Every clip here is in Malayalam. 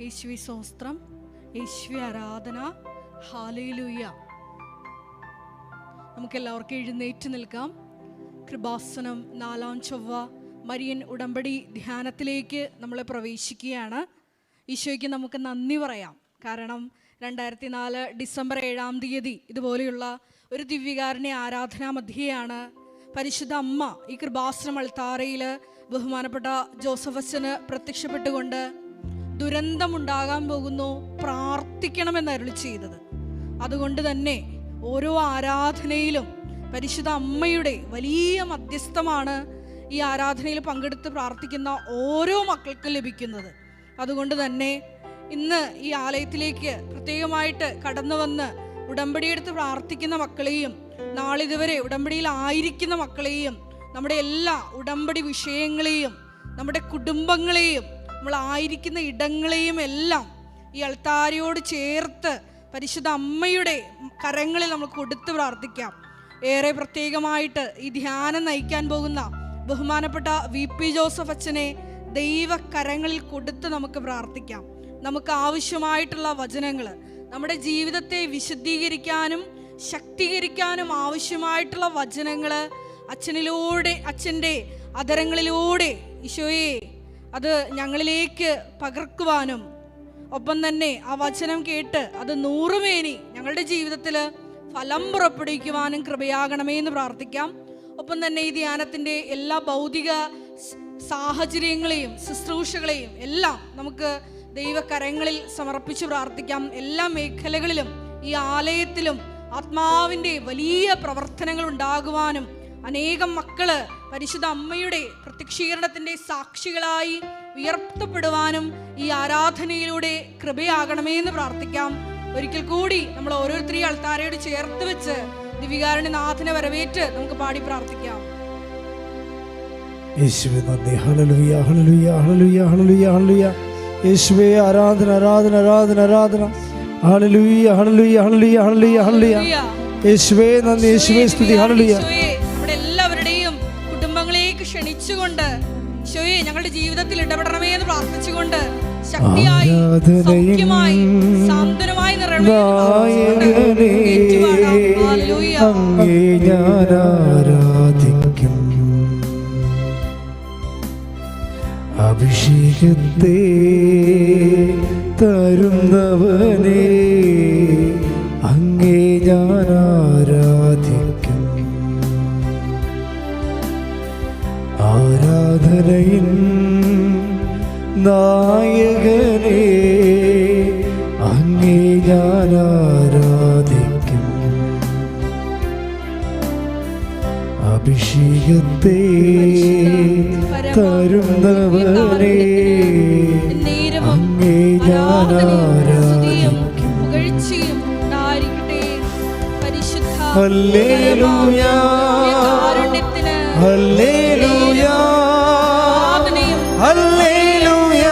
യേശുവേ സ്തോത്രം, യേശുവേ ആരാധന, ഹല്ലേലൂയ. നമുക്കെല്ലാവർക്കും എഴുന്നേറ്റ് നിൽക്കാം. കൃപാസനം 4-ാം ചൊവ്വ മരിയൻ ഉടമ്പടി ധ്യാനത്തിലേക്ക് നമ്മൾ പ്രവേശിക്കുകയാണ്. ഈശോയ്ക്ക് നമുക്ക് നന്ദി പറയാം. കാരണം 2004 ഡിസംബർ 7-ാം തീയതി ഇതുപോലെയുള്ള ഒരു ദിവ്യകാരുണ്യ ആരാധനാ മധ്യയാണ് പരിശുദ്ധ അമ്മ ഈ കൃപാസനം അൾത്താരയിൽ ബഹുമാനപ്പെട്ട ജോസഫ് അച്ഛന് പ്രത്യക്ഷപ്പെട്ടുകൊണ്ട് ദുരന്തമുണ്ടാകാൻ പോകുന്നു, പ്രാർത്ഥിക്കണമെന്ന് അരുളി ചെയ്തത്. അതുകൊണ്ട് തന്നെ ഓരോ ആരാധനയിലും പരിശുദ്ധ അമ്മയുടെ വലിയ മധ്യസ്ഥമാണ് ഈ ആരാധനയിൽ പങ്കെടുത്ത് പ്രാർത്ഥിക്കുന്ന ഓരോ മക്കൾക്കും ലഭിക്കുന്നത്. അതുകൊണ്ട് തന്നെ ഇന്ന് ഈ ആലയത്തിലേക്ക് പ്രത്യേകമായിട്ട് കടന്നു വന്ന് ഉടമ്പടിയെടുത്ത് പ്രാർത്ഥിക്കുന്ന മക്കളെയും നാളിതുവരെ ഉടമ്പടിയിലായിരിക്കുന്ന മക്കളെയും നമ്മുടെ എല്ലാ ഉടമ്പടി വിഷയങ്ങളെയും നമ്മുടെ കുടുംബങ്ങളെയും നമ്മളായിരിക്കുന്ന ഇടങ്ങളെയും എല്ലാം ഈ അൾത്താരയോട് ചേർത്ത് പരിശുദ്ധ അമ്മയുടെ കരങ്ങളിൽ നമ്മൾ കൊടുത്ത് പ്രാർത്ഥിക്കാം. ഏറെ പ്രത്യേകമായിട്ട് ഈ ധ്യാനം നയിക്കാൻ പോകുന്ന ബഹുമാനപ്പെട്ട VP ജോസഫ് അച്ഛനെ ദൈവകരങ്ങളിൽ കൊടുത്ത് നമുക്ക് പ്രാർത്ഥിക്കാം. നമുക്ക് ആവശ്യമായിട്ടുള്ള വചനങ്ങൾ, നമ്മുടെ ജീവിതത്തെ വിശുദ്ധീകരിക്കാനും ശക്തീകരിക്കാനും ആവശ്യമായിട്ടുള്ള വചനങ്ങൾ അച്ഛനിലൂടെ, അച്ഛൻ്റെ അധരങ്ങളിലൂടെ ഈശോയെ അത് ഞങ്ങളിലേക്ക് പകർക്കുവാനും ഒപ്പം തന്നെ ആ വചനം കേട്ട് അത് 100 മേനി ഞങ്ങളുടെ ജീവിതത്തിൽ ഫലം പുറപ്പെടുവിക്കുവാനും കൃപയാകണമേ എന്ന് പ്രാർത്ഥിക്കാം. ഒപ്പം തന്നെ ഈ ധ്യാനത്തിൻ്റെ എല്ലാ ഭൗതിക സാഹചര്യങ്ങളെയും ശുശ്രൂഷകളെയും എല്ലാം നമുക്ക് ദൈവകരങ്ങളിൽ സമർപ്പിച്ച് പ്രാർത്ഥിക്കാം. എല്ലാ മേഖലകളിലും ഈ ആലയത്തിലും ആത്മാവിൻ്റെ വലിയ പ്രവർത്തനങ്ങൾ ഉണ്ടാകുവാനും അനേകം മക്കള് പരിശുദ്ധ അമ്മയുടെ പ്രത്യക്ഷീകരണത്തിൻ്റെ സാക്ഷികളായി ഉയർത്തപ്പെടുവാനും ഈ ആരാധനയിലൂടെ കൃപയാകണമേ എന്ന് പ്രാർത്ഥിക്കാം. ഒരിക്കൽ കൂടി നമ്മൾ ഓരോരുത്തരെയും അൾത്താരയോട് ചേർത്ത് വെച്ച് ദിവ്യകാരുണ്യ നാഥനെ വരവേറ്റ് നമുക്ക് പാടി പ്രാർത്ഥിക്കാം. യേശുവേ നന്ദി, ഹല്ലേലൂയ ഹല്ലേലൂയ ഹല്ലേലൂയ ഹല്ലേലൂയ ഹല്ലേലൂയ. യേശുവേ ആരാധന ആരാധന ആരാധന ആരാധന. ഹല്ലേലൂയ ഹല്ലേലൂയ ഹല്ലേലൂയ ഹല്ലേലൂയ ഹല്ലേലൂയ. യേശുവേ നന്ദി, യേശുവേ സ്തുതി. ഹല്ലേലൂയ. നമ്മുടെ എല്ലാവരുടെയും കുടുംബങ്ങളിലേക്ക് ക്ഷണിച്ചുകൊണ്ട് ഈശോയെ ഞങ്ങളുടെ ജീവിതത്തിൽ ഇടപെടണമേ എന്ന് പ്രാർത്ഥിച്ചുകൊണ്ട് ശക്തിയായി സൗഖ്യമായി സാന്ത്വനമായി ആരാധിക്കും. അഭിഷേകത്തെ തരുന്നവനെ അങ്ങേ ഞാൻ ആരാധിക്കും. ആരാധനയിൻ നായകനെ അങ്ങേ ഞാൻ ആരാധിക്കും. അഭിഷേകത്തെ തരുന്നവനെ അങ്ങേ ഞാൻ ആരാധിക്കും. ഹല്ലേലൂയ ഹല്ലേലൂയ ഹല്ലേലൂയ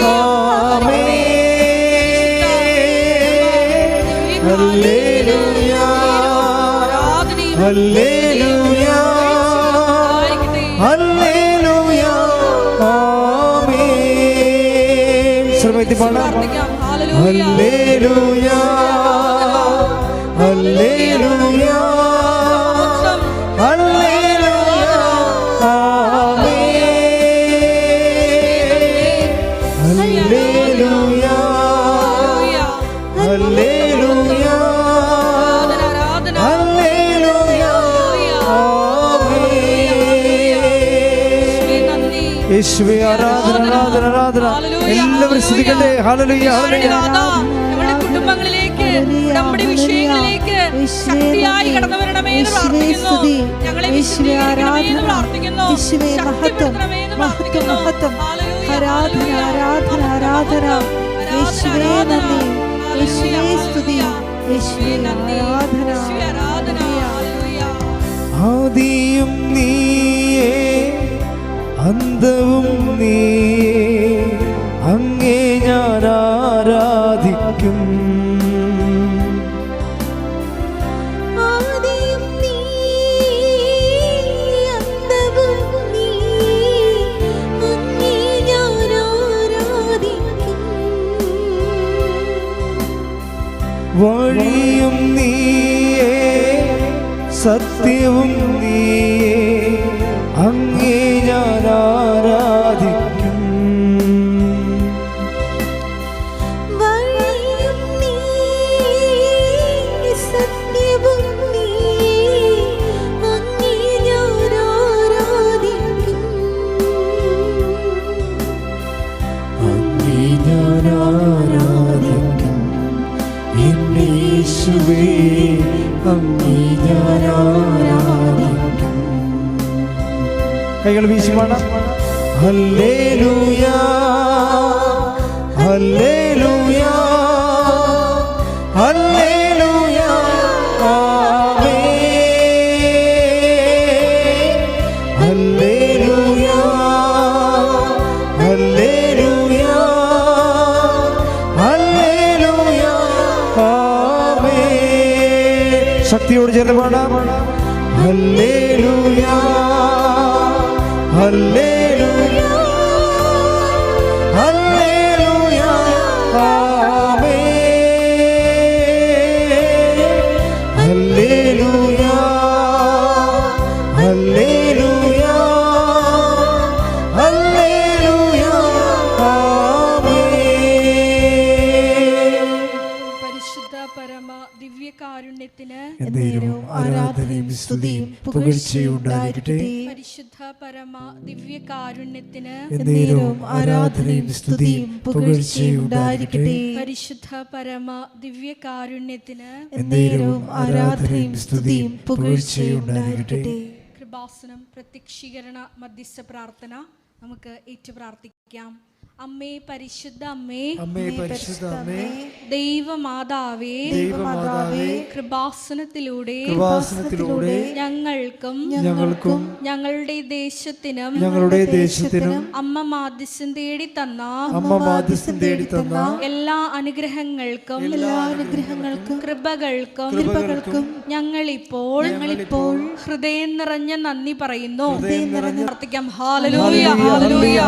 ആമേൻ. ഹല്ലേലൂയ ഹല്ലേലൂയ ഹല്ലേലൂയ ആമേൻ. ശ്രമത്തി പാടാം. ഹല്ലേലൂയ ഹല്ലേലൂയ ഹല്ലേലൂയ ആമേൻ. ഹല്ലേലൂയ ഹല്ലേലൂയ ഹല്ലേലൂയ ആമേൻ. യേശുവേ ആരാധന ആരാധന ആരാധന. എല്ലാവരും സ്തുതിക്കട്ടെ. ഹല്ലേലൂയ ഹല്ലേലൂയ. നമ്മുടെ കുടുംബങ്ങളിലേക്ക് നമ്മുടെ വിഷയങ്ങളിലേക്ക് ശക്തിയായി കടന്നു വരണമേ എന്ന് പ്രാർത്ഥിക്കുന്നു. ഞങ്ങളെ വിശുദ്ധീകരിക്കണമേ എന്ന് പ്രാർത്ഥിക്കുന്നു. ശക്തിപ്പെടുത്തണമേ എന്ന് പ്രാർത്ഥിക്കുന്നു. ആരാധന ആരാധന ആരാധന. യേശുവേ നന്ദി, യേശുവേ സ്തുതി, യേശുവേ ആരാധന ആരാധന. ആദിയും നീയേ അന്തവും നീയേ അങ്ങേ ഞാൻ ആരാധിക്കും. ആദിയും നീ അന്തവും നീ അങ്ങേ ഞാൻ ആരാധിക്കും. സത്യവും നീയേ, അങ്ങേ ഞാൻ ആരാധിക്കും. വഴിയും നീ, സത്യവും നീ, അങ്ങേ ഞാൻ ആരാധിക്കും. അങ്ങേ ഞാൻ ആരാധിക്കും എന്റെ യേശുവേ, അങ്ങേ ഞാൻ ആരാധിക്കും. കൈകൾ വീശി പാടാം. ഹല്ലേലൂയാ ഹല്ലേലൂയാ ഹല്ലേലൂയാ ആമേൻ. ഹല്ലേലൂയാ ഹല്ലേലൂയാ ഹല്ലേലൂയാ ആമേൻ. ശക്തിയോട് ചേർന്ന് പാടാം. ഹല്ലേലൂയാ ഹല്ലേലൂയാ ഹല്ലേലൂയാ ആമേൻ. ഹല്ലേലൂയാ ഹല്ലേലൂയാ ഹല്ലേലൂയാ ആമേൻ. പരിശുദ്ധ പരമ ദിവ്യകാരുണ്യത്തിന് എന്നേരവും ആരാധനയും സ്തുതിയും പുകഴ്ചയും ഉണ്ടായിരിക്കട്ടെ. പരിശുദ്ധ പരമ ദിവ്യകാരുണ്യത്തിന് എന്നേരവും ആരാധനയും സ്തുതിയും പുകഴ്ചയും ഉണ്ടായിരിക്കട്ടെ. പരിശുദ്ധ പരമ ദിവ്യകാരുണ്യത്തിന് എന്നേരവും ആരാധനയും സ്തുതിയും പുകഴ്ചയും ഉണ്ടായിരിക്കട്ടെ. കൃപാസനം പ്രത്യക്ഷീകരണ മധ്യസ്ഥ പ്രാർത്ഥന നമുക്ക് ഏറ്റു പ്രാർത്ഥിക്കാം. അമ്മേ പരിശുദ്ധ അമ്മേ, അമ്മേ പരിശുദ്ധ അമ്മേ, ദൈവമാതാവേ, ദൈവമാതാവേ, കൃപാസനത്തിലൂടെ ഞങ്ങൾക്കും ഞങ്ങളുടെ ദേശത്തിനും അമ്മ മാധ്യസ്ഥം തേടി തന്ന എല്ലാ അനുഗ്രഹങ്ങൾക്കും കൃപകൾക്കും ഞങ്ങളിപ്പോൾ ഹൃദയം നിറഞ്ഞ നന്ദി പറയുന്നു. പ്രാർത്ഥിക്കാം. Hallelujah hallelujah.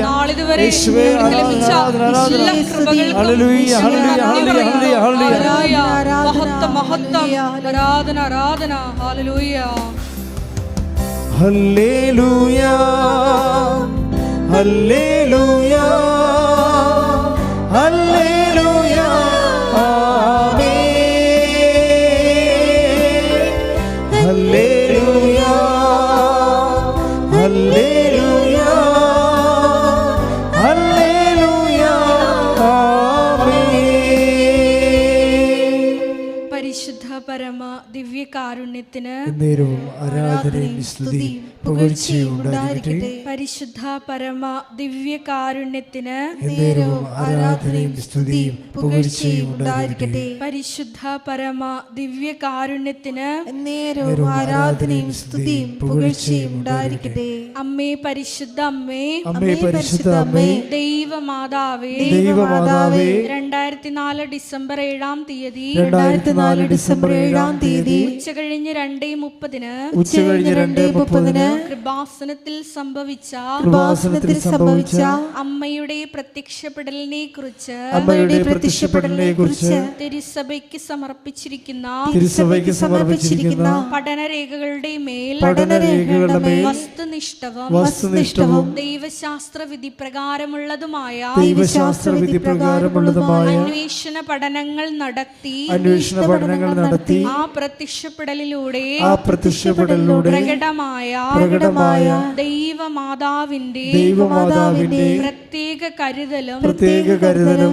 നാളിതുവരെ ലഭിച്ച എല്ലാ കൃപകൾക്കും മഹത്വം ആരാധന ആരാധന. ഹല്ലേലൂയ ഹല്ലേലൂയ ഹല്ലേലൂയ ഹല്ലേലൂയ ആമേൻ. ഹല്ലേലൂയ ഹല്ലേലൂയ ഹല്ലേലൂയ ആമേൻ. പരിശുദ്ധ പരമ ദിവ്യകാരുണ്യത്തിന് എന്നേരവും ആരാധനയും സ്തുതിയും പുകഴ്ചയും ഉണ്ടായിരിക്കട്ടെ. പരിശുദ്ധ പരമ ദിവ്യകാരുണ്യത്തിന് എന്നേരവും ആരാധനയും സ്തുതിയും പുകഴ്ചയും ഉണ്ടായിരിക്കട്ടെ. പരിശുദ്ധ പരമ ദിവ്യകാരുണ്യത്തിന് എന്നേരവും ആരാധനയും സ്തുതിയും പുകഴ്ചയും ഉണ്ടായിരിക്കട്ടെ. അമ്മേ പരിശുദ്ധ അമ്മേ, അമ്മേ പരിശുദ്ധ അമ്മേ, ദൈവമാതാവേ, ദൈവമാതാവേ, 2004 ഡിസംബർ 7-ാം തീയതി 2004 ഡിസംബർ 7-ാം തീയതി ഉച്ചകഴിഞ്ഞ് 2:30 ഉച്ചകഴിഞ്ഞ് 2:30 കൃപാസനത്തിൽ സംഭവിച്ച അമ്മയുടെ പ്രത്യക്ഷപ്പെടലിനെ കുറിച്ച് തിരുസഭയ്ക്ക് സമർപ്പിച്ചിരിക്കുന്ന പഠനരേഖകളുടെ മേൽ വസ്തുനിഷ്ഠവും ദൈവശാസ്ത്ര വിധി പ്രകാരമുള്ളതുമായ അന്വേഷണ പഠനങ്ങൾ നടത്തി ആ പ്രത്യക്ഷപ്പെടലിലൂടെ പ്രകടമായ ദൈവമാതാവിന്റെ പ്രത്യേക കരുതലും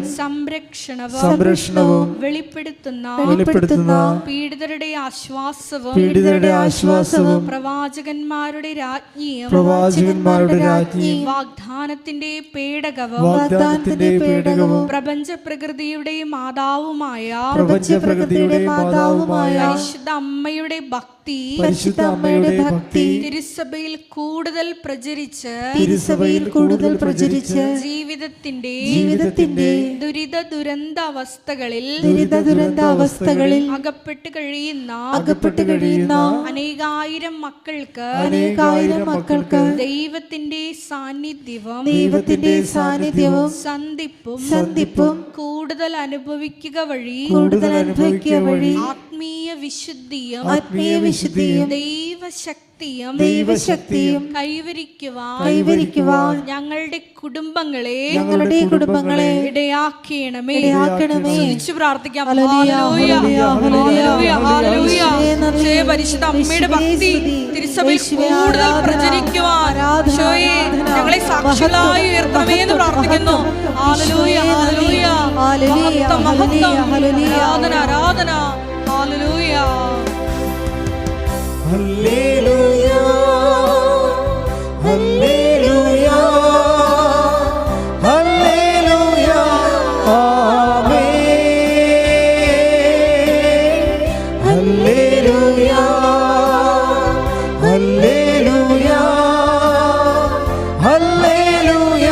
സംരക്ഷണവും വെളിപ്പെടുത്തുന്ന പീഡിതരുടെ ആശ്വാസവും പ്രവാചകന്മാരുടെ രാജ്ഞിയും വാഗ്ദാനത്തിന്റെ പേടകവും പ്രപഞ്ച പ്രകൃതിയുടെ മാതാവുമായ പരിശുദ്ധ അമ്മയുടെ ഭക്തി തിരുസഭയിൽ കൂടുതൽ പ്രചരിച്ച് ജീവിതത്തിന്റെ ദുരിത ദുരന്ത അവസ്ഥകളിൽ അകപ്പെട്ട് കഴിയുന്ന അനേകായിരം മക്കൾക്ക് ദൈവത്തിന്റെ സാന്നിധ്യവും സന്ധിപ്പും കൂടുതൽ അനുഭവിക്കുക വഴി ആത്മീയ വിശുദ്ധിയും വിശുദ്ധിയും ദൈവശക്തിയും കൈവരിക്കുവാൻ ഞങ്ങളുടെ കുടുംബങ്ങളെ ഇടയാക്കണമേ. സ്തുതിച്ചു പ്രാർത്ഥിക്കാം. ഹല്ലേലൂയ, ഹല്ലേലൂയ, ഹല്ലേലൂയ. പരിശുദ്ധ അമ്മയുടെ ഭക്തി തിരുസഭയിൽ കൂടുതൽ പ്രചരിക്കുവാൻ ഈശോയെ ഞങ്ങളെ സാക്ഷികളായി ഉയർത്തണമേ എന്ന് പ്രാർത്ഥിക്കുന്നു. ഹല്ലേലൂയ, ഹല്ലേലൂയ, മഹത്വം, മഹത്വം, ആരാധന, ആരാധന. ഹല്ലേലൂയ, ഹല്ലേലൂയ, ഹല്ലേലൂയ, ഹല്ലേലൂയ, ആമേൻ. ഹല്ലേലൂയ, ഹല്ലേലൂയ, ഹല്ലേലൂയ,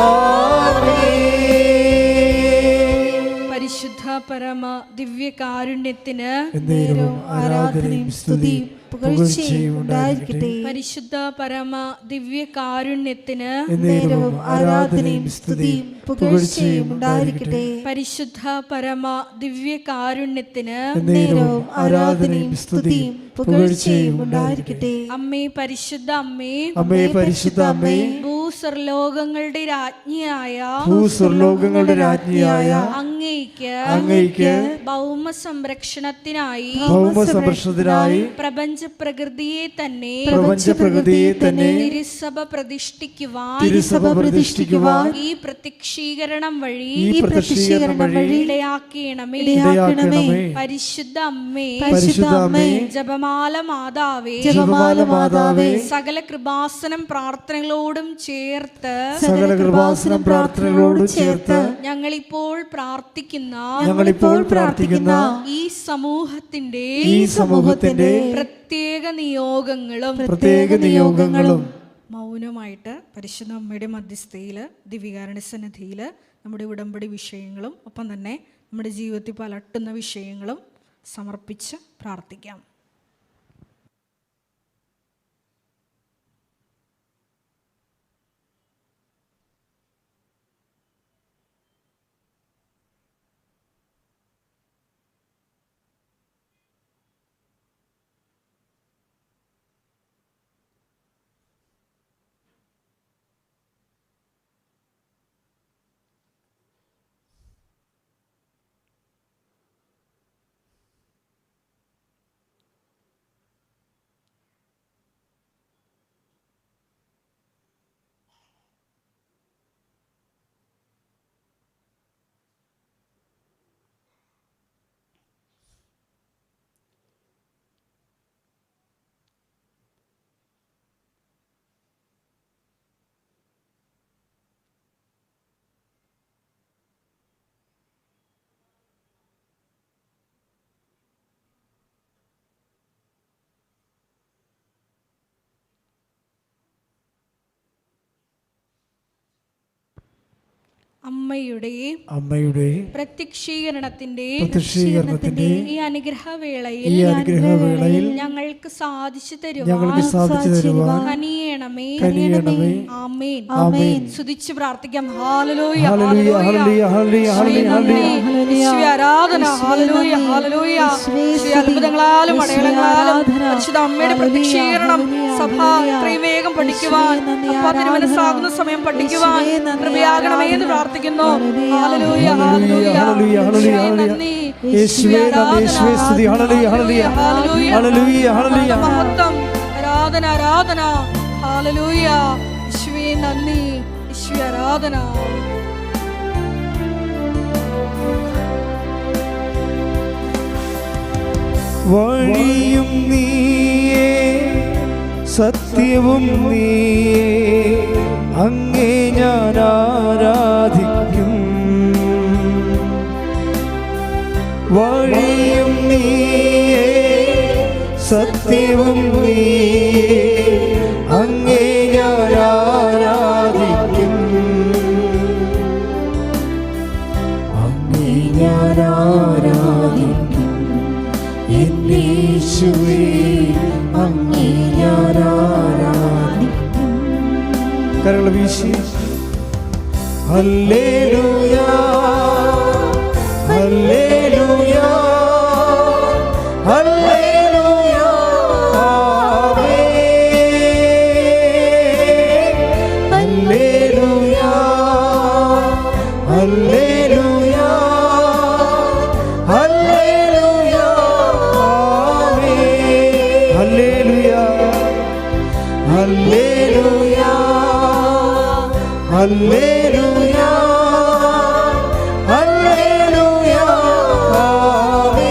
ആമേൻ. പരിശുദ്ധ പരമ ദിവ്യകാരുണ്യത്തിന് ആരാധനയും സ്തുതിയും പുകഴ്ചയും ഉണ്ടായിരിക്കട്ടെ. പരിശുദ്ധ പരമ ദിവ്യകാരുണ്യത്തിന് നേരവും ആരാധനയും സ്തുതിയും പുകഴ്ചയും ഉണ്ടായിരിക്കട്ടെ. പരിശുദ്ധ പരമ ദിവ്യകാരുണ്യത്തിന് നേരവും ആരാധനയും സ്തുതിയും പുകഴ്ചയും ഉണ്ടായിരിക്കട്ടെ. അമ്മേ, പരിശുദ്ധ അമ്മേ, അമ്മേ, പരിശുദ്ധ അമ്മേ, ഭൂസ്വർലോകങ്ങളുടെ രാജ്ഞിയായ അങ്ങേയ്ക്ക് ഭൗമ സംരക്ഷണത്തിനായി പ്രപഞ്ച പ്രകൃതിയെ തന്നെ തിരുസഭ പ്രതിഷ്ഠിക്കുവാൻ ഈ പ്രത്യക്ഷീകരണം വഴി ഇടയാക്കണമേ. പരിശുദ്ധ അമ്മേ, ജപമാല മാതാവേ, സകല കൃപാസനം പ്രാർത്ഥനകളോടും ചേർത്ത് ഞങ്ങളിപ്പോൾ പ്രാർത്ഥിക്കുന്ന ഈ സമൂഹത്തിന്റെ പ്രത്യേക നിയോഗങ്ങളും മൗനമായിട്ട് പരിശുദ്ധ അമ്മയുടെ മധ്യസ്ഥയിൽ ദിവ്യകാരുണ്യ സന്നിധിയിൽ നമ്മുടെ ഉടമ്പടി വിഷയങ്ങളും ഒപ്പം തന്നെ നമ്മുടെ ജീവിതത്തിൽ പലട്ടുന്ന വിഷയങ്ങളും സമർപ്പിച്ച് പ്രാർത്ഥിക്കാം. അമ്മയുടെ പ്രത്യക്ഷീകരണത്തിന്റെ ഈ അനുഗ്രഹവേളയിൽ ഞങ്ങൾക്ക് സാധിച്ചു തരുവാൻ കനിയണമേ. ആമേൻ. സ്തുതിച്ച് പ്രാർത്ഥിക്കാം. ഹല്ലേലൂയ, ഹല്ലേലൂയ, ഈശോയെ ആരാധന. ഹല്ലേലൂയ, ഹല്ലേലൂയ. ഈശോയെ അത്ഭുതങ്ങളാലും അടയാളങ്ങളാലും പരിശുദ്ധ അമ്മയുടെ പ്രത്യക്ഷീകരണം സഭ എത്രയും വേഗം പഠിക്കുവാൻ, അപ്പ തിരുമനസ്സാകുന്ന സമയം പഠിക്കുവാൻ കൃപയാകണമേ എന്ന് പ്രാർത്ഥിക്കുന്നു. ഹല്ലേലൂയ, ഹല്ലേലൂയ, ഹല്ലേലൂയ. നന്ദി യേശുവേ, യേശുവേ സ്തുതി. ഹല്ലേലൂയ, ഹല്ലേലൂയ, ഹല്ലേലൂയ, ഹല്ലേലൂയ. മഹത്വം, ആരാധന, ആരാധന. ഹല്ലേലൂയ. യേശുവേ നന്ദി, യേശുവേ ആരാധന. വഴിയും നീയേ, സത്യവും നീയേ, അങ്ങേ ഞാൻ ആരാധിക്കും. വഴിയും നീയേ, സത്യവും നീയേ, അങ്ങേ ഞാൻ ആരാധിക്കും. അങ്ങേ ഞാൻ ആരാധിക്കും. യേശുവേ, അങ്ങേ ഞാൻ ആരാധിക്കും. കരങ്ങൾ വീശി ഹല്ലേലൂയ, ഹല്ലേലൂയ, ഹല്ലേലൂയ, ഹല്ലേലൂയ ഹല്ലേലൂയ ആമേൻ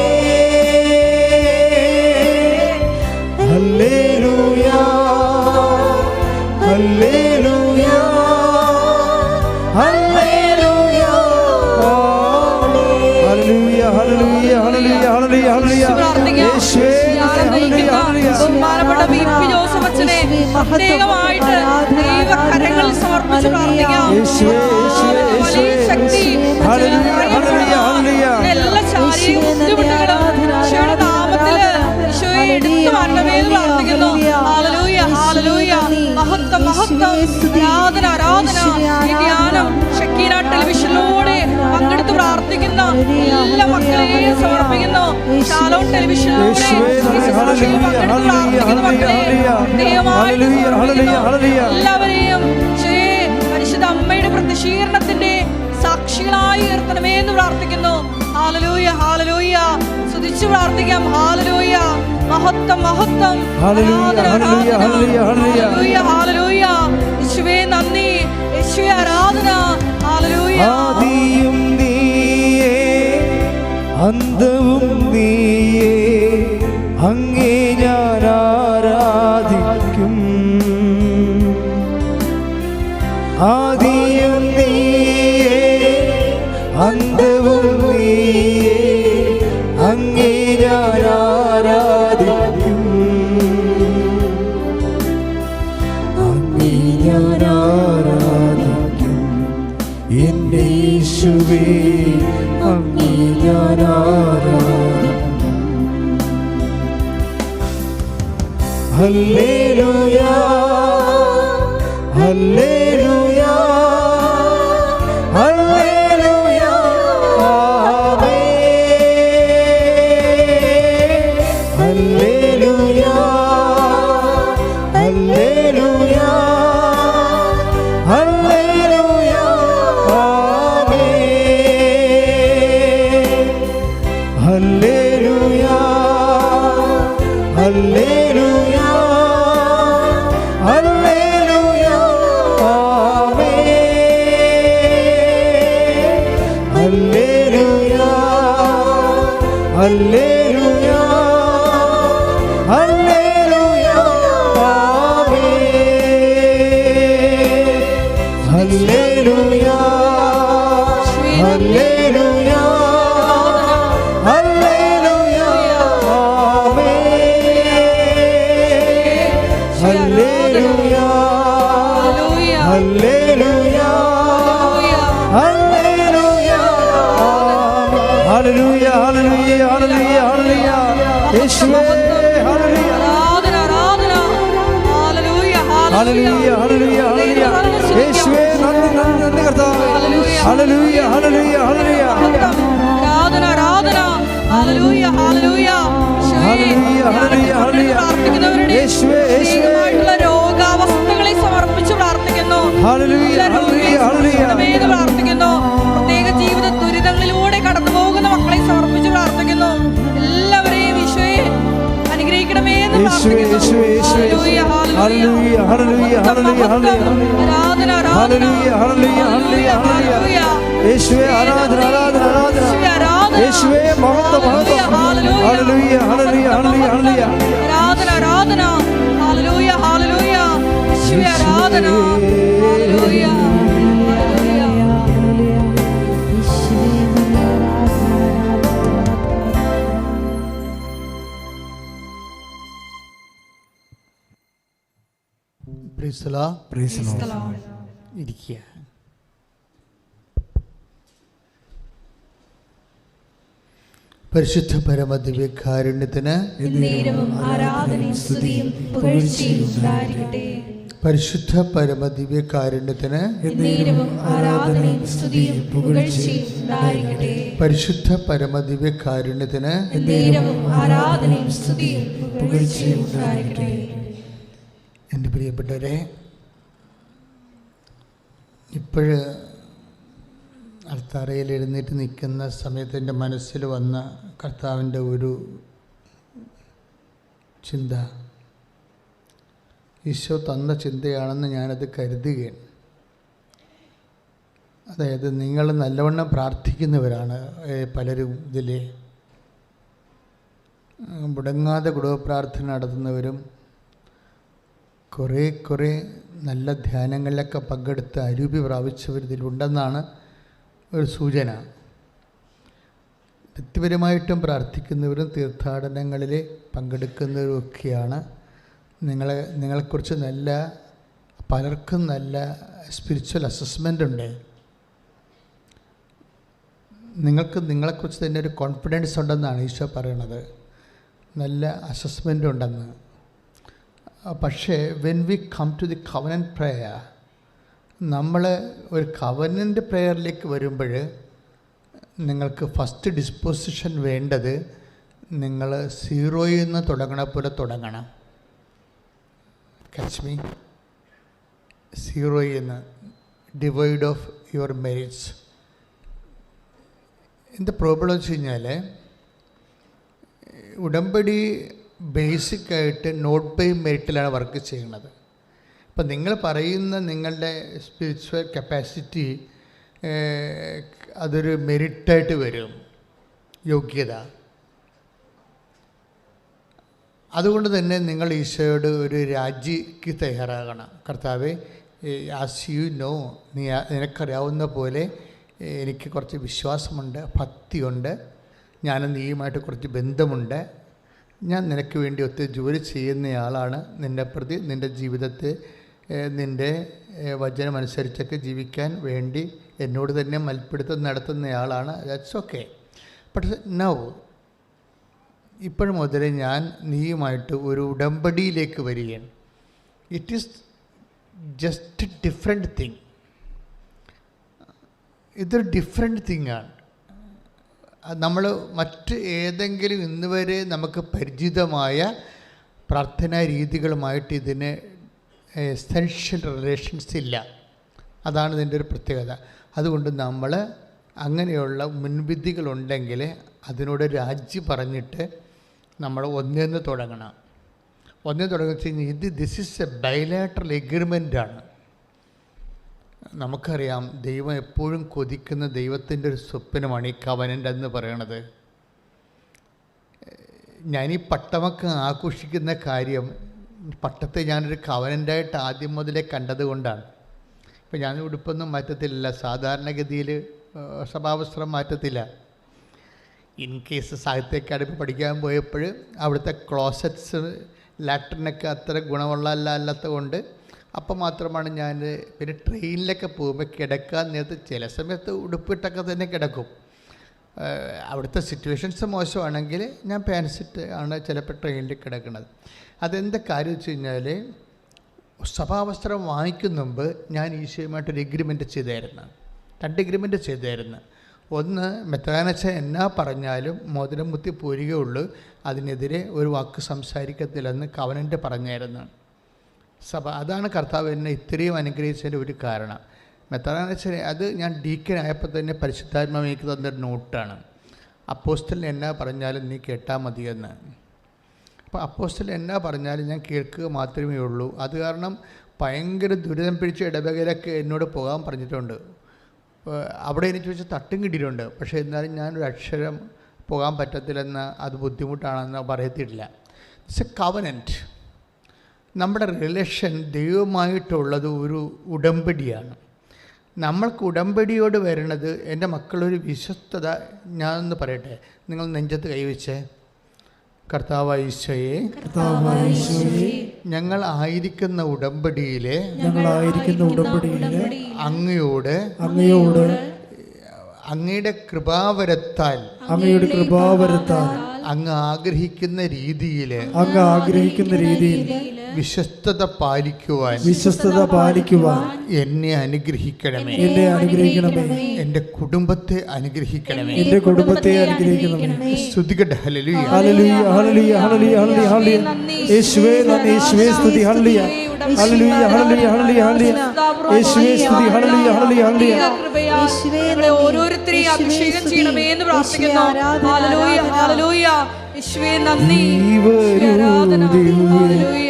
ഹല്ലേലൂയ ഹല്ലേലൂയ ഹല്ലേലൂയ ഹല്ലേലൂയ ഹല്ലേലൂയ ഹല്ലേലൂയ ഹല്ലേലൂയ യേശുവേ ഹല്ലേലൂയ ബഹുമാനപ്പെട്ട വി.പി. ജോസഫ് അച്ഛനെ പ്രത്യേകമായിട്ട് ദൈവകരങ്ങളിൽ സമർപ്പിച്ച് പ്രാർത്ഥിക്കാം. വലിയ ശക്തി എല്ലാ ശാരീരിക ബുദ്ധിമുട്ടുകളും ഈശോയുടെ നാമത്തില് ഈശോയെ എടുത്തു മാറ്റണമേ എന്ന് പ്രാർത്ഥിക്കുന്നു. ഹല്ലേലൂയ ഹല്ലേലൂയ മഹത്വം മഹത്വം ആരാധന ആരാധന. ഈ ധ്യാനം ഷക്കീന ടെലിവിഷനിലൂടെ പങ്കെടുത്ത് പ്രാർത്ഥിക്കുന്ന എല്ലാ മക്കളെയും സമർപ്പിക്കുന്നു. ഷാലോം ടെലിവിഷനിലൂടെ എല്ലാവരെയും പരിശുദ്ധ അമ്മയുടെ പ്രത്യക്ഷീകരണത്തിന്റെ സാക്ഷികളായി ഉയർത്തണമേ എന്ന് പ്രാർത്ഥിക്കുന്നു. ഹല്ലേലൂയ ഹല്ലേലൂയ സ്തുതിച്ചു പ്രാർത്ഥിക്കാം. ഹല്ലേലൂയ മഹത്വം മഹത്വം ഹല്ലേലൂയ ഹല്ലേലൂയ യേശുവേ നന്ദി യേശുവേ ആരാധന. ഹല്ലേലൂയ ആദിയും നീയേ അന്തവും നീയേ അങ്ങേ ഞാൻ ആരാധിക്കും. ആദിയും നീയേ അന്തവും നീയേ അങ്ങേ ഞാൻ ആരാധിക്കും. അങ്ങേ ഞാൻ ആരാധിക്കും എൻ്റെ യേശുവേ അങ്ങേ ഞാൻ ആരാധിക്കും. ഹല്ലേലൂയ ഹല്ലേലൂയ ഹല്ലേലൂയ ആമേൻ ഹല്ലേലൂയ ഹല്ലേലൂയ ഹല്ലേലൂയ ആമേൻ ഹല്ലേലൂയ ഹല്ലേലൂയ ഹല്ലേലൂയ ആമേൻ ഹല്ലേലൂയ ഹല്ലേലൂയ ഹല്ലേലൂയ ആമേൻ ഹല്ലേലൂയ ഹല്ലേലൂയ ഹല്ലേലൂയ ആമേൻ ഹല്ലേലൂയ ഹല്ലേലൂയ ഹല്ലേലൂയ ഹല്ലേലൂയ ഹല്ലേലൂയ ഹല്ലേലൂയ ഹല്ലേലൂയ യേശുവേ ഹല്ലേലൂയ ആരാധന ആരാധന. ഹല്ലേലൂയ ഹല്ലേലൂയ ഹല്ലേലൂയ ഹല്ലേലൂയ യേശുവേ നന്ദി നന്ദി നന്ദി കർത്താവേ ഹല്ലേലൂയ ഹല്ലേലൂയ ഹല്ലേലൂയ ആരാധന ആരാധന. ഹല്ലേലൂയ ഹല്ലേലൂയ ഹല്ലേലൂയ ഹല്ലേലൂയ ഹല്ലേലൂയ പ്രാർത്ഥിക്കുന്നവരുടെ യേശുവേ യേശുവേ ദൈവമായിട്ടുള്ള രോഗാവസ്ഥകളെ സമർപ്പിച്ച് പ്രാർത്ഥിക്കുന്നു. ഹല്ലേലൂയ ഹല്ലേലൂയ ഹല്ലേലൂയ എന്ന് പ്രാർത്ഥിക്കുന്നു. പ്രത്യേക ജീവിത ദുരിതങ്ങളിലൂടെ കടന്നു പോകുന്ന മക്കളെ സമർപ്പിച്ച് പ്രാർത്ഥിക്കുന്നു. എല്ലാവരെയും ഈശോയെ അനുഗ്രഹിക്കണമേ എന്ന് യേശുവേ യേശുവേ യേശുവേ ഹല്ലേലൂയ ഹല്ലേലൂയ ഹല്ലേലൂയ ആരാധന ആരാധന. ഹല്ലേലൂയ ഹല്ലേലൂയ ഹല്ലേലൂയ ഹല്ലേലൂയ യേശുവേ ആരാധന ആരാധന ആരാധന യേശുവേ മഹത്വം മഹത്വം ഹല്ലേലൂയ ഹല്ലേലൂയ ഹല്ലേലൂയ ഹല്ലേലൂയ ആരാധന ആരാധന. ഹല്ലേലൂയ ഹല്ലേലൂയ യേശുവേ ആരാധന. Hallelujah praise the Lord. ഇരിക്കുക. പരിശുദ്ധ പരമദിവ്യകാരുണ്യത്തിന് ആരാധനയും സ്തുതിയും പുകഴ്ചയും ഉണ്ടായിരിക്കട്ടെ. പരിശുദ്ധ പരമദിവ്യകാരുണ്യത്തിന് ആരാധനയും സ്തുതിയും പുകഴ്ചയും ഉണ്ടായിരിക്കട്ടെ. പരിശുദ്ധ പരമദിവ്യകാരുണ്യത്തിന് ആരാധനയും സ്തുതിയും പുകഴ്ചയും ഉണ്ടായിരിക്കട്ടെ. എൻ്റെ പ്രിയപ്പെട്ടവരെ, ഇപ്പോഴ് അൾത്താരയിൽ എഴുന്നേറ്റ് നിൽക്കുന്ന സമയത്ത് എൻ്റെ മനസ്സിൽ വന്ന കർത്താവിൻ്റെ ഒരു ചിന്ത, ഈശോ തന്ന ചിന്തയാണെന്ന് ഞാനത് കരുതുകയാണ്. അതായത് നിങ്ങൾ നല്ലവണ്ണം പ്രാർത്ഥിക്കുന്നവരാണ് പലരും ഇതിൽ മുടങ്ങാതെ കുടുംബപ്രാർത്ഥന നടത്തുന്നവരും കുറേ നല്ല ധ്യാനങ്ങളിലൊക്കെ പങ്കെടുത്ത് അരൂപി പ്രാപിച്ചവരിതിലുണ്ടെന്നാണ് ഒരു സൂചന. വ്യക്തിപരമായിട്ടും പ്രാർത്ഥിക്കുന്നവരും തീർത്ഥാടനങ്ങളിൽ പങ്കെടുക്കുന്നവരും ഒക്കെയാണ്. നിങ്ങളെക്കുറിച്ച് പലർക്കും നല്ല സ്പിരിച്വൽ അസസ്മെൻ്റ് ഉണ്ട്. നിങ്ങളെക്കുറിച്ച് തന്നെ ഒരു കോൺഫിഡൻസ് ഉണ്ടെന്നാണ് ഈശോ പറയണത്. നല്ല അസസ്മെൻ്റ് ഉണ്ടെന്ന്. പക്ഷേ when we come to the covenant prayer, നമ്മൾ ഒരു കവനൻ്റ് പ്രേയറിലേക്ക് വരുമ്പോൾ നിങ്ങൾക്ക് ഫസ്റ്റ് ഡിസ്പോസിഷൻ വേണ്ടത് നിങ്ങൾ സീറോയിൽ നിന്ന് തുടങ്ങണ പോലെ തുടങ്ങണം. catch me, സീറോയിൽ നിന്ന്, ഡിവൈഡ് ഓഫ് യുവർ മെറിറ്റ്സ്. എന്താ പ്രോബ്ലം വെച്ച് കഴിഞ്ഞാൽ ഉടമ്പടി ബേസിക്കായിട്ട് നോട്ട് ബൈ മെറിറ്റിലാണ് വർക്ക് ചെയ്യുന്നത്. ഇപ്പം നിങ്ങൾ പറയുന്ന നിങ്ങളുടെ സ്പിരിച്വൽ കപ്പാസിറ്റി അതൊരു മെറിറ്റായിട്ട് വരും, യോഗ്യത. അതുകൊണ്ട് തന്നെ നിങ്ങൾ ഈശോയോട് ഒരു രാജിക്ക് തയ്യാറാകണം. കർത്താവേ, ആസ് യു നോ, നിനക്കറിയാവുന്ന പോലെ എനിക്ക് കുറച്ച് വിശ്വാസമുണ്ട്, ഭക്തിയുണ്ട്, ഞാൻ നീയുമായിട്ട് കുറച്ച് ബന്ധമുണ്ട്, ഞാൻ നിനക്ക് വേണ്ടി ഒത്തിരി ജോലി ചെയ്യുന്നയാളാണ്, നിൻ്റെ ജീവിതത്തെ നിൻ്റെ വചനമനുസരിച്ചൊക്കെ ജീവിക്കാൻ വേണ്ടി എന്നോട് തന്നെ മൽപ്പിടുത്തം നടത്തുന്നയാളാണ്. That's okay. പക്ഷേ നൗ, ഇപ്പോഴും മുതലേ ഞാൻ നീയുമായിട്ട് ഒരു ഉടമ്പടിയിലേക്ക് വരികയാണ്. It is just different thing. ഇതൊരു ഡിഫറെൻറ്റ് തിങ്ങാണ്. നമ്മൾ മറ്റ് ഏതെങ്കിലും ഇന്ന് വരെ നമുക്ക് പരിചിതമായ പ്രാർത്ഥനാ രീതികളുമായിട്ട് ഇതിന് എസെൻഷ്യൽ റിലേഷൻസ് ഇല്ല. അതാണ് ഇതിൻ്റെ ഒരു പ്രത്യേകത. അതുകൊണ്ട് നമ്മൾ അങ്ങനെയുള്ള മുൻവിധികളുണ്ടെങ്കിൽ അതിനോട് രാജി പറഞ്ഞിട്ട് നമ്മൾ ഒന്നേന്ന് തുടങ്ങണം. വെച്ച് കഴിഞ്ഞാൽ ദിസ് ഈസ് എ ബൈലാറ്ററൽ എഗ്രിമെൻ്റാണ്. നമുക്കറിയാം, ദൈവം എപ്പോഴും കൊതിക്കുന്ന ദൈവത്തിൻ്റെ ഒരു സ്വപ്നമാണ് ഈ കവനൻ്റ് എന്ന് പറയണത്. ഞാനീ പട്ടമൊക്കെ ആഘോഷിക്കുന്ന കാര്യം, പട്ടത്തെ ഞാനൊരു കവനൻ്റായിട്ട് ആദ്യം മുതലേ കണ്ടത് കൊണ്ടാണ്. ഇപ്പം ഞാൻ ഉടുപ്പൊന്നും മാറ്റത്തില്ല, സാധാരണഗതിയിൽ സ്വഭാവസ്ത്രം മാറ്റത്തില്ല. ഇൻ കേസ് സാഹിത്യ അക്കാഡമി പഠിക്കാൻ പോയപ്പോൾ അവിടുത്തെ ക്ലോസറ്റ്സ് ലാട്രിനൊക്കെ അത്ര ഗുണമുള്ളതല്ലാത്ത കൊണ്ട് അപ്പം മാത്രമാണ് ഞാൻ പിന്നെ ട്രെയിനിലൊക്കെ പോകുമ്പോൾ കിടക്കാൻ നേരത്ത് ചില സമയത്ത് ഉടുപ്പിട്ടൊക്കെ തന്നെ കിടക്കും. അവിടുത്തെ സിറ്റുവേഷൻസ് മോശമാണെങ്കിൽ ഞാൻ പാൻസിട്ട് ആണ് ചിലപ്പോൾ ട്രെയിനിൽ കിടക്കുന്നത്. അതെന്താ കാര്യം വെച്ച് കഴിഞ്ഞാൽ, സഭാവസ്ത്രം വാങ്ങിക്കുന്ന മുമ്പ് ഞാൻ ഈശോയുമായിട്ടൊരു എഗ്രിമെൻറ്റ് ചെയ്തായിരുന്നു. 2 എഗ്രിമെൻറ്റ് ചെയ്തായിരുന്നു. ഒന്ന്, മെത്രാനച്ച എന്നാ പറഞ്ഞാലും മോതിരം മുത്തി പോരുകയുള്ളൂ, അതിനെതിരെ ഒരു വാക്ക് സംസാരിക്കത്തില്ലെന്ന് കവനൻ്റ് പറഞ്ഞായിരുന്നു സഭ. അതാണ് കർത്താവ് എന്നെ ഇത്രയും അനുഗ്രഹിച്ചതിൻ്റെ ഒരു കാരണം. മെത്രാനച്ചനെ അത് ഞാൻ ഡീക്കനായപ്പോൾ തന്നെ പരിശുദ്ധാത്മാവ് എനിക്ക് തന്നൊരു നോട്ടാണ്. അപ്പോസ്തലൻ എന്നാ പറഞ്ഞാലും നീ കേട്ടാൽ മതിയെന്ന്. അപ്പോൾ അപ്പോസ്തലൻ എന്നാ പറഞ്ഞാലും ഞാൻ കേൾക്കുക മാത്രമേ ഉള്ളൂ. അത് കാരണം ഭയങ്കര ദുരിതം പിടിച്ച ഇടവകയിലൊക്കെ എന്നോട് പോകാൻ പറഞ്ഞിട്ടുണ്ട്. അവിടെ എനിക്ക് വെച്ച് തട്ടും കിട്ടിയിട്ടുണ്ട്. പക്ഷേ എന്നാലും ഞാനൊരു അക്ഷരം പോകാൻ പറ്റത്തില്ലെന്ന്, അത് ബുദ്ധിമുട്ടാണെന്ന് പറയത്തില്ല. It's A covenant. നമ്മുടെ റിലേഷൻ ദൈവമായിട്ടുള്ളത് ഒരു ഉടമ്പടിയാണ്. നമ്മൾക്ക് ഉടമ്പടിയോട് വരുന്നത്, എൻ്റെ മക്കളൊരു വിശ്വസ്തത. ഞാനൊന്ന് പറയട്ടെ, നിങ്ങൾ നെഞ്ചത്ത് കൈവച്ചേ. കർത്താവായ ഈശോയെ, ഞങ്ങൾ ആയിരിക്കുന്ന ഉടമ്പടിയിലെ അങ്ങയോട് അങ്ങയുടെ കൃപാവരത്താൽ അങ്ങ് ആഗ്രഹിക്കുന്ന രീതിയിൽ വിശ്വസ്തത പാലിക്കുവാൻ എന്നെ അനുഗ്രഹിക്കണമേ. എൻ്റെ കുടുംബത്തെ അനുഗ്രഹിക്കണമേ. സ്തുതിക്കട്ടെ. ഹല്ലേലൂയ, ഹല്ലേലൂയ, ഹല്ലേലൂയ, ഹല്ലേലൂയ, ഹല്ലേലൂയ. യേശുവേ നന്ദി, യേശുവേ സ്തുതി. ഹല്ലേലൂയ, ഹല്ലേലൂയ, ഹല്ലേലൂയ, ഹല്ലേലൂയ, ഹല്ലേലൂയ. യേശുവേ സ്തുതി. ഹല്ലേലൂയ, ഹല്ലേലൂയ, ഹല്ലേലൂയ. ഞങ്ങളെ ഓരോരുത്തരെയും അഭിഷേകം ചെയ്യണമേ എന്ന് പ്രാർത്ഥിക്കുന്നു. ഹല്ലേലൂയ, ഹല്ലേലൂയ. യേശുവേ നന്ദി, ആരാധന. ഹല്ലേലൂയ.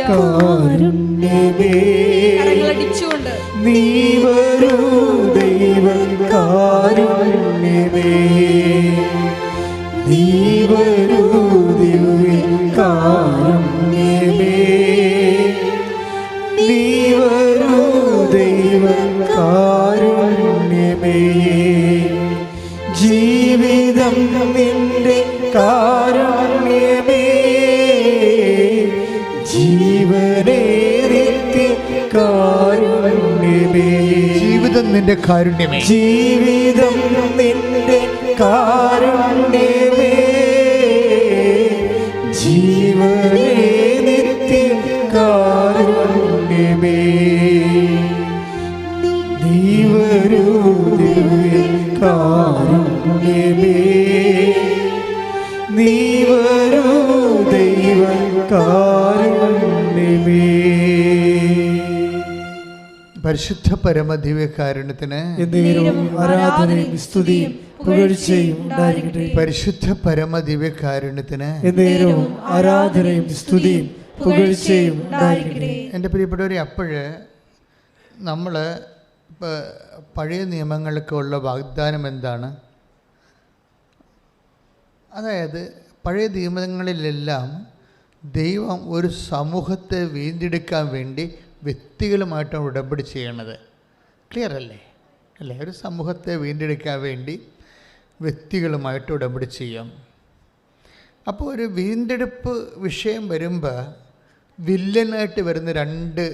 കരങ്ങളടിച്ചുകൊണ്ട് നീ വരൂ ദൈവ നീ വരൂ ദിവ്യകാരുണ്യമേ, നീ വരൂ ദൈവകാരുണ്യമേ. ജീവിതം നിന്റെ കാരുണ്യമേ, ജീവനേ നിത്യ കാരുണ്യമേ. ജീവിതം നിന്റെ കാരുണ്യമേ, ജീവിതം നിന്റെ കാരുണ്യമേ, ജീവനേ നിത്യ കാരുണ്യമേ. നീ വരൂ ദിവ്യകാരുണ്യമേ, നീ വരൂ ദൈവകാരുണ്യമേ. പരിശുദ്ധ പരമദിവ്യകാരുണ്യത്തിന് ആരാധനയും സ്തുതിയും പുകഴ്ചയും ഉണ്ടായിരിക്കട്ടെ. പരിശുദ്ധ പരമദിവ്യകാരുണ്യത്തിന് എന്നേരവും ആരാധനയും സ്തുതിയും പുകഴ്ചയും ഉണ്ടായിരിക്കട്ടെ. എൻ്റെ പ്രിയപ്പെട്ടവരെ, അപ്പോഴ് നമ്മൾ പഴയ നിയമങ്ങൾക്കുള്ള വാഗ്ദാനം എന്താണ്? അതായത് പഴയ നിയമങ്ങളിലെല്ലാം ദൈവം ഒരു സമൂഹത്തെ വീണ്ടെടുക്കാൻ വേണ്ടി വ്യക്തികളുമായിട്ടാണ് ഉടമ്പടി ചെയ്യണത്. ക്ലിയർ അല്ലേ? ഒരു സമൂഹത്തെ വീണ്ടെടുക്കാൻ വേണ്ടി വ്യക്തികളുമായിട്ട് ഉടമ്പടി ചെയ്യാം. അപ്പോൾ ഒരു വീണ്ടെടുപ്പ് വിഷയം വരുമ്പോൾ വില്ലനായിട്ട് വരുന്ന രണ്ട്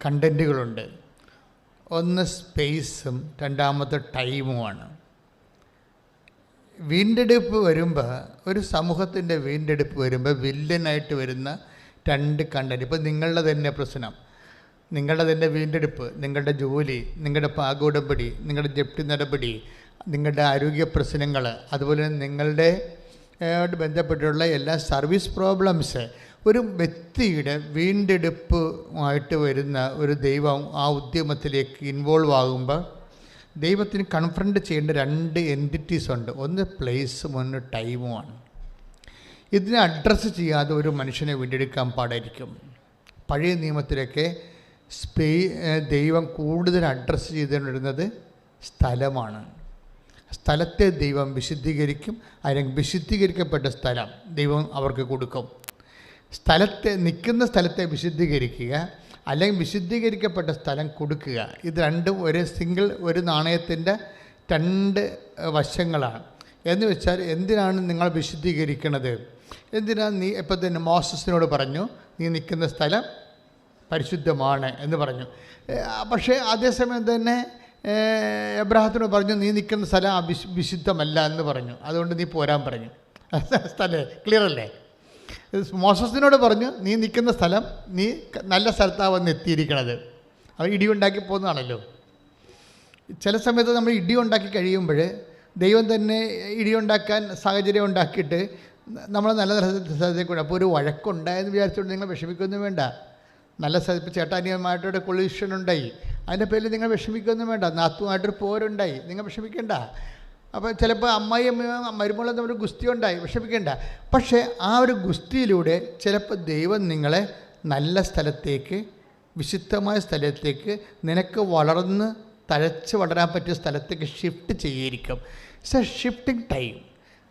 കണ്ടൻറ്റുകളുണ്ട്. ഒന്ന് സ്പേസും രണ്ടാമത്തെ ടൈമുമാണ്. വീണ്ടെടുപ്പ് വരുമ്പോൾ, ഒരു സമൂഹത്തിൻ്റെ വീണ്ടെടുപ്പ് വരുമ്പോൾ വില്ലനായിട്ട് വരുന്ന രണ്ട് കണ്ടൻറ്റ്. ഇപ്പോൾ നിങ്ങളുടെ തന്നെ പ്രശ്നം, നിങ്ങളുടെ തന്നെ വീണ്ടെടുപ്പ്, നിങ്ങളുടെ ജോലി, നിങ്ങളുടെ പാകോടമ്പടി, നിങ്ങളുടെ ജപ്തി നടപടി, നിങ്ങളുടെ ആരോഗ്യ പ്രശ്നങ്ങൾ, അതുപോലെ നിങ്ങളുടെ ബന്ധപ്പെട്ടുള്ള എല്ലാ സർവീസ് പ്രോബ്ലംസ്, ഒരു വ്യക്തിയുടെ വീണ്ടെടുപ്പുമായിട്ട് വരുന്ന ഒരു ദൈവം ആ ഉദ്യമത്തിലേക്ക് ഇൻവോൾവ് ആകുമ്പോൾ ദൈവത്തിന് കൺഫ്രണ്ട് ചെയ്യേണ്ട രണ്ട് എൻറ്റിറ്റീസ് ഉണ്ട്. ഒന്ന് പ്ലേസും ഒന്ന് ടൈമുമാണ്. ഇതിനെ അഡ്രസ്സ് ചെയ്യാതെ ഒരു മനുഷ്യനെ വീണ്ടെടുക്കാൻ പാടായിരിക്കും. പഴയ നിയമത്തിലൊക്കെ ദൈവം കൂടുതൽ അഡ്രസ്സ് ചെയ്തുകൊണ്ടിരുന്നത് സ്ഥലമാണ്. സ്ഥലത്തെ ദൈവം വിശുദ്ധീകരിക്കും. അല്ലെങ്കിൽ വിശുദ്ധീകരിക്കപ്പെട്ട സ്ഥലം ദൈവം അവർക്ക് കൊടുക്കും. നിൽക്കുന്ന സ്ഥലത്തെ വിശുദ്ധീകരിക്കുക, അല്ലെങ്കിൽ വിശുദ്ധീകരിക്കപ്പെട്ട സ്ഥലം കൊടുക്കുക. ഇത് രണ്ടും ഒരു നാണയത്തിൻ്റെ രണ്ട് വശങ്ങളാണ്. എന്ന് വെച്ചാൽ, എന്തിനാണ് നിങ്ങൾ വിശുദ്ധീകരിക്കണത്? എന്തിനാണ് നീ ഇപ്പം തന്നെ മോസസിനോട് പറഞ്ഞു നീ നിൽക്കുന്ന സ്ഥലം പരിശുദ്ധമാണ് എന്ന് പറഞ്ഞു. പക്ഷേ അതേസമയം തന്നെ എബ്രാഹത്തിനോട് പറഞ്ഞു നീ നിൽക്കുന്ന സ്ഥലം വിശുദ്ധമല്ല എന്ന് പറഞ്ഞു. അതുകൊണ്ട് നീ പോരാൻ പറഞ്ഞു. സ്ഥലം ക്ലിയർ അല്ലേ? മോസസിനോട് പറഞ്ഞു നീ നിൽക്കുന്ന സ്ഥലം നീ നല്ല സ്ഥലത്താണ് വന്ന് എത്തിയിരിക്കണത്. അവർ ഇടിയുണ്ടാക്കി പോകുന്നതാണല്ലോ. ചില സമയത്ത് നമ്മൾ ഇടിയുണ്ടാക്കി കഴിയുമ്പോൾ ദൈവം തന്നെ ഇടിയുണ്ടാക്കാൻ സാഹചര്യം ഉണ്ടാക്കിയിട്ട് നമ്മൾ നല്ല സ്ഥലത്തേക്ക്. അപ്പോൾ ഒരു വഴക്കുണ്ടായെന്ന് വിചാരിച്ചുകൊണ്ട് നിങ്ങൾ വിഷമിക്കൊന്നും വേണ്ട. നല്ല സ്ഥലത്ത് ചേട്ടാനിയമായിട്ടൊരു കൊളീഷൻ ഉണ്ടായി, അതിൻ്റെ പേരിൽ നിങ്ങൾ വിഷമിക്കൊന്നും വേണ്ട. നാത്തുമായിട്ടൊരു പോരുണ്ടായി, നിങ്ങൾ വിഷമിക്കേണ്ട. അപ്പോൾ ചിലപ്പോൾ അമ്മായിയും മരുമോളും തമ്മിൽ ഗുസ്തി ഉണ്ടായി, വിഷമിക്കേണ്ട. പക്ഷേ ആ ഒരു ഗുസ്തിയിലൂടെ ചിലപ്പോൾ ദൈവം നിങ്ങളെ നല്ല സ്ഥലത്തേക്ക്, വിശുദ്ധമായ സ്ഥലത്തേക്ക്, നിനക്ക് വളർന്ന് തഴച്ച് വളരാൻ പറ്റിയ സ്ഥലത്തേക്ക് ഷിഫ്റ്റ് ചെയ്തിരിക്കും. It's A shifting time.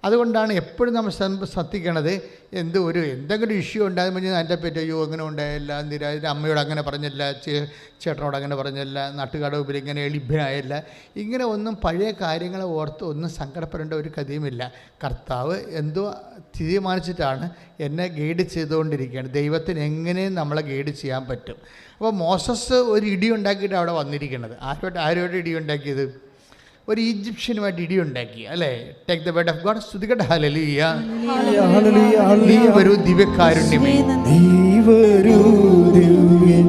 അതുകൊണ്ടാണ് എപ്പോഴും നമ്മൾ ശ്രദ്ധിക്കണത്. എന്തെങ്കിലും ഇഷ്യൂ ഉണ്ടാകുമ്പോൾ അതിൻ്റെ പറ്റി അയ്യോ അങ്ങനെ ഉണ്ടായില്ല, എന്തിനാ അമ്മയോട് അങ്ങനെ പറഞ്ഞില്ല, ചേട്ടനോട് അങ്ങനെ പറഞ്ഞില്ല, നാട്ടുകാരുടെ മുമ്പിൽ ഇങ്ങനെ എളിഭ്യനായില്ല, ഇങ്ങനെ ഒന്നും പഴയ കാര്യങ്ങളെ ഓർത്ത് ഒന്നും സങ്കടപ്പെടേണ്ട ഒരു കഥയുമില്ല. കർത്താവ് എന്തോ തീരുമാനിച്ചിട്ടാണ് എന്നെ ഗൈഡ് ചെയ്തുകൊണ്ടിരിക്കുകയാണ്. ദൈവത്തിന് എങ്ങനെയും നമ്മളെ ഗൈഡ് ചെയ്യാൻ പറ്റും. അപ്പോൾ മോസസ് ഒരു ഇടി ഉണ്ടാക്കിയിട്ട് അവിടെ വന്നിരിക്കുന്നത്. ആരോട് ഇടി ഉണ്ടാക്കിയത്? ഒരു ഈജിപ്ഷ്യനുമായിട്ട് ഇടിയുണ്ടാക്കി അല്ലേ? Take the word of God. സ്തുതിക്കട്ടെ. ഹല്ലേലൂയ. നീ വരൂ ദിവ്യകാരുണ്യമേ, നീ വരൂ ദിവ്യകാരുണ്യമേ,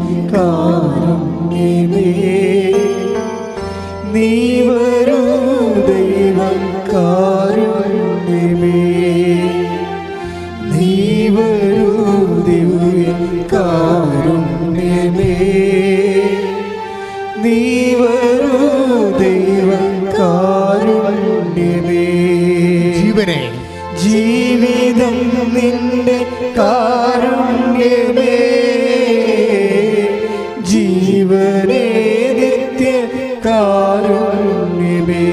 നീ വരൂ ദൈവകാരുണ്യമേ, നീ വരൂ ദിവ്യകാരുണ്യമേ, നീ വരൂ ദൈവകാരുണ്യമേ. ജീവനെ ജീവിതം നിന്റെ കാരുണ്യമേ, ജീവനേ നിത്യ കാരുണ്യമേ,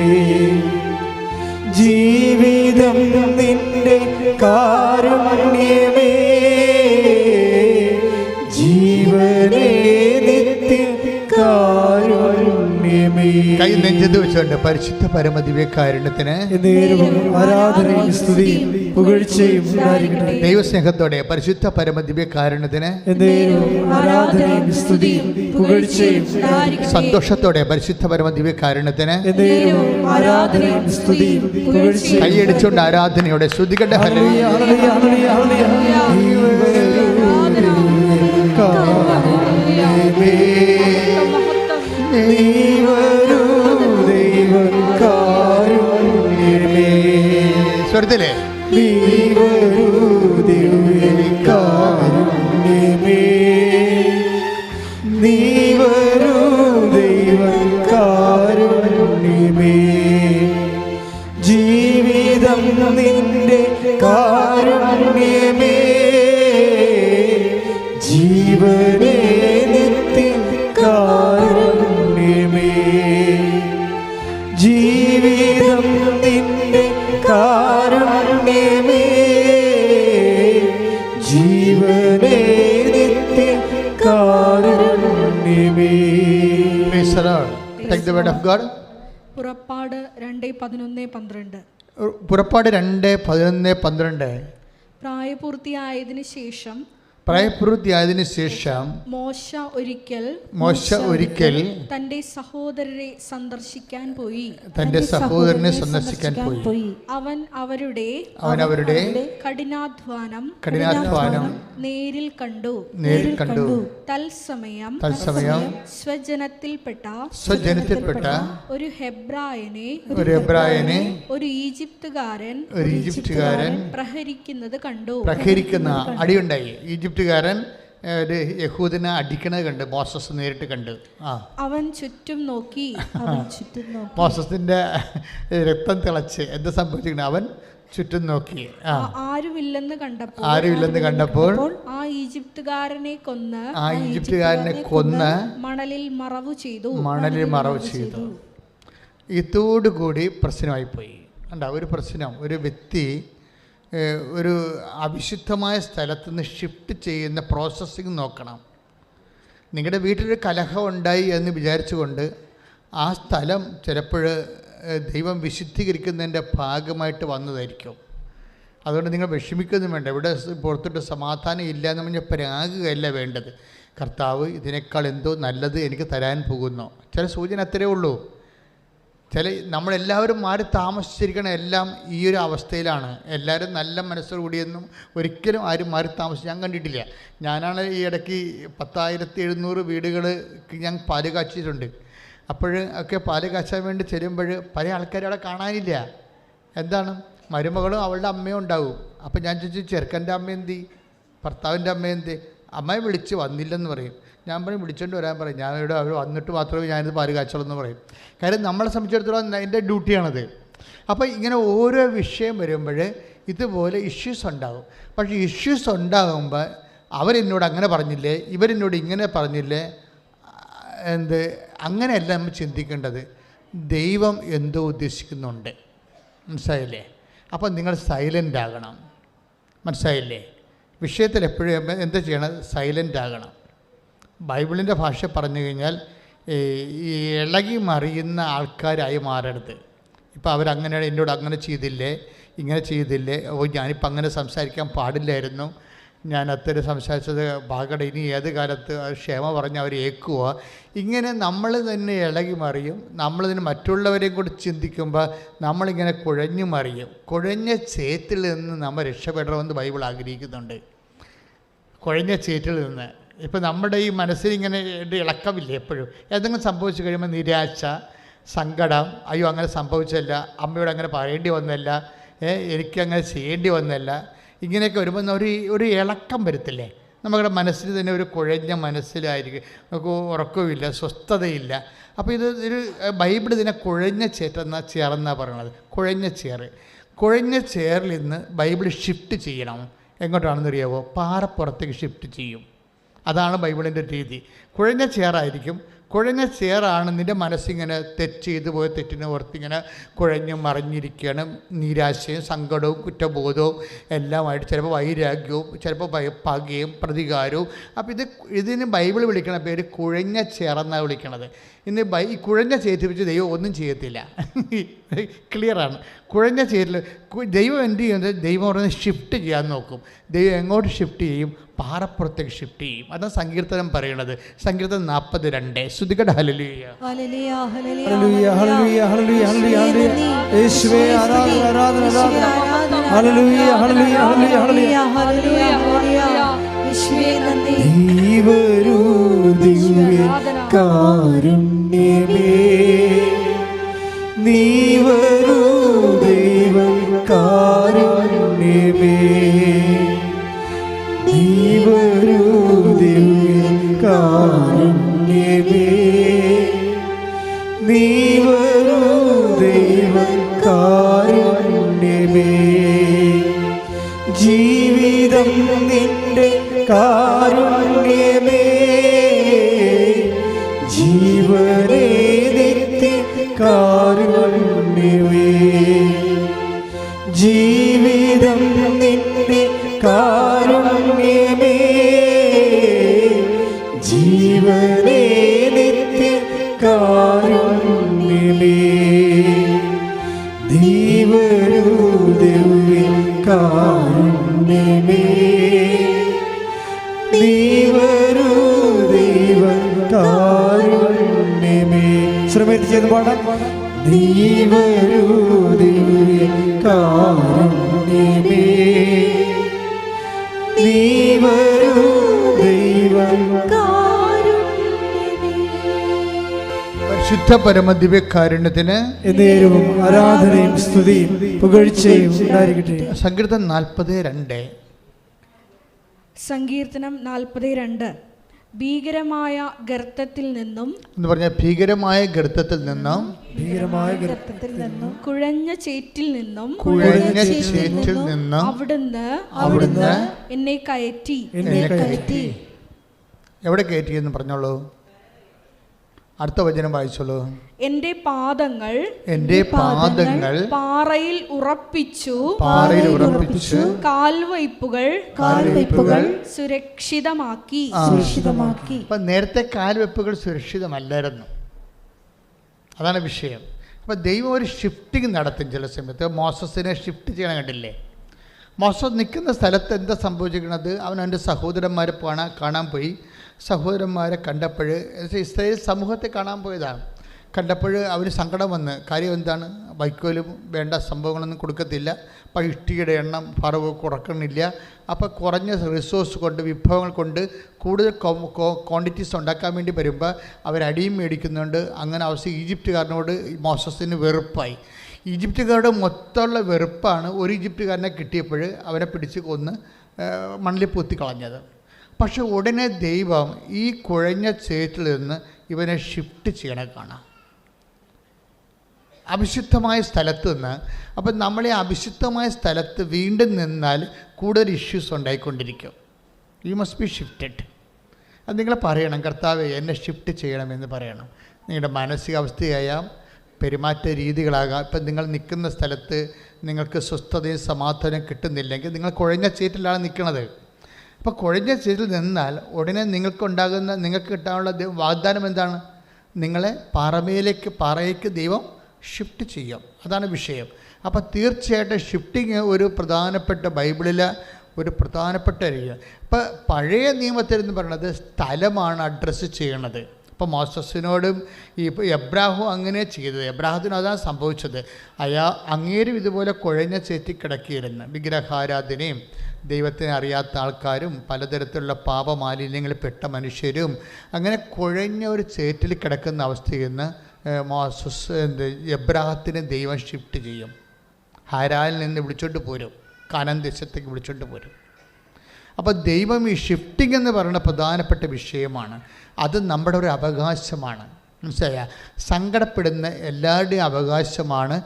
കൈ നെഞ്ചത്ത് വെച്ചുകൊണ്ട് പരിശുദ്ധ പരമദിവ്യകാരുണ്യത്തിന് എന്നേരവും ആരാധനയും സ്തുതിയും പുകഴ്ചയും ഉണ്ടായിരിക്കട്ടെ. ദൈവസ്നേഹത്തോടെ പരിശുദ്ധ പരമദിവ്യകാരുണ്യത്തിന് എന്നേരവും ആരാധനയും സ്തുതിയും പുകഴ്ചയും ഉണ്ടായിരിക്കട്ടെ. സന്തോഷത്തോടെ പരിശുദ്ധ പരമദിവ്യകാരുണ്യത്തിന് എന്നേരവും ആരാധനയും സ്തുതിയും പുകഴ്ചയും. കൈയടിച്ചുകൊണ്ട് ആരാധനയോടെ ശ്രുതികണ്ഠ ഹല്ലേലൂയ, ഹല്ലേലൂയ, ഹല്ലേലൂയ, ഹല്ലേലൂയ. നീ വരൂ ദൈവകാരുണ്യമേ. സ്വരത്തിലെ നീ വരൂ ദൈവകാരുണ്യമേ. നീ വരൂ ദൈവകാരുണ്യമേ. ജീവിതം നിന്റെ കാരുണ്യമേ. ജീവനേ നിത്യ കാരുണ്യമേ. ജീവിതം നിന്റെ കാരുണ്യമേ. ജീവനേ നിത്യ കാരുണ്യമേ. Praise the Lord. Take the word of God. പുറപ്പാട് 2:11-12. പുറപ്പാട് 2:11-12. പ്രായപൂർത്തിയായതിനു ശേഷം പ്രായപൂർത്തിയായതിനു ശേഷം മോശ ഒരിക്കൽ തന്റെ സഹോദരരെ സന്ദർശിക്കാൻ പോയി. സന്ദർശിക്കാൻ പോയി. അവൻ അവരുടെ കഠിനാധ്വാനം നേരിൽ കണ്ടു. തത്സമയം സ്വജനത്തിൽപ്പെട്ട ഒരു ഹെബ്രായനെ ഒരു ഈജിപ്തുകാരൻ പ്രഹരിക്കുന്നത് കണ്ടു. അടിയുണ്ടായി. ഈജിപ്തുകാരൻ ഒരു യഹൂദനെ അടിക്കണത് കണ്ട് മോസസ് നേരിട്ട് കണ്ടു. അവൻ ചുറ്റും നോക്കി. മോസസിന്റെ രക്തം തിളച്ച് എന്താ സംഭവിച്ചിരിക്കുന്നത്? അവൻ ചുറ്റും നോക്കി. ആരുമില്ലെന്ന് കണ്ടപ്പോൾ ആ ഈജിപ്തുകാരനെ കൊന്ന് മണലിൽ മറവു ചെയ്തു. ഇതോടുകൂടി പ്രശ്നമായിപ്പോയി. ഒരു പ്രശ്നം, ഒരു വ്യക്തി ഒരു അവിശുദ്ധമായ സ്ഥലത്ത് നിന്ന് ഷിഫ്റ്റ് ചെയ്യുന്ന പ്രോസസ്സിങ് നോക്കണം. നിങ്ങളുടെ വീട്ടിലൊരു കലഹം ഉണ്ടായി എന്ന് വിചാരിച്ചുകൊണ്ട് ആ സ്ഥലം ചിലപ്പോൾ ദൈവം വിശുദ്ധീകരിക്കുന്നതിൻ്റെ ഭാഗമായിട്ട് വന്നതായിരിക്കും. അതുകൊണ്ട് നിങ്ങൾ വിഷമിക്കൊന്നും വേണ്ട. ഇവിടെ പുറത്തോട്ട് സമാധാനം ഇല്ല എന്ന് പറഞ്ഞാൽ പരാകുകയല്ല വേണ്ടത്. കർത്താവ് ഇതിനേക്കാൾ എന്തോ നല്ലത് എനിക്ക് തരാൻ പോകുന്നു. ചില സൂചന അത്രയേ ഉള്ളൂ. നമ്മളെല്ലാവരും മാറി താമസിച്ചിരിക്കണം. എല്ലാം ഈ ഒരു അവസ്ഥയിലാണ്. എല്ലാവരും നല്ല മനസ്സോടുകൂടിയൊന്നും ഒരിക്കലും ആരും മാറി താമസിച്ച് ഞാൻ കണ്ടിട്ടില്ല. ഞാനാണ് ഈ ഇടയ്ക്ക് 10,700 വീടുകൾ ഞാൻ പാല് കാച്ചിട്ടുണ്ട്. ഒക്കെ പാല് കാച്ചാൻ വേണ്ടി ചെല്ലുമ്പോൾ പല ആൾക്കാരും അവിടെ കാണാനില്ല. എന്താണ്? മരുമകളും അവളുടെ അമ്മയും ഉണ്ടാവും. അപ്പോൾ ഞാൻ ചോദിച്ചു, ചെറുക്കൻ്റെ അമ്മ എന്തി, ഭർത്താവിൻ്റെ അമ്മ എന്തി? അമ്മയെ വിളിച്ച് വന്നില്ലെന്ന് പറയും. ഞാൻ പറയും വിളിച്ചുകൊണ്ട് വരാൻ പറയും. ഞാനിവിടെ അവർ വന്നിട്ട് മാത്രമേ ഞാനിത് പാല് കാച്ചുള്ളൂ എന്ന് പറയും. കാര്യം നമ്മളെ സംബന്ധിച്ചിടത്തോളം എൻ്റെ ഡ്യൂട്ടിയാണത്. അപ്പോൾ ഇങ്ങനെ ഓരോ വിഷയം വരുമ്പോൾ ഇതുപോലെ ഇഷ്യൂസ് ഉണ്ടാകും. പക്ഷേ ഇഷ്യൂസ് ഉണ്ടാകുമ്പോൾ അവരെന്നോട് അങ്ങനെ പറഞ്ഞില്ലേ, ഇവരെന്നോട് ഇങ്ങനെ പറഞ്ഞില്ലേ, അങ്ങനെയല്ല നമ്മൾ ചിന്തിക്കേണ്ടത്. ദൈവം എന്തോ ഉദ്ദേശിക്കുന്നുണ്ട്. മനസ്സിലായില്ലേ? അപ്പോൾ നിങ്ങൾ സൈലൻ്റ് ആകണം. മനസ്സിലായില്ലേ? വിഷയത്തിൽ എപ്പോഴും എന്താ ചെയ്യണം? സൈലൻ്റ് ആകണം. ബൈബിളിൻ്റെ ഭാഷ പറഞ്ഞു കഴിഞ്ഞാൽ ഈ ഇളകി മറിയുന്ന ആൾക്കാരായി മാറരുത്. ഇപ്പോൾ അവരങ്ങനെ എന്നോട് അങ്ങനെ ചെയ്തില്ലേ, ഇങ്ങനെ ചെയ്തില്ലേ, ഞാനിപ്പോൾ അങ്ങനെ സംസാരിക്കാൻ പാടില്ലായിരുന്നു, ഞാൻ അത്തരം സംസാരിച്ചത് ഭാഗട ഇനി ഏത് കാലത്ത് ക്ഷമ പറഞ്ഞ് അവർ ഏക്കുക. ഇങ്ങനെ നമ്മൾ തന്നെ ഇളകി മറിയും. നമ്മളിതിന് മറ്റുള്ളവരെയും കൂടി ചിന്തിക്കുമ്പോൾ നമ്മളിങ്ങനെ കുഴഞ്ഞു മറിയും. കുഴഞ്ഞ ചേറ്റിൽ നിന്ന് നമ്മൾ രക്ഷപ്പെടണമെന്ന് ബൈബിൾ ആഗ്രഹിക്കുന്നുണ്ട്. കുഴഞ്ഞ ചേറ്റിൽ നിന്ന്. ഇപ്പോൾ നമ്മുടെ ഈ മനസ്സിലിങ്ങനെ ഇളക്കമില്ലേ എപ്പോഴും? എന്തെങ്കിലും സംഭവിച്ചു കഴിയുമ്പോൾ നിരാശ, സങ്കടം, അയ്യോ അങ്ങനെ സംഭവിച്ചല്ല, അമ്മയോട് അങ്ങനെ പറയേണ്ടി വന്നല്ല, എനിക്കങ്ങനെ ചെയ്യേണ്ടി വന്നല്ല, ഇങ്ങനെയൊക്കെ വരുമ്പോൾ ഒരു ഇളക്കം വരത്തില്ലേ? നമ്മുടെ മനസ്സിൽ തന്നെ ഒരു കുഴഞ്ഞ മനസ്സിലായിരിക്കും. നമുക്ക് ഉറക്കമില്ല, സ്വസ്ഥതയില്ല. അപ്പോൾ ഒരു ബൈബിൾ ഇതിനെ കുഴഞ്ഞ ചേറെന്നാണ് പറയണത്. കുഴഞ്ഞ ചേറിൽ നിന്ന് ബൈബിൾ ഷിഫ്റ്റ് ചെയ്യണം. എങ്ങോട്ടാണെന്നറിയാവോ? പാറപ്പുറത്തേക്ക് ഷിഫ്റ്റ് ചെയ്യും. അതാണ് ബൈബിളിൻ്റെ രീതി. കുഴഞ്ഞ ചേറായിരിക്കും. കുഴഞ്ഞ ചേറാണ് നിൻ്റെ മനസ്സിങ്ങനെ ചെയ്തു പോയ തെറ്റിനെ ഓർത്തിങ്ങനെ കുഴഞ്ഞു മറിഞ്ഞിരിക്കുകയാണ്. നിരാശയും സങ്കടവും കുറ്റബോധവും എല്ലാമായിട്ട്, ചിലപ്പോൾ വൈരാഗ്യവും, ചിലപ്പോൾ പകയും പ്രതികാരവും. അപ്പോൾ ഇതിന് ബൈബിൾ വിളിക്കണ പേര് കുഴഞ്ഞ ചേറെന്നാണ് വിളിക്കണത്. ഇന്ന് ഈ കുഴഞ്ഞ ചേറ്റ് വെച്ച് ദൈവം ഒന്നും ചെയ്യത്തില്ല. ക്ലിയറാണ്. കുഴഞ്ഞ ചേറ്റിൽ ദൈവം എന്ത് ചെയ്യുന്നത്? ദൈവം പറഞ്ഞ് ഷിഫ്റ്റ് ചെയ്യാൻ നോക്കും. ദൈവം എങ്ങോട്ട് ഷിഫ്റ്റ് ചെയ്യും? പാറപ്പുറത്തേക്ക് ഷിഫ്റ്റ് ചെയ്യും. അതാണ് സങ്കീർത്തനം പറയണത്. സങ്കീർത്തനം 42. ശ്രുതികട ഹല്ലേലൂയ. ഹല്ലേലൂയ ഹല്ലേലൂയ ഹല്ലേലൂയ ഹല്ലേലൂയ. യേശുവേ ആരാധന ആരാധന ആരാധന. ഹല്ലേലൂയ ഹല്ലേലൂയ ഹല്ലേലൂയ ഹല്ലേലൂയ ഹല്ലേലൂയ. യേശുവേ നന്ദി. നീ വരൂ ദിവ്യ കാരുണ്യമേ, നീ വരൂ ദൈവ കാരുണ്യമേ, നീ വരൂ ദിവ്യ കാരുണ്യമേ, നീ വരൂ ദൈവ കാരുണ്യമേ. ജീവിതം നിന്റെ കാരുണ്യമേ, ജീവനേ നിത്യ കാരുണ്യമേ, ജീവിതം നിന്റെ കാരുണ്യമേ, ജീവനേ നിത്യ കാരുണ്യമേ. ദൈവരൂ ദിവ്യ കാരുണ്യമേ, ദൈവരൂ ദൈവ കാരുണ്യമേ. ശ്രമിച്ച് ചെയ്ത് പാടാം. ദൈവരൂ ദിവ്യ കാരുണ്യമേ, ദൈവരൂ ദൈവ പരിശുദ്ധ പരമദിവ്യകാരുണ്യത്തിന് എന്നേരവും ആരാധനയും സ്തുതിയും പുകഴ്ചയും ഉണ്ടായിരിക്കട്ടെ. സങ്കീർത്തനം 42. സങ്കീർത്തനം 42. ഭീകരമായ ഗർത്തത്തിൽ നിന്നും എന്ന് പറഞ്ഞാൽ ഭീകരമായ ഗർത്തത്തിൽ നിന്നും, ഭീകരമായ ഗർത്തത്തിൽ നിന്നും, കുഴഞ്ഞ ചേറ്റിൽ നിന്നും, കുഴഞ്ഞ ചേറ്റിൽ നിന്നും അവിടുന്ന് എന്നെ കയറ്റി. എവിടെ കയറ്റിയെന്ന് പറഞ്ഞോളൂ. അടുത്ത വചനം വായിച്ചോളൂ. എന്റെ പാദങ്ങൾ പാറയിൽ ഉറപ്പിച്ചു, കാൽവയ്പ്പുകൾ സുരക്ഷിതമാക്കി. അപ്പൊ നേരത്തെ കാൽവെപ്പുകൾ സുരക്ഷിതമല്ലായിരുന്നു. അതാണ് വിഷയം. അപ്പൊ ദൈവം ഒരു ഷിഫ്റ്റിംഗ് നടത്തും. ചില സമയത്ത് മോസസിനെ ഷിഫ്റ്റ് ചെയ്യണം. കണ്ടില്ലേ? മോസസ് നിൽക്കുന്ന സ്ഥലത്ത് എന്താ സംഭവിച്ചിരിക്കുന്നത്? അവൻ അവൻ്റെ സഹോദരന്മാരെ കാണാൻ പോയി. സഹോദരന്മാരെ കണ്ടപ്പോൾ, ഇസ്രായേൽ സമൂഹത്തെ കാണാൻ പോയതാണ്. കണ്ടപ്പോൾ അവന് സങ്കടം വന്ന്. കാര്യം എന്താണ്? വൈക്കോലും വേണ്ട സംഭവങ്ങളൊന്നും കൊടുക്കത്തില്ല. അപ്പം ഇഷ്ടികയുടെ എണ്ണം ഫറവ് കുറക്കണില്ല. അപ്പോൾ കുറഞ്ഞ റിസോഴ്സ് കൊണ്ട്, വിഭവങ്ങൾ കൊണ്ട് കൂടുതൽ ക്വാണ്ടിറ്റീസ് ഉണ്ടാക്കാൻ വേണ്ടി വരുമ്പോൾ അവരടിയും മേടിക്കുന്നുണ്ട്. അങ്ങനെ അവസ്ഥ ഈജിപ്തുകാരനോട് മോസസിന് വെറുപ്പായി. ഈജിപ്തുകാരുടെ മൊത്തമുള്ള വെറുപ്പാണ് ഒരു ഈജിപ്തുകാരനെ കിട്ടിയപ്പോൾ അവനെ പിടിച്ച് കൊന്ന് മണ്ണിൽ പൊത്തിക്കളഞ്ഞത്. പക്ഷെ ഉടനെ ദൈവം ഈ കുഴഞ്ഞ ചേറ്റിൽ നിന്ന് ഇവനെ ഷിഫ്റ്റ് ചെയ്യണ കാണാം, അവിശുദ്ധമായ സ്ഥലത്ത് നിന്ന്. അപ്പം നമ്മൾ ഈ അവിശുദ്ധമായ സ്ഥലത്ത് വീണ്ടും നിന്നാൽ കൂടുതൽ ഇഷ്യൂസ് ഉണ്ടായിക്കൊണ്ടിരിക്കും. You must be shifted. അത് നിങ്ങൾ പറയണം, കർത്താവേ എന്നെ ഷിഫ്റ്റ് ചെയ്യണമെന്ന് പറയണം. നിങ്ങളുടെ മാനസികാവസ്ഥയായാം, പെരുമാറ്റ രീതികളാകാം. ഇപ്പം നിങ്ങൾ നിൽക്കുന്ന സ്ഥലത്ത് നിങ്ങൾക്ക് സ്വസ്ഥതയും സമാധാനം കിട്ടുന്നില്ലെങ്കിൽ നിങ്ങൾ കുഴഞ്ഞ ചേറ്റിലാണ് നിൽക്കുന്നത്. അപ്പോൾ കുഴഞ്ഞ ചേറ്റിൽ നിന്നാൽ ഉടനെ നിങ്ങൾക്ക് കിട്ടാനുള്ള വാഗ്ദാനം എന്താണ്? നിങ്ങളെ പാറയ്ക്ക് ദൈവം ഷിഫ്റ്റ് ചെയ്യും. അതാണ് വിഷയം. അപ്പോൾ തീർച്ചയായിട്ടും ഷിഫ്റ്റിങ് ഒരു പ്രധാനപ്പെട്ട ബൈബിളിലെ ഒരു പ്രധാനപ്പെട്ട രീതി. ഇപ്പോൾ പഴയ നിയമത്തിൽ എന്ന് പറയുന്നത് സ്ഥലമാണ് അഡ്രസ്സ് ചെയ്യണത്. ഇപ്പോൾ മോസസിനോടും ഇപ്പോൾ എബ്രാഹു അങ്ങനെ ചെയ്തത്. എബ്രാഹത്തിന് അതാണ് സംഭവിച്ചത്. അങ്ങേരും ഇതുപോലെ കുഴഞ്ഞ ചേറ്റി കിടക്കിയിരുന്നു. വിഗ്രഹാരാധനയും ദൈവത്തിനെ അറിയാത്ത ആൾക്കാരും പലതരത്തിലുള്ള പാപമാലിന്യങ്ങളിൽ പെട്ട മനുഷ്യരും അങ്ങനെ കുഴഞ്ഞ ഒരു ചേറ്റിൽ കിടക്കുന്ന അവസ്ഥയിൽ നിന്ന് എബ്രാഹത്തിനെ ദൈവം ഷിഫ്റ്റ് ചെയ്യും. ഹാരാനിൽ നിന്ന് വിളിച്ചോണ്ട് പോരും, കാനാൻ ദേശത്തേക്ക് വിളിച്ചോണ്ട് പോരും. അപ്പോൾ ദൈവം ഈ ഷിഫ്റ്റിംഗ് എന്ന് പറയുന്ന പ്രധാനപ്പെട്ട വിഷയമാണ്. അത് നമ്മുടെ ഒരു അവകാശമാണ്. മനസ്സിലായ? സങ്കടപ്പെടുന്ന എല്ലാവരുടെയും അവകാശമാണ്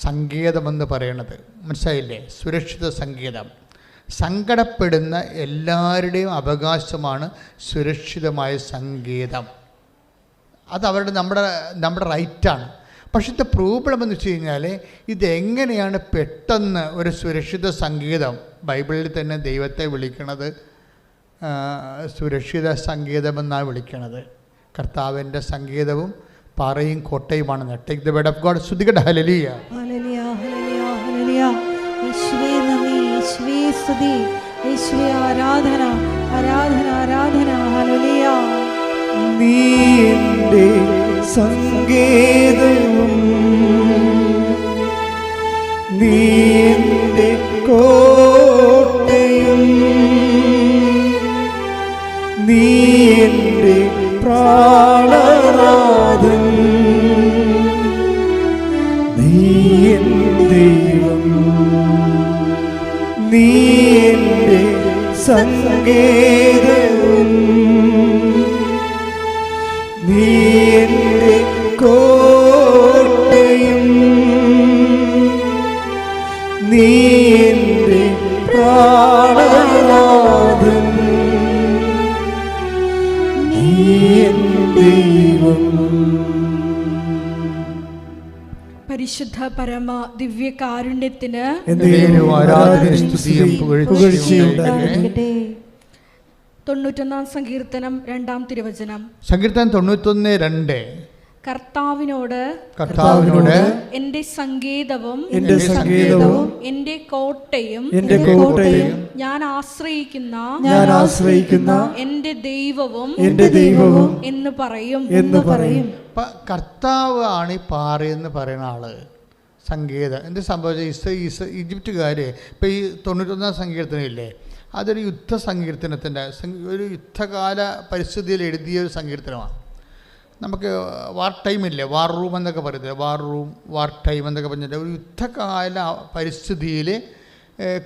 സങ്കേതമെന്ന് പറയണത്. മനസ്സിലായില്ലേ? സുരക്ഷിത സങ്കേതം. സങ്കടപ്പെടുന്ന എല്ലാവരുടെയും അവകാശമാണ് സുരക്ഷിതമായ സങ്കേതം. അത് നമ്മുടെ റൈറ്റാണ്. പക്ഷേ ഇത് പ്രോബ്ലം എന്ന് വെച്ച് കഴിഞ്ഞാൽ ഇതെങ്ങനെയാണ് പെട്ടെന്ന് ഒരു സുരക്ഷിത സങ്കേതം? ബൈബിളിൽ തന്നെ ദൈവത്തെ വിളിക്കണത് സുരക്ഷിത സങ്കേതമെന്നാണ് വിളിക്കണത്. കർത്താവിൻ്റെ സങ്കേതവും പാറയും കോട്ടയുമാണെന്ന്. Take the word of God. സ്തുതിക്കട്ടെ. ഹല്ലേലൂയ. ഹല്ലേലൂയ, ഹല്ലേലൂയ, ഹല്ലേലൂയ. യേശുവേ നന്ദി, യേശുവേ സ്തുതി, യേശുവേ ആരാധന, ആരാധന, ആരാധന. ഹല്ലേലൂയ. നീ എൻ്റെ സങ്കേതവും നീ എൻ്റെ കോട്ടയും നീ എൻ്റെ പ്രാണനാഥൻ നീ എൻ ദൈവം നീ എൻ്റെ സങ്കേതവും നീ എൻ്റെ കോട്ടയും നീ എൻ്റെ പ്രാണനാഥൻ നീ എൻ ദൈവം. പരിശുദ്ധ പരമ ദിവ്യ കാരുണ്യത്തിന് എന്നേരവും ആരാധനയും സ്തുതിയും പുകഴ്ചയും ഉണ്ടായിരിക്കട്ടെ. 91 സങ്കീർത്തനം 2 തിരുവചനം. സങ്കീർത്തനം 91:2. കർത്താവിനോട് എൻ്റെ സങ്കേതവും എൻ്റെ സങ്കേതവും എൻ്റെ കോട്ടയും എൻ്റെ കോട്ടയും ഞാൻ ആശ്രയിക്കുന്ന എൻ്റെ ദൈവവും എന്ന് പറയും. കർത്താവ് ആണ് ഈ പാറയെന്ന് പറയുന്ന ആള്. സങ്കേതം എന്ത് സംഭവിച്ച ഈജിപ്തുകാർ ഇപ്പം ഈ 91 സങ്കീർത്തനമില്ലേ, അതൊരു യുദ്ധ സങ്കീർത്തനത്തിൻ്റെ ഒരു യുദ്ധകാല പരിസ്ഥിതിയിൽ എഴുതിയ ഒരു സങ്കീർത്തനമാണ്. നമുക്ക് വാർ ടൈമില്ലേ, വാർ റൂം എന്നൊക്കെ പറയുന്നത്, വാർ ടൈം എന്നൊക്കെ പറഞ്ഞിട്ട് ഒരു യുദ്ധകാല പരിസ്ഥിതിയിൽ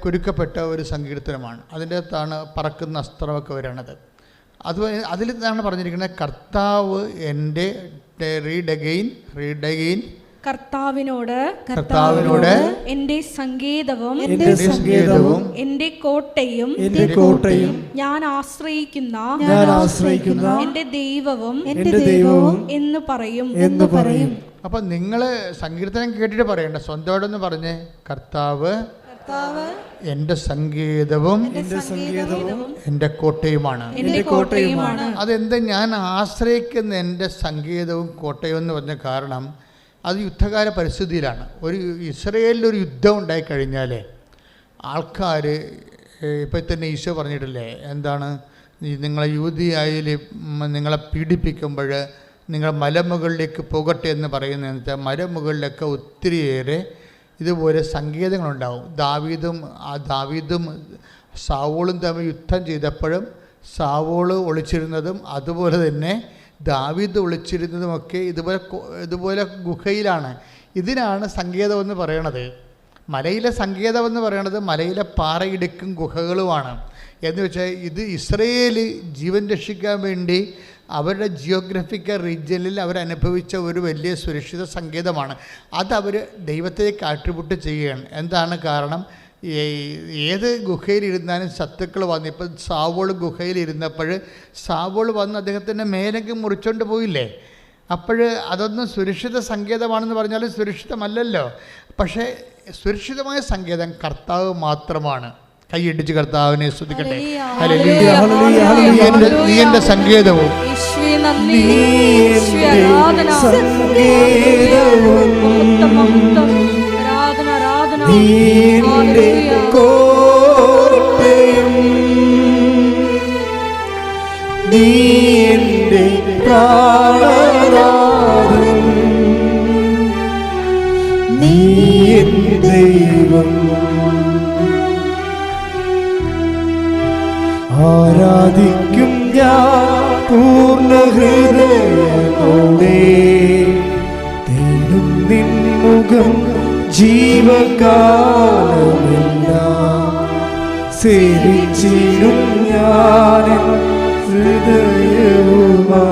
കുരുക്കപ്പെട്ട ഒരു സങ്കീർത്തനമാണ്. അതിൻ്റെ അകത്താണ് പറക്കുന്ന അസ്ത്രമൊക്കെ വരണത്. അതിൽ നിന്നാണ് പറഞ്ഞിരിക്കുന്നത്, കർത്താവ് എൻ്റെ റീഡ് അഗെയിൻ കർത്താവിനോട് എൻ്റെ സങ്കേതവും എൻ്റെ കോട്ടയും ഞാൻ ആശ്രയിക്കുന്ന എൻ്റെ ദൈവവും എന്ന് പറയും. അപ്പം നിങ്ങൾ സങ്കീർത്തനം കേട്ടിട്ട് പറയണ്ട, സ്വന്തമായിട്ടൊന്ന് പറഞ്ഞേ, കർത്താവ് എൻ്റെ സങ്കേതവും എൻ്റെ കോട്ടയുമാണ്. അതെന്താ ഞാൻ ആശ്രയിക്കുന്ന എൻ്റെ സങ്കേതവും കോട്ടയും എന്ന് പറഞ്ഞ കാരണം അത് യുദ്ധകാല പരിസ്ഥിതിയിലാണ്. ഒരു ഇസ്രയേലിലൊരു യുദ്ധം ഉണ്ടായിക്കഴിഞ്ഞാൽ ആൾക്കാർ ഇപ്പം തന്നെ ഈശോ പറഞ്ഞിട്ടില്ലേ, എന്താണ്, നിങ്ങളെ യൂദയായിൽ നിങ്ങളെ പീഡിപ്പിക്കുമ്പോൾ നിങ്ങൾ മലമുകളിലേക്ക് പോകട്ടെ എന്ന് പറയുന്നതെന്ന് വെച്ചാൽ മലമുകളിലൊക്കെ ഒത്തിരിയേറെ ഇതുപോലെ സങ്കേതങ്ങളുണ്ടാവും. ദാവീദും സാവോളും തമ്മിൽ യുദ്ധം ചെയ്തപ്പോഴും സാവോള് ഒളിച്ചിരുന്നതും അതുപോലെ തന്നെ ദാവീദ് ഒളിച്ചിരുന്നതുമൊക്കെ ഇതുപോലെ ഗുഹയിലാണ്. ഇതിനാണ് സങ്കേതമെന്ന് പറയണത്. മലയിലെ സങ്കേതമെന്ന് പറയണത് മലയിലെ പാറയിടുക്കും ഗുഹകളുമാണ്. എന്ന് വെച്ചാൽ ഇത് ഇസ്രയേൽ ജീവൻ രക്ഷിക്കാൻ വേണ്ടി അവരുടെ ജിയോഗ്രഫിക്കൽ റീജിയനിൽ അവരനുഭവിച്ച ഒരു വലിയ സുരക്ഷിത സങ്കേതമാണ്. അതവർ ദൈവത്തേക്ക് ആട്രിബ്യൂട്ട് ചെയ്യുകയാണ്. എന്താണ് കാരണം? ഏത് ഗുഹയിലിരുന്നാലും ശത്രുക്കൾ വന്ന്, ഇപ്പം സാവോൾ ഗുഹയിലിരുന്നപ്പോൾ സാവോൾ വന്ന് അദ്ദേഹത്തിൻ്റെ മേലേക്ക് മുറിച്ചുകൊണ്ട് പോയില്ലേ, അപ്പോൾ അതൊന്നും സുരക്ഷിത സങ്കേതമാണെന്ന് പറഞ്ഞാൽ സുരക്ഷിതമല്ലല്ലോ. പക്ഷേ സുരക്ഷിതമായ സങ്കേതം കർത്താവ് മാത്രമാണ്. കൈയിടിച്ച് കർത്താവിനെ സ്തുതിക്കട്ടെ. നീ എൻ്റെ സങ്കേതവും കോട്ടയും നീ എൻ്റെ പ്രാണനാഥൻ നീ എൻ ദൈവം. ആരാധിക്കും ഞാൻ പൂർണ്ണ ഹൃദയമോടെ, തേടും നിൻ മുഖം ജീവകാലമെല്ലാം, സേവിച്ചിടും ഞാൻ ഹൃദയവുമാ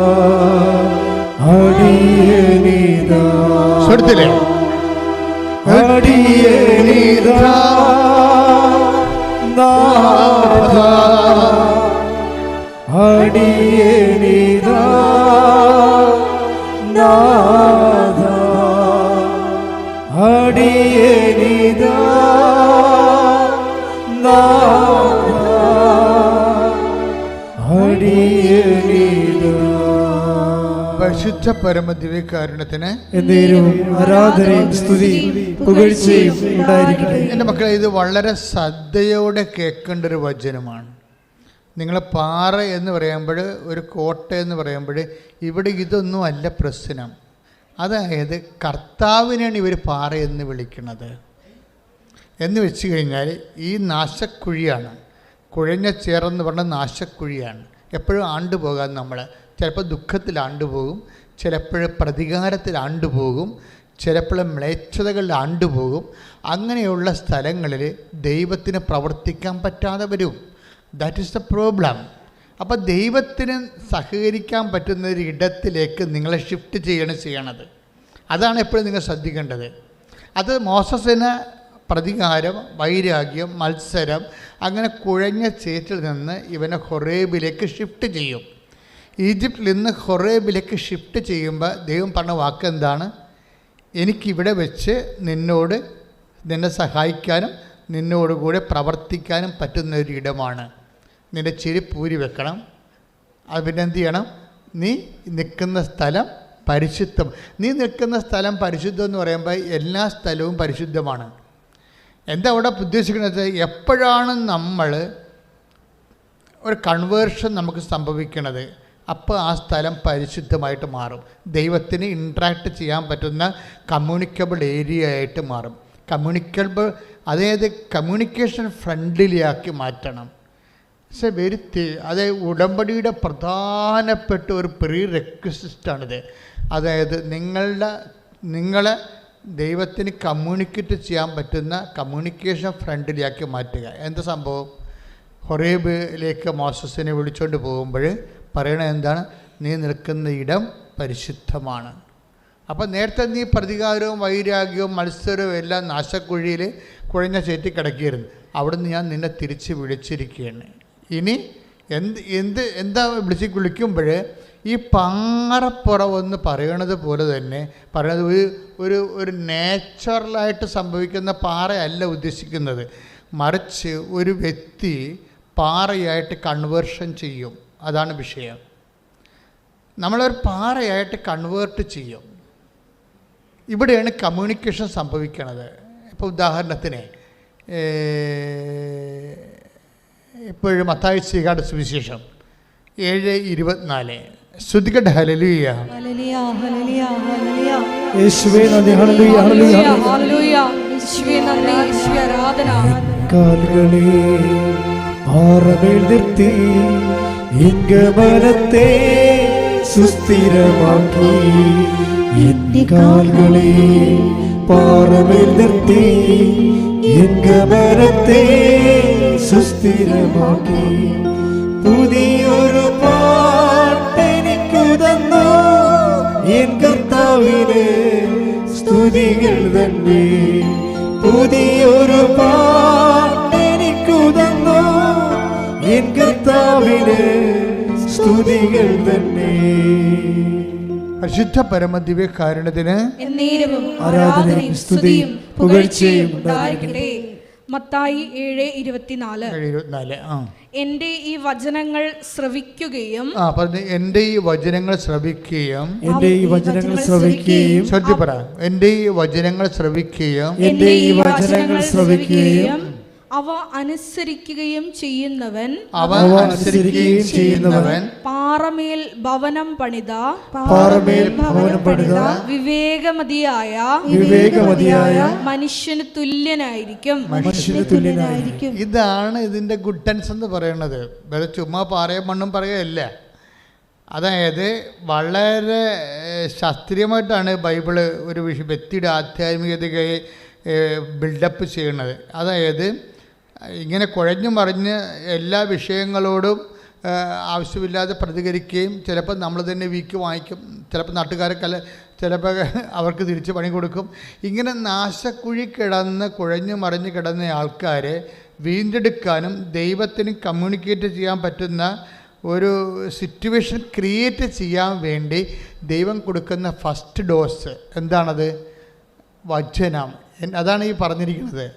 അടിയനിതാ അടിയനിതാ നാഥ അടിയനിതാ നാഥ അടിയനിതാ നാഥ അടിയനിതാ. പരിശുദ്ധ പരമദിവ്യകാരുണ്യത്തിന് എന്നേരവും ആരാധനയും സ്തുതിയും പുകഴ്ചയും ഉണ്ടായിരിക്കട്ടെ. എൻ്റെ മക്കളെ, ഇത് വളരെ ശ്രദ്ധയോടെ കേൾക്കേണ്ട ഒരു വചനമാണ്. നിങ്ങൾ പാറ എന്ന് പറയുമ്പോൾ, ഒരു കോട്ട എന്ന് പറയുമ്പോൾ ഇവിടെ ഇതൊന്നും അല്ല പ്രശ്നം. അതായത് കർത്താവിനെയാണ് ഇവർ പാറ എന്ന് വിളിക്കുന്നത്. എന്ന് വെച്ച് കഴിഞ്ഞാൽ ഈ നാശക്കുഴിയാണ്, കുഴഞ്ഞ ചേറെന്ന് പറഞ്ഞ നാശക്കുഴിയാണ്. എപ്പോഴും ആണ്ടുപോകാൻ നമ്മൾ ചിലപ്പോൾ ദുഃഖത്തിൽ ആണ്ടുപോകും, ചിലപ്പോൾ പ്രതികാരത്തിൽ ആണ്ടുപോകും, ചിലപ്പോൾ മ്ലേച്ഛതകളിൽ ആണ്ടുപോകും. അങ്ങനെയുള്ള സ്ഥലങ്ങളിൽ ദൈവത്തിന് പ്രവർത്തിക്കാൻ പറ്റാതെ വരും. That is the problem. അപ്പോൾ ദൈവത്തിന് സഹകരിക്കാൻ പറ്റുന്ന ഒരു ഇടത്തിലേക്ക് നിങ്ങളെ ഷിഫ്റ്റ് ചെയ്യണത്. അതാണ് എപ്പോഴും നിങ്ങൾ ശ്രദ്ധിക്കേണ്ടത്. അത് മോസസിന് പ്രതികാരം, വൈരാഗ്യം, മത്സരം, അങ്ങനെ കുഴഞ്ഞ ചേറ്റിൽ നിന്ന് ഇവനെ ഹൊറേബിലേക്ക് ഷിഫ്റ്റ് ചെയ്യും. ഈജിപ്തിൽ നിന്ന് ഹൊറേബിലേക്ക് ഷിഫ്റ്റ് ചെയ്യുമ്പോൾ ദൈവം പറഞ്ഞ വാക്ക് എന്താണ്? എനിക്കിവിടെ വെച്ച് നിന്നെ സഹായിക്കാനും നിന്നോടുകൂടെ പ്രവർത്തിക്കാനും പറ്റുന്ന ഒരു ഇടമാണ്. നിൻ്റെ ചെരുപ്പൂരി വെക്കണം. അത് പിന്നെ എന്ത് ചെയ്യണം? നീ നിൽക്കുന്ന സ്ഥലം പരിശുദ്ധം. നീ നിൽക്കുന്ന സ്ഥലം പരിശുദ്ധം എന്ന് പറയുമ്പോൾ എല്ലാ സ്ഥലവും പരിശുദ്ധമാണ്. എന്താ അവിടെ ഉദ്ദേശിക്കുന്നത്? എപ്പോഴാണ് നമ്മൾ ഒരു കൺവേർഷൻ നമുക്ക് സംഭവിക്കുന്നത്, അപ്പോൾ ആ സ്ഥലം പരിശുദ്ധമായിട്ട് മാറും. ദൈവത്തിന് ഇൻട്രാക്ട് ചെയ്യാൻ പറ്റുന്ന കമ്മ്യൂണിക്കബിൾ ഏരിയ ആയിട്ട് മാറും. അതായത് കമ്മ്യൂണിക്കേഷൻ ഫ്രണ്ട്ലിയാക്കി മാറ്റണം. അതായത് ഉടമ്പടിയുടെ പ്രധാനപ്പെട്ട ഒരു പ്രീ റെക്വിസിറ്റാണിത്. അതായത് നിങ്ങളെ ദൈവത്തിന് കമ്മ്യൂണിക്കേറ്റ് ചെയ്യാൻ പറ്റുന്ന കമ്മ്യൂണിക്കേഷൻ ഫ്രണ്ട്ലിയാക്കി മാറ്റുക. എന്താ സംഭവം? ഹൊറേബിലേക്ക് മോസസിനെ വിളിച്ചുകൊണ്ട് പോകുമ്പോൾ പറയണത് എന്താണ്? നീ നിൽക്കുന്ന ഇടം പരിശുദ്ധമാണ്. അപ്പം നേരത്തെ നീ പ്രതികാരവും വൈരാഗ്യവും മത്സരവും എല്ലാം നാശക്കുഴിയിൽ കുഴഞ്ഞ ചേറ്റി കിടക്കുകയായിരുന്നു. അവിടുന്ന് ഞാൻ നിന്നെ തിരിച്ച് വിളിച്ചിരിക്കുകയാണ്. ഇനി എന്താ വിളിക്കുമ്പോൾ ഈ പാറപ്പുറമെന്ന് പറയണത് പോലെ തന്നെ പറയണത് ഒരു നാച്ചുറലായിട്ട് സംഭവിക്കുന്ന പാറയല്ല ഉദ്ദേശിക്കുന്നത്. മറിച്ച് ഒരു വ്യക്തി പാറയായിട്ട് കൺവേർഷൻ ചെയ്യും. അതാണ് വിഷയം. നമ്മളൊരു പാറയായിട്ട് കൺവേർട്ട് ചെയ്യും. ഇവിടെയാണ് കമ്മ്യൂണിക്കേഷൻ സംഭവിക്കുന്നത്. ഇപ്പോൾ ഉദാഹരണത്തിന് ഇപ്പോഴും മത്തായി ശ്രീകാരുടെ സുവിശേഷം 7:24 ശ്രുതികട്ടെ. ഹല്ലേലൂയ, ഹല്ലേലൂയ, ഹല്ലേലൂയ, ഹല്ലേലൂയ. യേശുവേ നന്ദി. ഹല്ലേലൂയ, ഹല്ലേലൂയ, ഹല്ലേലൂയ. യേശുവേ നന്ദി, യേശുവേ ആരാധന. കാലുകളെ പാറമേൽ നിർത്തി ഇംഗമനത്തെ സുസ്ഥിരമാക്കി. എന്റെ കാലുകളെ പാറമേൽ നിർത്തി ഇംഗമനത്തെ സുസ്ഥിരമാക്കി. പുതിയൊരു പാട്ടെനിക്കു തന്നു എൻ കർത്താവിന് സ്തുതികൾ തന്നെ. പുതിയൊരു പാട്ടെനിക്കു തന്നു എൻ കർത്താവിന് സ്തുതികൾ തന്നെ. പരിശുദ്ധ പരമദിവ്യകാരുണ്യത്തിന് എന്നേരവും ആരാധനയും സ്തുതിയും പുകഴ്ചയും ഉണ്ടായിരിക്കട്ടെ. മത്തായി 7:24 എന്റെ ഈ വചനങ്ങൾ ശ്രവിക്കുകയും എൻ്റെ ഈ വചനങ്ങൾ ശ്രവിക്കുകയും എന്റെ ഈ വചനങ്ങൾ ശ്രവിക്കുകയും പറ എൻ്റെ ഈ വചനങ്ങൾ ശ്രവിക്കുകയും എന്റെ ഈ വചനങ്ങൾ ശ്രവിക്കുകയും അവ അനുസരിക്കുകയും ചെയ്യുന്നവൻ പാറമേൽ ഭവനം പണിത വിവേകമതിയായ മനുഷ്യന് തുല്യനായിരിക്കും. ഇതാണ് ഇതിൻ്റെ ഗുഡൻസ് എന്ന് പറയുന്നത്. വേറെ ചുമ്മാ പാറയും മണ്ണും പറയുകയല്ല. അതായത് വളരെ ശാസ്ത്രീയമായിട്ടാണ് ബൈബിള് ഒരു വ്യക്തിയുടെ ആധ്യാത്മികതയെ ബിൽഡപ്പ് ചെയ്യുന്നത്. അതായത് ഇങ്ങനെ കുഴഞ്ഞു മറിഞ്ഞ് എല്ലാ വിഷയങ്ങളോടും ആവശ്യമില്ലാതെ പ്രതികരിക്കുകയും ചിലപ്പോൾ നമ്മൾ തന്നെ വീക്ക് വാങ്ങിക്കും, ചിലപ്പോൾ നാട്ടുകാർക്കല്ല, ചിലപ്പോൾ അവർക്ക് തിരിച്ച് പണി കൊടുക്കും. ഇങ്ങനെ നാശക്കുഴി കുഴഞ്ഞു മറിഞ്ഞ് കിടന്ന ആൾക്കാരെ വീണ്ടെടുക്കാനും ദൈവത്തിന് കമ്മ്യൂണിക്കേറ്റ് ചെയ്യാൻ പറ്റുന്ന ഒരു സിറ്റുവേഷൻ ക്രിയേറ്റ് ചെയ്യാൻ വേണ്ടി ദൈവം കൊടുക്കുന്ന ഫസ്റ്റ് ഡോസ് എന്താണത്? വചനം. അതാണ് ഈ പറഞ്ഞിരിക്കുന്നത്.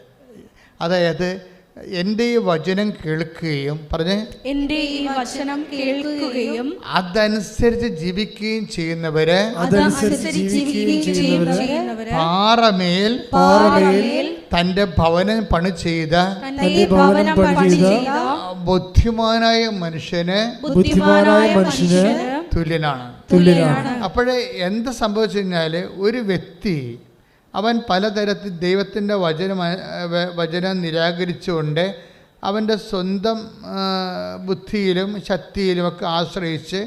അതായത് എൻ്റെ ഈ വചനം കേൾക്കുകയും പറഞ്ഞേ എന്റെ ഈ വചനം കേൾക്കുകയും അതനുസരിച്ച് ജീവിക്കുകയും ചെയ്യുന്നവര് അതനുസരിച്ച് ജീവിക്കുകയും ചെയ്യുന്നവര് പാറമേൽ തൻ്റെ ഭവനം പണി ചെയ്ത ബുദ്ധിമാനായ മനുഷ്യന് തുല്യനാണ്. അപ്പോഴേ എന്ത് സംഭവിച്ചു കഴിഞ്ഞാൽ ഒരു വ്യക്തി അവൻ പലതരത്തിൽ ദൈവത്തിൻ്റെ വചനം നിരാകരിച്ചുകൊണ്ട് അവൻ്റെ സ്വന്തം ബുദ്ധിയിലും ശക്തിയിലുമൊക്കെ ആശ്രയിച്ച്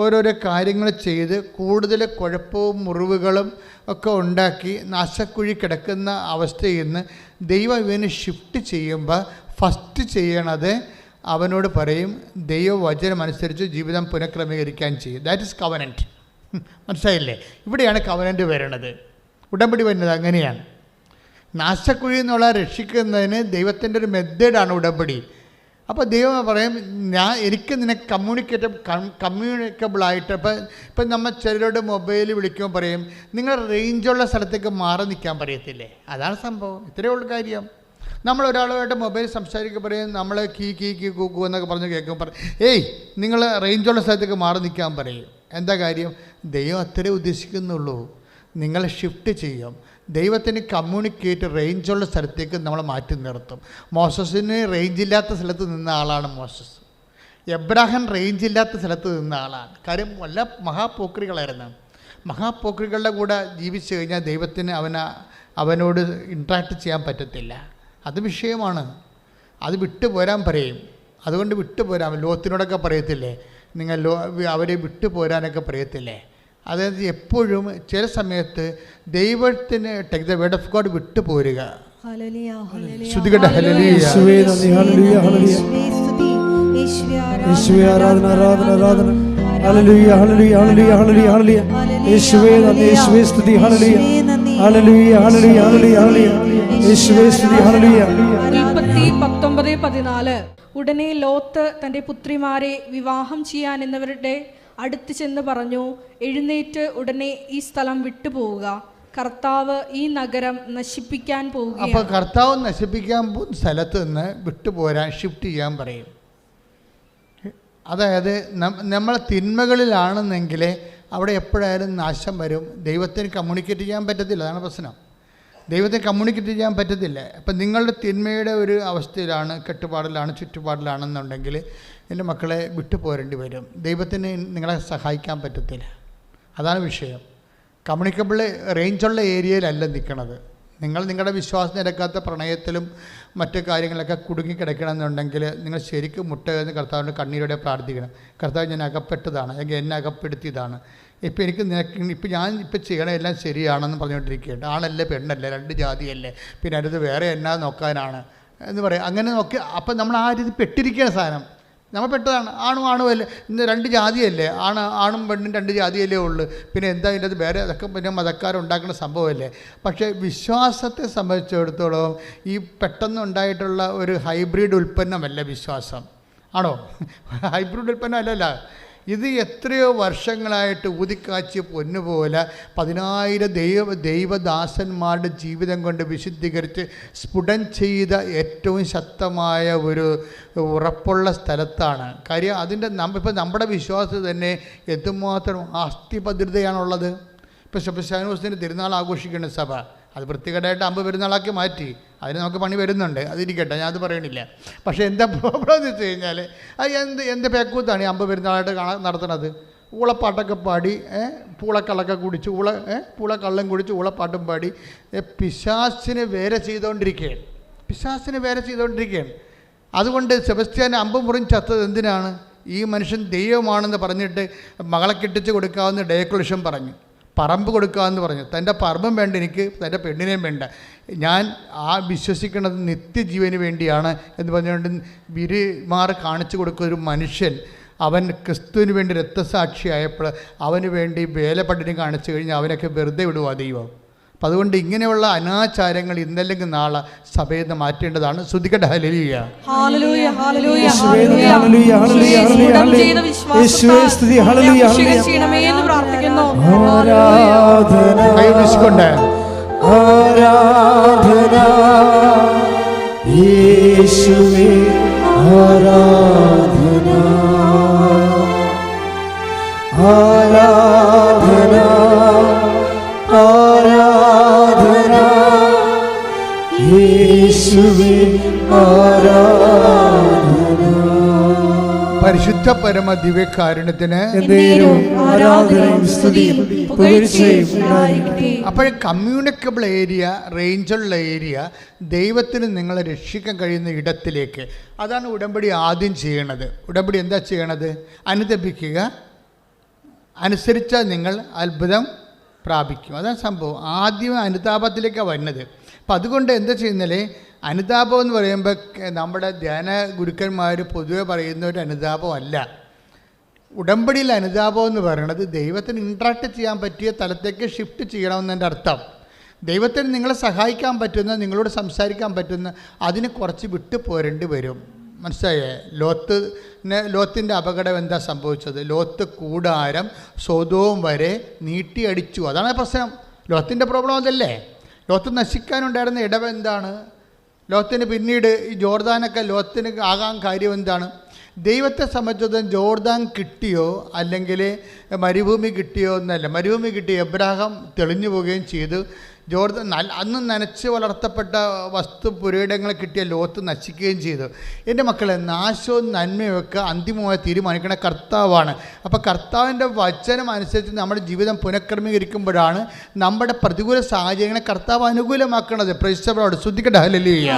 ഓരോരോ കാര്യങ്ങൾ ചെയ്ത് കൂടുതൽ കുഴപ്പവും മുറിവുകളും ഒക്കെ ഉണ്ടാക്കി നാശക്കുഴി കിടക്കുന്ന അവസ്ഥയിൽ നിന്ന് ദൈവം ഇവന് ഷിഫ്റ്റ് ചെയ്യുമ്പോൾ ഫസ്റ്റ് ചെയ്യണത് അവനോട് പറയും ദൈവവചനം അനുസരിച്ച് ജീവിതം പുനഃക്രമീകരിക്കാൻ ചെയ്യും. That is covenant. മനസ്സിലായില്ലേ? ഇവിടെയാണ് കവനൻറ്റ് വരണത്, ഉടമ്പടി വരുന്നത്. അങ്ങനെയാണ് നാശക്കുഴി എന്നുള്ള രക്ഷിക്കുന്നതിന് ദൈവത്തിൻ്റെ ഒരു മെത്തേഡാണ് ഉടമ്പടി. അപ്പോൾ ദൈവം പറയും എനിക്ക് നിനക്ക് കമ്മ്യൂണിക്കബിളായിട്ട് ഇപ്പം നമ്മൾ ചിലരോട് മൊബൈൽ വിളിക്കുമ്പോൾ പറയും നിങ്ങൾ റേഞ്ചുള്ള സ്ഥലത്തേക്ക് മാറി നിൽക്കാൻ പറയത്തില്ലേ? അതാണ് സംഭവം. ഇത്രയേ ഉള്ളൂ കാര്യം. നമ്മൾ ഒരാളുമായിട്ട് മൊബൈൽ സംസാരിക്കുക പറയും നമ്മൾ കീ കൂക്കൂ എന്നൊക്കെ പറഞ്ഞ് കേൾക്കുമ്പോൾ പറയും ഏയ് നിങ്ങൾ റേഞ്ചുള്ള സ്ഥലത്തേക്ക് മാറി നിൽക്കാൻ പറയും. എന്താ കാര്യം? ദൈവം അത്രേ ഉദ്ദേശിക്കുന്നുള്ളൂ. നിങ്ങൾ ഷിഫ്റ്റ് ചെയ്യും. ദൈവത്തിന് കമ്മ്യൂണിക്കേറ്റ് റേഞ്ചുള്ള സ്ഥലത്തേക്ക് നമ്മൾ മാറ്റി നിർത്തും. മോസസിന് റേഞ്ചില്ലാത്ത സ്ഥലത്ത് നിന്ന ആളാണ് മോസസ്. എബ്രാഹിം റേഞ്ചില്ലാത്ത സ്ഥലത്ത് നിന്ന ആളാണ്. കാര്യം വല്ല മഹാപോക്രികളായിരുന്നു. മഹാപോക്രികളുടെ കൂടെ ജീവിച്ചു കഴിഞ്ഞാൽ ദൈവത്തിന് അവനോട് ഇൻട്രാക്ട് ചെയ്യാൻ പറ്റത്തില്ല. അത് വിഷയമാണ്. അത് വിട്ടുപോരാൻ പറയും. അതുകൊണ്ട് വിട്ടുപോരാൻ ലോത്തിനോടൊക്കെ പറയത്തില്ലേ, നിങ്ങൾ അവരെ വിട്ടുപോരാനൊക്കെ പറയത്തില്ലേ? അതായത് എപ്പോഴും ചില സമയത്ത് ദൈവത്തിന് take the word of God വിട്ടു പോരുക. ഉടനെ ലോത്ത് തന്റെ പുത്രിമാരെ വിവാഹം ചെയ്യാൻ എന്നവരുടെ അടുത്ത് ചെന്ന് പറഞ്ഞു, എഴുന്നേറ്റ് ഉടനെ ഈ സ്ഥലം വിട്ടുപോവുക, കർത്താവ് ഈ നഗരം നശിപ്പിക്കാൻ പോവുക. അപ്പോൾ കർത്താവ് നശിപ്പിക്കാൻ പോകുന്ന സ്ഥലത്ത് നിന്ന് വിട്ടുപോരാൻ ഷിഫ്റ്റ് ചെയ്യാൻ പറയും. അതായത് നമ്മൾ തിന്മകളിലാണെന്നെങ്കിൽ അവിടെ എപ്പോഴായാലും നാശം വരും. ദൈവത്തിന് കമ്മ്യൂണിക്കേറ്റ് ചെയ്യാൻ പറ്റത്തില്ല. അതാണ് പ്രശ്നം. ദൈവത്തെ കമ്മ്യൂണിക്കേറ്റ് ചെയ്യാൻ പറ്റത്തില്ല. അപ്പം നിങ്ങളുടെ തിന്മയുടെ ഒരു അവസ്ഥയിലാണ്, കെട്ടുപാടിലാണ്, ചുറ്റുപാടിലാണെന്നുണ്ടെങ്കിൽ എൻ്റെ മക്കളെ വിട്ടുപോരേണ്ടി വരും. ദൈവത്തിന് നിങ്ങളെ സഹായിക്കാൻ പറ്റത്തില്ല. അതാണ് വിഷയം. കമ്മ്യൂണിക്കബിൾ റേഞ്ചുള്ള ഏരിയയിലല്ല നിൽക്കണത്. നിങ്ങളുടെ വിശ്വാസം നിരക്കാത്ത പ്രണയത്തിലും മറ്റു കാര്യങ്ങളൊക്കെ കുടുങ്ങിക്കിടക്കണമെന്നുണ്ടെങ്കിൽ നിങ്ങൾ ശരിക്കും മുട്ടുകയെന്ന് കർത്താവിൻ്റെ കണ്ണീരോടെ പ്രാർത്ഥിക്കണം. കർത്താവ് ഞാൻ അകപ്പെട്ടതാണ്, അല്ലെങ്കിൽ എന്നെ അകപ്പെടുത്തിയതാണ്. ഇപ്പം എനിക്ക് ഞാൻ ചെയ്യണ എല്ലാം ശരിയാണെന്ന് പറഞ്ഞുകൊണ്ടിരിക്കുകയുണ്ട്. ആണല്ലേ പെണ്ണല്ലേ, രണ്ട് ജാതിയല്ലേ, പിന്നെ അടുത്ത് വേറെ എന്നാ നോക്കാനാണ് എന്ന് പറയും. അങ്ങനെ നോക്കി അപ്പം നമ്മൾ ആ രീതി പെട്ടിരിക്കുകയാണ് സാധനം. നമ്മൾ പെട്ടതാണ്. ആണുമല്ലേ, ഇന്ന് രണ്ട് ജാതിയല്ലേ, ആണും പെണ്ണും രണ്ട് ജാതിയല്ലേ ഉള്ളൂ, പിന്നെ എന്താ ഇതിൻ്റെ വേറെ അതൊക്കെ പിന്നെ മതക്കാരുണ്ടാക്കുന്ന സംഭവമല്ലേ. പക്ഷേ വിശ്വാസത്തെ സംബന്ധിച്ചിടത്തോളം ഈ പെട്ടെന്നുണ്ടായിട്ടുള്ള ഒരു ഹൈബ്രിഡ് ഉൽപ്പന്നമല്ല വിശ്വാസം. ആണോ? ഹൈബ്രിഡ് ഉൽപ്പന്നം അല്ലല്ല. ഇത് എത്രയോ വർഷങ്ങളായിട്ട് ഊതിക്കാച്ചിയ പൊന്നുപോലെ 10,000 ദൈവദാസന്മാരുടെ ജീവിതം കൊണ്ട് വിശുദ്ധീകരിച്ച് സ്ഫുടം ചെയ്ത ഏറ്റവും ശക്തമായ ഒരു ഉറപ്പുള്ള സ്ഥലത്താണ്. കാര്യം അതിൻ്റെ ഇപ്പം നമ്മുടെ വിശ്വാസത്തിൽ തന്നെ എന്തുമാത്രം ആസ്തിഭദ്രതയാണുള്ളത്. ഇപ്പോൾ ശബശാനോസിൻ്റെ തിരുനാൾ ആഘോഷിക്കേണ്ട സഭ അത് വൃത്തികേടായിട്ട് അമ്പ് പെരുന്നാളാക്കി മാറ്റി. അതിന് നമുക്ക് പണി വരുന്നുണ്ട്, അതിരിക്കട്ടെ, ഞാനത് പറയണില്ല. പക്ഷേ എന്താ പ്രോബ്ലം എന്ന് വെച്ച് കഴിഞ്ഞാൽ അത് എന്ത് പേക്കൂത്താണ് ഈ അമ്പ് പെരുന്നാളായിട്ട് നടത്തുന്നത്? ഊളപ്പാട്ടൊക്കെ പാടി, പൂളക്കള്ളൊക്കെ കുടിച്ച് പൂളക്കള്ളം കുടിച്ച് ഊളപ്പാട്ടും പാടി പിശാസിനെ വേറെ ചെയ്തുകൊണ്ടിരിക്കുകയാണ്. അതുകൊണ്ട് സെബസ്ത്യാൻ അമ്പ് മുറിഞ്ഞ് ചത്തത് എന്തിനാണ്? ഈ മനുഷ്യൻ ദൈവമാണെന്ന് പറഞ്ഞിട്ട് മകളെ കെട്ടിച്ച് കൊടുക്കാവുന്ന ഡെക്കറേഷൻ പറഞ്ഞു, പറമ്പ് കൊടുക്കാമെന്ന് പറഞ്ഞു. തൻ്റെ പറമ്പും വേണ്ട എനിക്ക്, തൻ്റെ പെണ്ണിനെയും വേണ്ട, ഞാൻ വിശ്വസിക്കുന്നത് നിത്യജീവന് വേണ്ടിയാണ് എന്ന് പറഞ്ഞുകൊണ്ട് വിരുമാറ് കാണിച്ചു കൊടുക്കുന്ന ഒരു മനുഷ്യൻ അവൻ ക്രിസ്തുവിന് വേണ്ടി രക്തസാക്ഷിയായപ്പോൾ അവന് വേണ്ടി വേലപ്പട്ടിനെ കാണിച്ചു കഴിഞ്ഞാൽ അവനൊക്കെ വെറുതെ വിടുക ദൈവം. അപ്പം അതുകൊണ്ട് ഇങ്ങനെയുള്ള അനാചാരങ്ങൾ ഇന്നല്ലെങ്കിൽ നാളെ സഭയിൽ നിന്ന് മാറ്റേണ്ടതാണ്. ശ്രദ്ധിക്കട്ടെ. ഹല്ലേലൂയ, ഹല്ലേലൂയ, ഹല്ലേലൂയ, ഹല്ലേലൂയ, ഹല്ലേലൂയ, ഹല്ലേലൂയ, യേശുവേ സ്തുതി, ഹല്ലേലൂയ, ചെയ്യണമേ എന്ന് പ്രാർത്ഥിക്കുന്നു. ആരാധന, കൈവീശിക്കൊണ്ട് ആരാധന യേശുവേ യേശുവേ ആരാധന ആരാധന ആരാധന യേശുവേ ആരാധന. പരിശുദ്ധ പരമ ദിവ്യകാരുണ്യത്തിന് ആരാധനയും സ്തുതിയും പുകഴ്ചയും ഉണ്ടായിരിക്കട്ടെ. അപ്പോൾ കമ്മ്യൂണിക്കബിൾ ഏരിയ, റേഞ്ചുള്ള ഏരിയ, ദൈവത്തിന് നിങ്ങളെ രക്ഷിക്കാൻ കഴിയുന്ന ഇടത്തിലേക്ക്, അതാണ് ഉടമ്പടി ആദ്യം ചെയ്യണത്. ഉടമ്പടി എന്താ ചെയ്യണത്? അനുദപിക്കുക, അനുസരിച്ചാൽ നിങ്ങൾ അത്ഭുതം പ്രാപിക്കും. അതാണ് സംഭവം. ആദ്യം അനുതാപത്തിലേക്കാണ് വരുന്നത്. അപ്പം അതുകൊണ്ട് എന്താ ചെയ്യുന്നല്ലേ, അനുതാപം എന്ന് പറയുമ്പോൾ നമ്മുടെ ധ്യാന ഗുരുക്കന്മാർ പൊതുവെ പറയുന്ന ഒരു അനുതാപമല്ല. ഉടമ്പടിയിൽ അനുതാപം എന്ന് പറയുന്നത് ദൈവത്തിന് ഇൻട്രാക്ട് ചെയ്യാൻ പറ്റിയ തലത്തേക്ക് ഷിഫ്റ്റ് ചെയ്യണമെന്നതിൻ്റെ അർത്ഥം. ദൈവത്തിന് നിങ്ങളെ സഹായിക്കാൻ പറ്റുന്ന, നിങ്ങളോട് സംസാരിക്കാൻ പറ്റുന്ന, അതിന് കുറച്ച് വിട്ടു പോരേണ്ടി വരും. മനസ്സിലായേ? ലോത്തിൻ്റെ അപകടം എന്താ സംഭവിച്ചത്? ലോത്ത് കൂടാരം സൊദോം വരെ നീട്ടിയടിച്ചു. അതാണ് പ്രശ്നം. ലോത്തിൻ്റെ പ്രോബ്ലം അതല്ലേ? ലോത്ത് നശിക്കാനുണ്ടായിരുന്ന ഇടവ് എന്താണ്? ലോത്തിന് പിന്നീട് ഈ ജോർദാനൊക്കെ ലോത്തിന് ആകാൻ കാര്യം എന്താണ്? ദൈവത്തെ സംബന്ധിച്ചിടത്തോളം ജോർദാൻ കിട്ടിയോ അല്ലെങ്കിൽ മരുഭൂമി കിട്ടിയോ എന്നല്ല. മരുഭൂമി കിട്ടി എബ്രാഹാം തെളിഞ്ഞു പോവുകയും ചെയ്തു. ജോർദാൻ അന്ന് നനച്ച് വളർത്തപ്പെട്ട പുരയിടങ്ങൾ കിട്ടിയ ലോത്ത് നശിക്കുകയും ചെയ്തു. എൻ്റെ മക്കളെ, നാശവും നന്മയൊക്കെ അന്തിമമായി തീരുമാനിക്കുന്ന കർത്താവാണ്. അപ്പോൾ കർത്താവിൻ്റെ വചനം അനുസരിച്ച് നമ്മുടെ ജീവിതം പുനഃക്രമീകരിക്കുമ്പോഴാണ് നമ്മുടെ പ്രതികൂല സാഹചര്യങ്ങളെ കർത്താവ് അനുകൂലമാക്കുന്നത്. പ്രൈസ്തലോട് ശ്രദ്ധിക്കട്ടെ. ഹല്ലേലൂയ.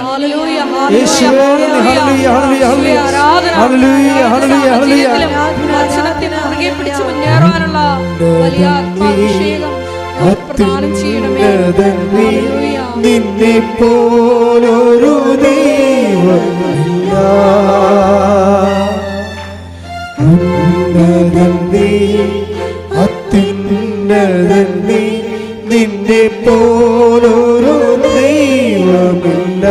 നിന്നെ പോലൊരു ദൈവമില്ല, ഉന്നതൻ നീ, അത്യുന്നതൻ നീ, നിന്നെ പോലൊരു ദൈവമില്ല.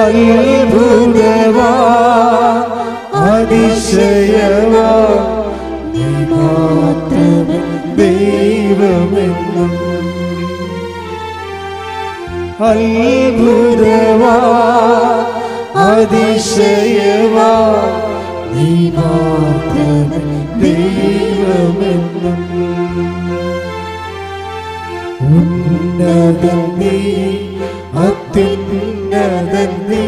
അത്ഭുതവാ അതിശയവാ നീ മാത്രമേ ദൈവമെന്നും. അത്ഭുതവാ അതിശയവാ നീ മാത്രമേ ദൈവമെന്നും. ഉന്നതൻ നീ, അത്യുന്നതൻ നീ,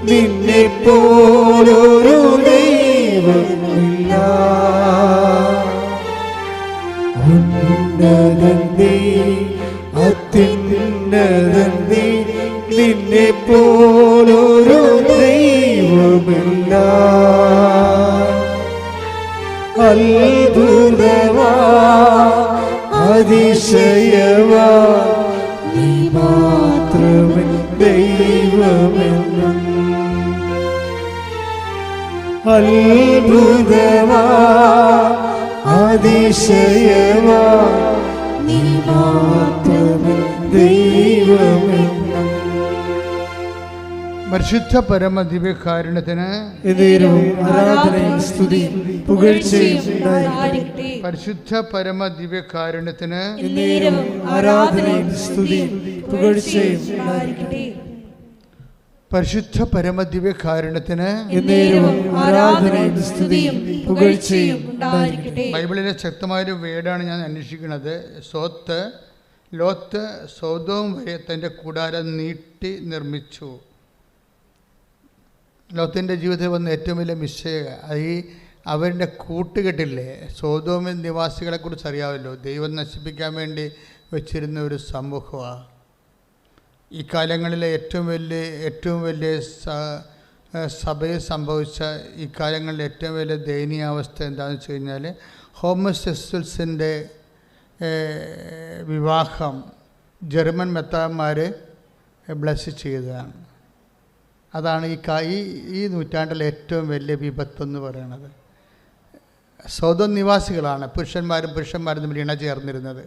നിന്നെ പോലൊരു ദൈവമില്ല. ഉന്നതൻ നീ, അത്യുന്നതൻ നീ, നിന്നെ പോലൊരു ദൈവമില്ല. അത്ഭുതവാ അതിശയവാ നീ മാത്രമേ ദൈവമെന്നും. അത്ഭുതവാ അതിശയവാ നീ മാത്രമേ ദൈവമെന്നും. പരിശുദ്ധ പരമ ദിവ്യകാരുണ്യത്തിന് ആരാധനയും സ്തുതിയും പുകഴ്ചയും ഉണ്ടായിരിക്കട്ടെ. പരിശുദ്ധ പരമ ദിവ്യകാരുണ്യത്തിന് ആരാധനയും സ്തുതിയും പുകഴ്ചയും ഉണ്ടായിരിക്കട്ടെ. പരിശുദ്ധ പരമ ദിവ്യകാരുണ്യത്തിന് ആരാധനയും സ്തുതിയും പുകഴ്ചയും ഉണ്ടായിരിക്കട്ടെ. ബൈബിളിലെ ശക്തമായൊരു വേർഡാണ് ഞാൻ അന്വേഷിക്കുന്നത്. ലോത്ത് സൊദോം വരെ തൻ്റെ കൂടാരം നീട്ടി നിർമ്മിച്ചു. ലോത്തിൻ്റെ ജീവിതത്തിൽ വന്ന ഏറ്റവും വലിയ മിസ്റ്റേക്ക് അവരുടെ കൂട്ടുകെട്ടില്ലേ. സൊദോമിൻ നിവാസികളെക്കുറിച്ച് അറിയാമല്ലോ. ദൈവം നശിപ്പിക്കാൻ വേണ്ടി വെച്ചിരുന്ന ഒരു സമൂഹമാണ്. ഈ കാലങ്ങളിലെ ഏറ്റവും വലിയ സഭയിൽ സംഭവിച്ച ഈ കാലങ്ങളിലെ ഏറ്റവും വലിയ ദയനീയാവസ്ഥ എന്താണെന്ന് വെച്ച് കഴിഞ്ഞാൽ, ഹോമോസെക്സ്വൽസിൻ്റെ വിവാഹം ജർമ്മൻ മെത്രാന്മാർ ബ്ലസ് ചെയ്തതാണ്. അതാണ് ഈ നൂറ്റാണ്ടിലെ ഏറ്റവും വലിയ വിപത്തെന്ന് പറയുന്നത്. സൊദോം നിവാസികളാണ് പുരുഷന്മാരും തമ്മിൽ ഇണ ചേർന്നിരുന്നത്.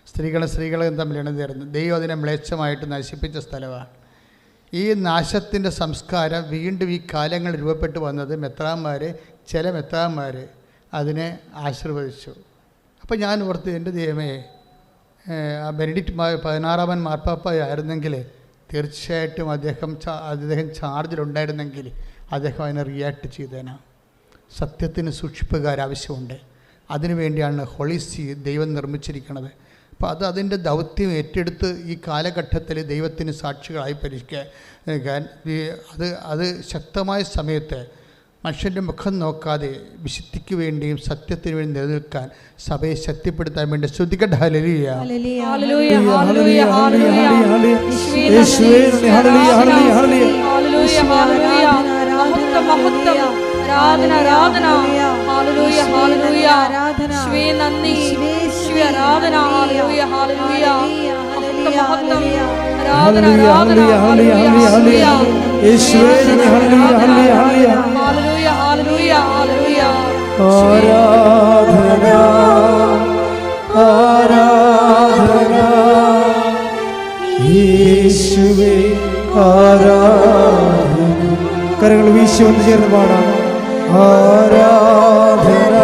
സ്ത്രീകളും തമ്മിൽ ഇണ ചേർന്നത്. ദൈവം അതിനെ മ്ലേച്ഛമായിട്ട് നശിപ്പിച്ച സ്ഥലമാണ്. ഈ നാശത്തിൻ്റെ സംസ്കാരം വീണ്ടും ഈ കാലങ്ങൾ രൂപപ്പെട്ടു വന്നത് ചില മെത്രാന്മാർ അതിനെ ആശീർവദിച്ചു. അപ്പോൾ ഞാൻ ഓർത്ത്, എൻ്റെ ദൈവമേ, ബെനഡിക്റ്റ് 16 മാർപ്പാപ്പ ആയിരുന്നെങ്കിൽ തീർച്ചയായിട്ടും അദ്ദേഹം ചാർജിലുണ്ടായിരുന്നെങ്കിൽ അദ്ദേഹം അതിനെ റിയാക്ട് ചെയ്തേനാ. സത്യത്തിന് സൂക്ഷിപ്പുകാരാവശ്യമുണ്ട്. അതിനുവേണ്ടിയാണ് ഹോളി സീ ദൈവം നിർമ്മിച്ചിരിക്കുന്നത്. അപ്പോൾ അതിൻ്റെ ദൗത്യം ഏറ്റെടുത്ത് ഈ കാലഘട്ടത്തിൽ ദൈവത്തിന് സാക്ഷികളായി പരിഷ്കരിക്കാൻ അത് ശക്തമായ സമയത്ത് മനുഷ്യൻ്റെ മുഖം നോക്കാതെ വിശുദ്ധിക്ക് വേണ്ടിയും സത്യത്തിന് വേണ്ടി നിലനിൽക്കാൻ സഭയെ ശക്തിപ്പെടുത്താൻ വേണ്ടി ശ്രദ്ധിക്കട്ടെ. ഹല്ലേലൂയ. ആരാധന ആരാധന ഹല്ലേലൂയ ഹല്ലേലൂയ യേശുവേ നന്ദി യേശുവേ ആരാധന ഹല്ലേലൂയ ഹല്ലേലൂയ മഹത്വം ആരാധന ആരാധന ഹല്ലേലൂയ യേശുവേ നന്ദി ഹല്ലേലൂയ ഹല്ലേലൂയ ഹല്ലേലൂയ ഹല്ലേലൂയ ആരാധന ആരാധന യേശുവേ ആരാധന. കരങ്ങൾ വീശി ഒന്ന് ചേർന്ന് പാടാം. ആരാധന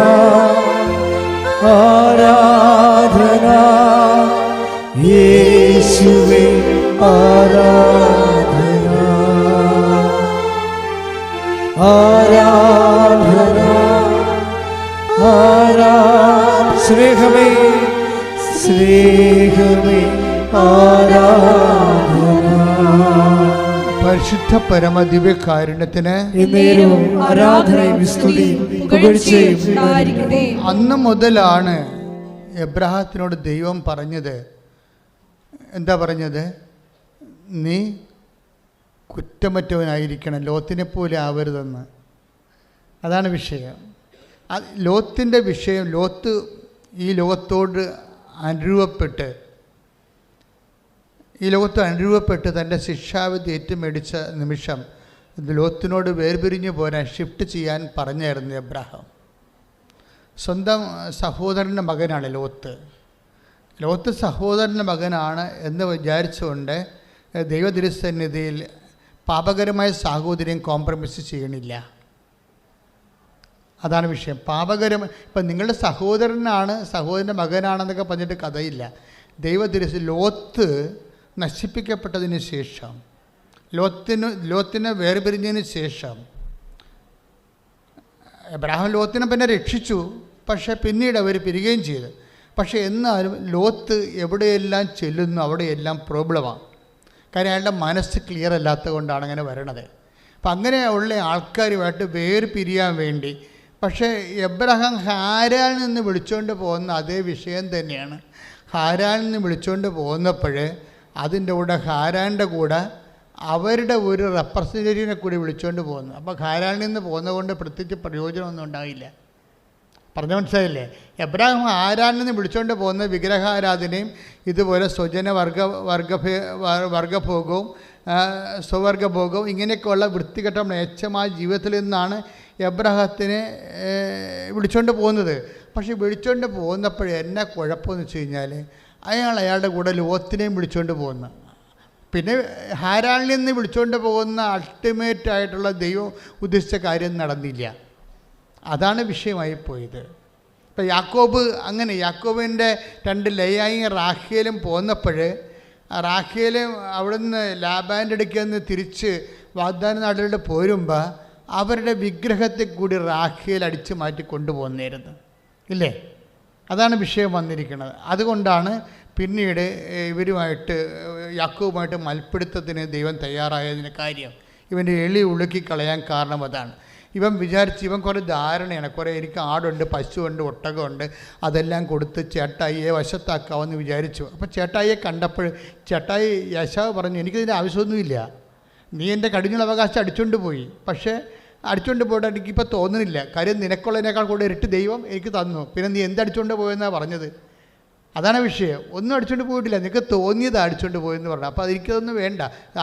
ആരാധന യേശുവേ ആരാധന ആരാധന സ്നേഹമേ സ്നേഹമേ ആരാധന. പരിശുദ്ധ പരമദിവ്യകാരുണ്യത്തിന് ആരാധനയും സ്തുതിയും പുകഴ്ചയും ഉണ്ടായിരിക്കട്ടെ. അന്ന് മുതലാണ് എബ്രാഹത്തിനോട് ദൈവം പറഞ്ഞത്, എന്താ പറഞ്ഞത്? നീ കുറ്റമറ്റവനായിരിക്കണം, ലോത്തിനെ പോലെ ആവരുതെന്ന്. അതാണ് വിഷയം. ലോത്തിൻ്റെ വിഷയം, ലോത്ത് ഈ ലോകത്തോട് അനുരൂപപ്പെട്ട് തൻ്റെ ശിക്ഷാവിധി ഏറ്റുമേടിച്ച നിമിഷം ലോത്തിനോട് വേർപിരിഞ്ഞു പോരാൻ ഷിഫ്റ്റ് ചെയ്യാൻ പറഞ്ഞായിരുന്നു എബ്രാഹാം. സ്വന്തം സഹോദരൻ്റെ മകനാണ് ലോത്ത് സഹോദരൻ്റെ മകനാണ് എന്ന് വിചാരിച്ചുകൊണ്ട് ദൈവതിരുസന്നിധിയിൽ പാപകരമായ സാഹോദര്യം കോംപ്രമൈസ് ചെയ്യണില്ല. അതാണ് വിഷയം. ഇപ്പം നിങ്ങളുടെ സഹോദരൻ്റെ മകനാണെന്നൊക്കെ പറഞ്ഞിട്ട് കഥയില്ല. ലോത്ത് നശിപ്പിക്കപ്പെട്ടതിന് ശേഷം, ലോത്തിനെ വേർപിരിഞ്ഞതിന് ശേഷം എബ്രാഹാം ലോത്തിനെ പിന്നെ രക്ഷിച്ചു. പക്ഷേ പിന്നീട് അവർ പിരിയുകയും ചെയ്തു. പക്ഷേ എന്നാലും ലോത്ത് എവിടെയെല്ലാം ചെല്ലുന്നു അവിടെയെല്ലാം പ്രോബ്ലമാണ്. കാര്യം അയാളുടെ മനസ്സ് ക്ലിയർ അല്ലാത്തത് കൊണ്ടാണ് അങ്ങനെ വരണത്. അപ്പം അങ്ങനെയുള്ള ആൾക്കാരുമായിട്ട് വേർപിരിയാൻ വേണ്ടി, പക്ഷേ എബ്രഹാം ഹാരാനിൽ നിന്ന് വിളിച്ചുകൊണ്ട് പോകുന്ന അതേ വിഷയം തന്നെയാണ്. ഹാരാനിൽ നിന്ന് വിളിച്ചുകൊണ്ട് പോകുന്നപ്പോൾ അതിൻ്റെ കൂടെ ഹാരാൻ്റെ കൂടെ അവരുടെ ഒരു റെപ്രസെൻറ്റേറ്റീവിനെ കൂടി വിളിച്ചുകൊണ്ട് പോകുന്നു. അപ്പോൾ ഹാരാനിൽ നിന്ന് പോകുന്നതുകൊണ്ട് പ്രത്യേകിച്ച് പ്രയോജനമൊന്നും ഉണ്ടായില്ല. പറഞ്ഞ മനസ്സിലായില്ലേ? എബ്രാഹിം ഹാരാനിൽ നിന്ന് വിളിച്ചുകൊണ്ട് പോകുന്ന വിഗ്രഹാരാധനയും ഇതുപോലെ സ്വജന വർഗഭോഗവും സ്വവർഗഭോഗവും ഇങ്ങനെയൊക്കെയുള്ള വൃത്തികെട്ട മ്ലേച്ഛമായ ജീവിതത്തിൽ നിന്നാണ് എബ്രാഹത്തിനെ വിളിച്ചുകൊണ്ട് പോകുന്നത്. പക്ഷേ വിളിച്ചുകൊണ്ട് പോകുന്നപ്പോൾ എന്നാ കുഴപ്പമെന്ന് വെച്ച് കഴിഞ്ഞാൽ അയാളുടെ കൂടെ ലോത്തിനെയും വിളിച്ചുകൊണ്ട് പോകുന്നു. പിന്നെ ഹാരാനിൽ നിന്ന് വിളിച്ചുകൊണ്ട് പോകുന്ന അൾട്ടിമേറ്റ് ആയിട്ടുള്ള ദൈവം ഉദ്ദേശിച്ച കാര്യം നടന്നില്ല. അതാണ് വിഷയമായിപ്പോയത്. ഇപ്പം യാക്കോബിൻ്റെ 2 ലേയായും റാഖേലും പോന്നപ്പോൾ റാഖേലും അവിടുന്ന് ലാബാൻ്റെ അടുക്കൽ നിന്ന് തിരിച്ച് വാഗ്ദാന നാട്ടിലോട്ട് പോരുമ്പോൾ അവരുടെ വിഗ്രഹത്തെ കൂടി റാഖേൽ അടിച്ചു മാറ്റി കൊണ്ടുപോകുന്നായിരുന്നു, ഇല്ലേ? അതാണ് വിഷയം വന്നിരിക്കുന്നത്. അതുകൊണ്ടാണ് പിന്നീട് യാക്കോബുമായിട്ട് മൽപ്പിടുത്തത്തിന് ദൈവം തയ്യാറായതിന് കാര്യം. ഇവൻ്റെ എളി ഉളുക്കി കളയാൻ കാരണം അതാണ്. ഇവൻ കുറേ ധാരണയാണ്, എനിക്ക് ആടുണ്ട്, പശുവുണ്ട്, ഒട്ടകമുണ്ട്, അതെല്ലാം കൊടുത്ത് ചേട്ടായിയെ വശത്താക്കാമെന്ന് വിചാരിച്ചു. അപ്പോൾ ചേട്ടായിയെ കണ്ടപ്പോൾ ചേട്ടായി യേശാവ് പറഞ്ഞു, എനിക്കിതിൻ്റെ ആവശ്യമൊന്നുമില്ല, നീ എൻ്റെ കടിഞ്ഞുള്ള അവകാശം അടിച്ചുകൊണ്ട് പോയി. പക്ഷേ അടിച്ചുകൊണ്ട് പോയിട്ട് എനിക്കിപ്പോൾ തോന്നുന്നില്ല, കാര്യം നിനക്കുള്ളതിനേക്കാൾ കൂടെ ഇരട്ടി ദൈവം എനിക്ക് തന്നു, പിന്നെ നീ എന്തടിച്ചുകൊണ്ട് പോയെന്നാണ് പറഞ്ഞത്. അതാണ് വിഷയം. ഒന്നും അടിച്ചുകൊണ്ട് പോയിട്ടില്ല, നിനക്ക് തോന്നിയത് അടിച്ചുകൊണ്ട് പോയെന്ന് പറഞ്ഞു. അപ്പോൾ എനിക്കതൊന്നും വേണ്ട,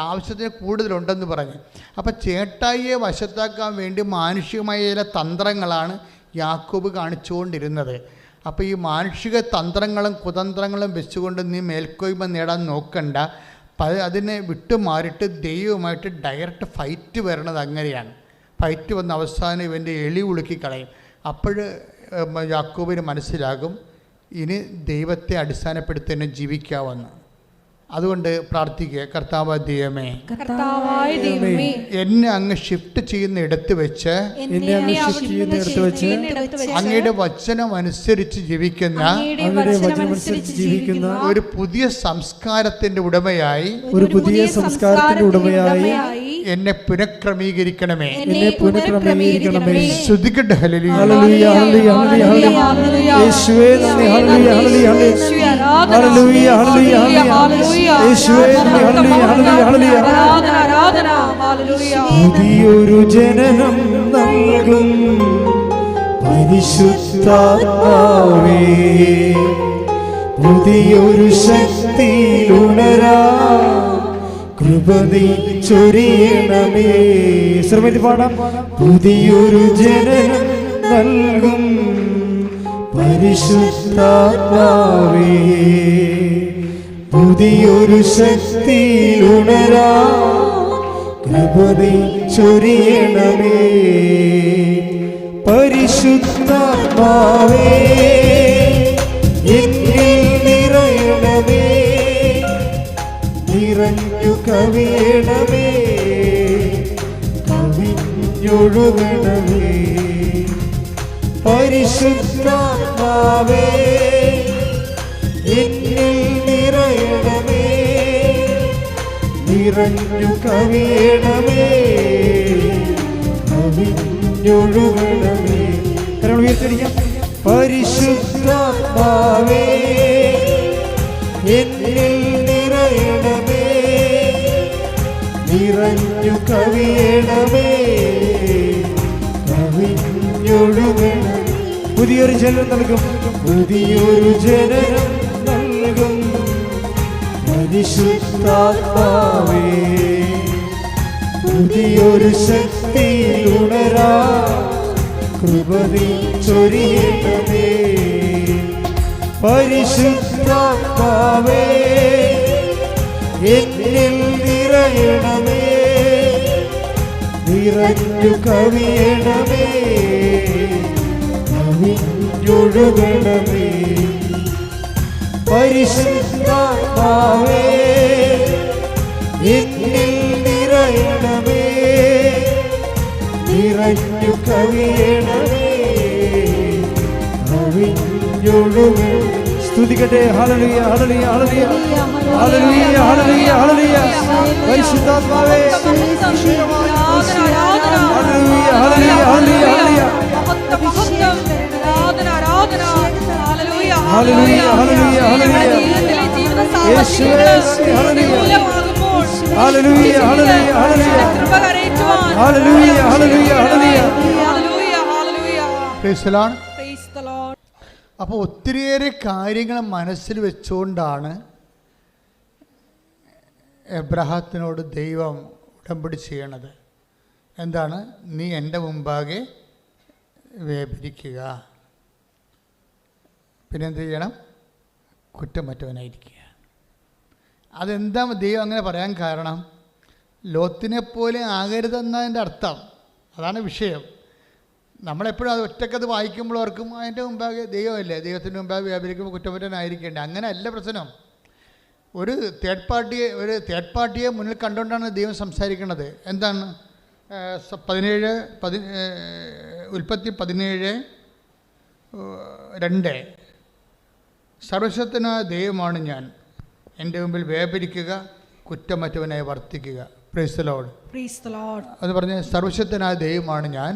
ആവശ്യത്തിന് കൂടുതലുണ്ടെന്ന് പറഞ്ഞു. അപ്പോൾ ചേട്ടായിയെ വശത്താക്കാൻ വേണ്ടി മാനുഷികമായ ചില തന്ത്രങ്ങളാണ് യാക്കോബ് കാണിച്ചുകൊണ്ടിരുന്നത്. അപ്പോൾ ഈ മാനുഷിക തന്ത്രങ്ങളും കുതന്ത്രങ്ങളും വെച്ചുകൊണ്ട് നീ മേൽക്കോയ്മ നേടാൻ നോക്കണ്ട, അതിനെ വിട്ടുമാറിയിട്ട് ദൈവവുമായിട്ട് ഡയറക്റ്റ് ഫൈറ്റ് വരണത് അങ്ങനെയാണ്. ഫൈറ്റ് വന്ന അവസാനം ഇവൻ്റെ എളി ഉളുക്കി കളയും. അപ്പോൾ യാക്കോബിന് മനസ്സിലാകും ഇനി ദൈവത്തെ അടിസ്ഥാനപ്പെടുത്തി തന്നെ ജീവിക്കാമെന്ന്. അതുകൊണ്ട് പ്രാർത്ഥിക്കുക, കർത്താവ് ദൈവമേ, കർത്താവായ ദൈവമേ, എന്നെ അങ്ങ് ഷിഫ്റ്റ് ചെയ്യുന്ന ഇടത്ത് വെച്ച് അങ്ങയുടെ വചനം അനുസരിച്ച് ജീവിക്കുന്ന ഒരു പുതിയ സംസ്കാരത്തിന്റെ ഉടമയായി എന്നെ പുനഃക്രമീകരിക്കണമേ. ശ്രുതിക്കട്ടെ ഹല്ലേലൂയ. യേശുവേ നന്ദി, ഹല്ലേലൂയ ഹല്ലേലൂയ ഹല്ലേലൂയ യേശുവേ നന്ദി, ഹല്ലേലൂയ ഹല്ലേലൂയ ഹല്ലേലൂയ. പുതിയൊരു ജനനം നൽകും പരിശുദ്ധാത്മാവേ, പുതിയൊരു ശക്തിയിലുണരാ കൃപ നീ ചൊരിയണമേ. ശ്രമിച്ച് പാടാം. പുതിയൊരു ജനനം നൽകും പരിശുദ്ധാത്മാവേ, പുതിയൊരു ശക്തിയിലുണരാ കൃപ നീ ചൊരിയണമേ. പരിശുദ്ധാത്മാവേ എന്നിൽ നിറയണമേ, നിറഞ്ഞു കവിയണമേ, കവിഞ്ഞൊഴുകണമേ. പരിശുദ്ധാത്മാവേ എന്നിൽ നിറയണമേ, നിറഞ്ഞു കവിയണമേ, കവിഞ്ഞൊഴുകണമേ. കരങ്ങൾ ഉയർത്തിരിക്കാം. പരിശുദ്ധാത്മാവേ എന്നിൽ നിറയണമേ, നിറഞ്ഞു കവിയണമേ, കവിഞ്ഞൊഴുകണമേ. പുതിയൊരു ജനം നൽകും, പുതിയൊരു ജനം നൽകും പരിശുദ്ധാത്മാവേ, പുതിയൊരു ശക്തിയിലുണരാ കൃപ നീ ചൊരിയണമേ. പരിശുദ്ധാത്മാവേ എന്നിൽ നിറയണമേ, നിറഞ്ഞു കവിയണമേ, കവിഞ്ഞൊഴുകണമേ. പരിശുദ്ധാത്മാവേ എന്നിൽ നിറയണമേ, നിറഞ്ഞു കവിയണമേ, കവിഞ്ഞൊഴുകണമേ. സ്തുതിക്കട്ടെ. ഹല്ലേലൂയ ഹല്ലേലൂയ ഹല്ലേലൂയ ഹല്ലേലൂയ ഹല്ലേലൂയ ഹല്ലേലൂയ. പരിശുദ്ധാത്മാവേ ഹല്ലേലൂയ ഹല്ലേലൂയ ഹല്ലേലൂയ ഹല്ലേലൂയ ഹല്ലേലൂയ ഹല്ലേലൂയ. യേശുവേ ഹല്ലേലൂയ ഹല്ലേലൂയ ഹല്ലേലൂയ ഹല്ലേലൂയ ഹല്ലേലൂയ ഹല്ലേലൂയ ഹല്ലേലൂയ. Praise the Lord. അപ്പോൾ ഒത്തിരിയേറെ കാര്യങ്ങൾ മനസ്സിൽ വെച്ചുകൊണ്ടാണ് എബ്രഹാത്തിനോട് ദൈവം ഉടമ്പടി ചെയ്യണത്. എന്താണ്? നീ എൻ്റെ മുമ്പാകെ വേപരിക്കുക, പിന്നെ എന്ത് ചെയ്യണം? കുറ്റമറ്റവനായിരിക്കുക. അതെന്താ ദൈവം അങ്ങനെ പറയാൻ കാരണം? ലോത്തിനെ പോലെ ആകരുതെന്നതിൻ്റെ അർത്ഥം. അതാണ് വിഷയം. നമ്മളെപ്പോഴും അത് ഒറ്റക്കത് വായിക്കുമ്പോൾ ഓർക്കും അതിൻ്റെ മുമ്പാകെ ദൈവമല്ലേ, ദൈവത്തിൻ്റെ മുമ്പാകെ വ്യാപരിക്കുമ്പോൾ കുറ്റമറ്റവനായിരിക്കേണ്ടത്. അങ്ങനെയല്ല പ്രശ്നം. ഒരു തേർഡ് പാർട്ടിയെ മുന്നിൽ കണ്ടുകൊണ്ടാണ് ദൈവം സംസാരിക്കുന്നത്. എന്താണ്? 17:2 സർവശക്തനായ ദൈവമാണ് ഞാൻ, എൻ്റെ മുമ്പിൽ വ്യാപരിക്കുക, കുറ്റമറ്റവനായി വർത്തിക്കുക. Praise the Lord. അത് പറഞ്ഞ് സർവശക്തനായ ദൈവമാണ് ഞാൻ,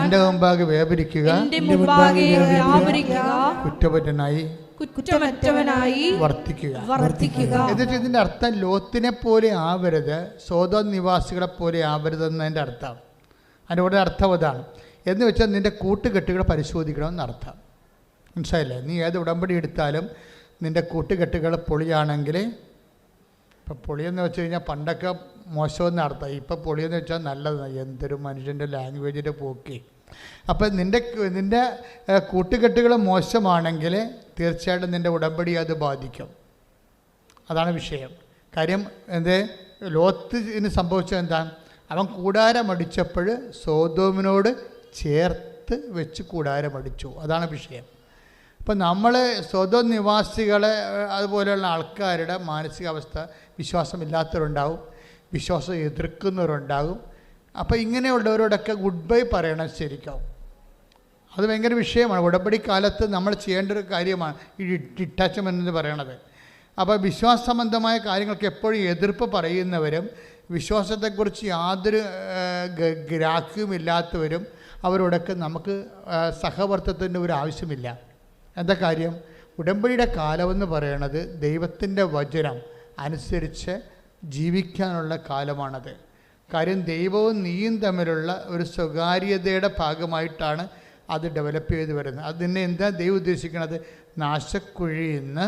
എൻ്റെ മുമ്പാകെ വ്യാപരിക്കുക, കുറ്റമറ്റവനായി വർത്തിക്കുക. എന്നിട്ട് ഇതിൻ്റെ അർത്ഥം ലോത്തിനെ പോലെ ആവരുത്, സോദോം നിവാസികളെ പോലെ ആവരുതെന്നതിൻ്റെ അർത്ഥം. അതിൻ്റെ കൂടെ അർത്ഥം അതാണ്. എന്ന് വെച്ചാൽ നിൻ്റെ കൂട്ടുകെട്ടുകൾ പരിശോധിക്കണമെന്ന് അർത്ഥം. മനസ്സിലായില്ലേ? നീ ഏത് ഉടമ്പടി എടുത്താലും നിൻ്റെ കൂട്ടുകെട്ടുകൾ പൊളിയാണെങ്കിൽ, ഇപ്പം പൊളിയെന്ന് വെച്ച് കഴിഞ്ഞാൽ പണ്ടൊക്കെ മോശമെന്ന് അർത്ഥം, ഇപ്പം പൊളിയെന്ന് വെച്ചാൽ നല്ലത്. എന്തൊരു മനുഷ്യൻ്റെ ലാംഗ്വേജിൻ്റെ പോക്കി. അപ്പം നിൻ്റെ കൂട്ടുകെട്ടുകൾ മോശമാണെങ്കിൽ തീർച്ചയായിട്ടും നിൻ്റെ ഉടമ്പടി അത് ബാധിക്കും. അതാണ് വിഷയം. കാര്യം ലോത്തിന് സംഭവിച്ചത് എന്താ? അവൻ കൂടാരമടിച്ചപ്പോൾ സോദോമിനോട് ചേർത്ത് വെച്ച് കൂടാരമടിച്ചു. അതാണ് വിഷയം. ഇപ്പം നമ്മൾ സ്വതം നിവാസികളെ അതുപോലെയുള്ള ആൾക്കാരുടെ മാനസികാവസ്ഥ വിശ്വാസമില്ലാത്തവരുണ്ടാവും, വിശ്വാസം എതിർക്കുന്നവരുണ്ടാകും. അപ്പോൾ ഇങ്ങനെയുള്ളവരോടൊക്കെ ഗുഡ് ബൈ പറയണം ശരിക്കും. അത് ഭയങ്കര വിഷയമാണ്. ഉടമ്പടി കാലത്ത് നമ്മൾ ചെയ്യേണ്ട ഒരു കാര്യമാണ് ഈ ഡിറ്റാച്ച്മെൻ്റ് എന്ന് പറയണത്. അപ്പോൾ വിശ്വാസ സംബന്ധമായ കാര്യങ്ങൾക്ക് എപ്പോഴും എതിർപ്പ് പറയുന്നവരും വിശ്വാസത്തെക്കുറിച്ച് യാതൊരു ഗ്രാഹ്യമില്ലാത്തവരും അവരോടൊക്കെ നമുക്ക് സഹവർത്തത്തിൻ്റെ ഒരു ആവശ്യമില്ല. എന്താ കാര്യം? ഉടമ്പടിയുടെ കാലമെന്ന് പറയണത് ദൈവത്തിൻ്റെ വചനം അനുസരിച്ച് ജീവിക്കാനുള്ള കാലമാണത്. കാര്യം ദൈവവും നീയും തമ്മിലുള്ള ഒരു സ്വകാര്യതയുടെ ഭാഗമായിട്ടാണ് അത് ഡെവലപ്പ് ചെയ്ത് വരുന്നത്. അതിനെ എന്താ ദൈവം ഉദ്ദേശിക്കുന്നത്? നാശക്കുഴിയിൽ നിന്ന്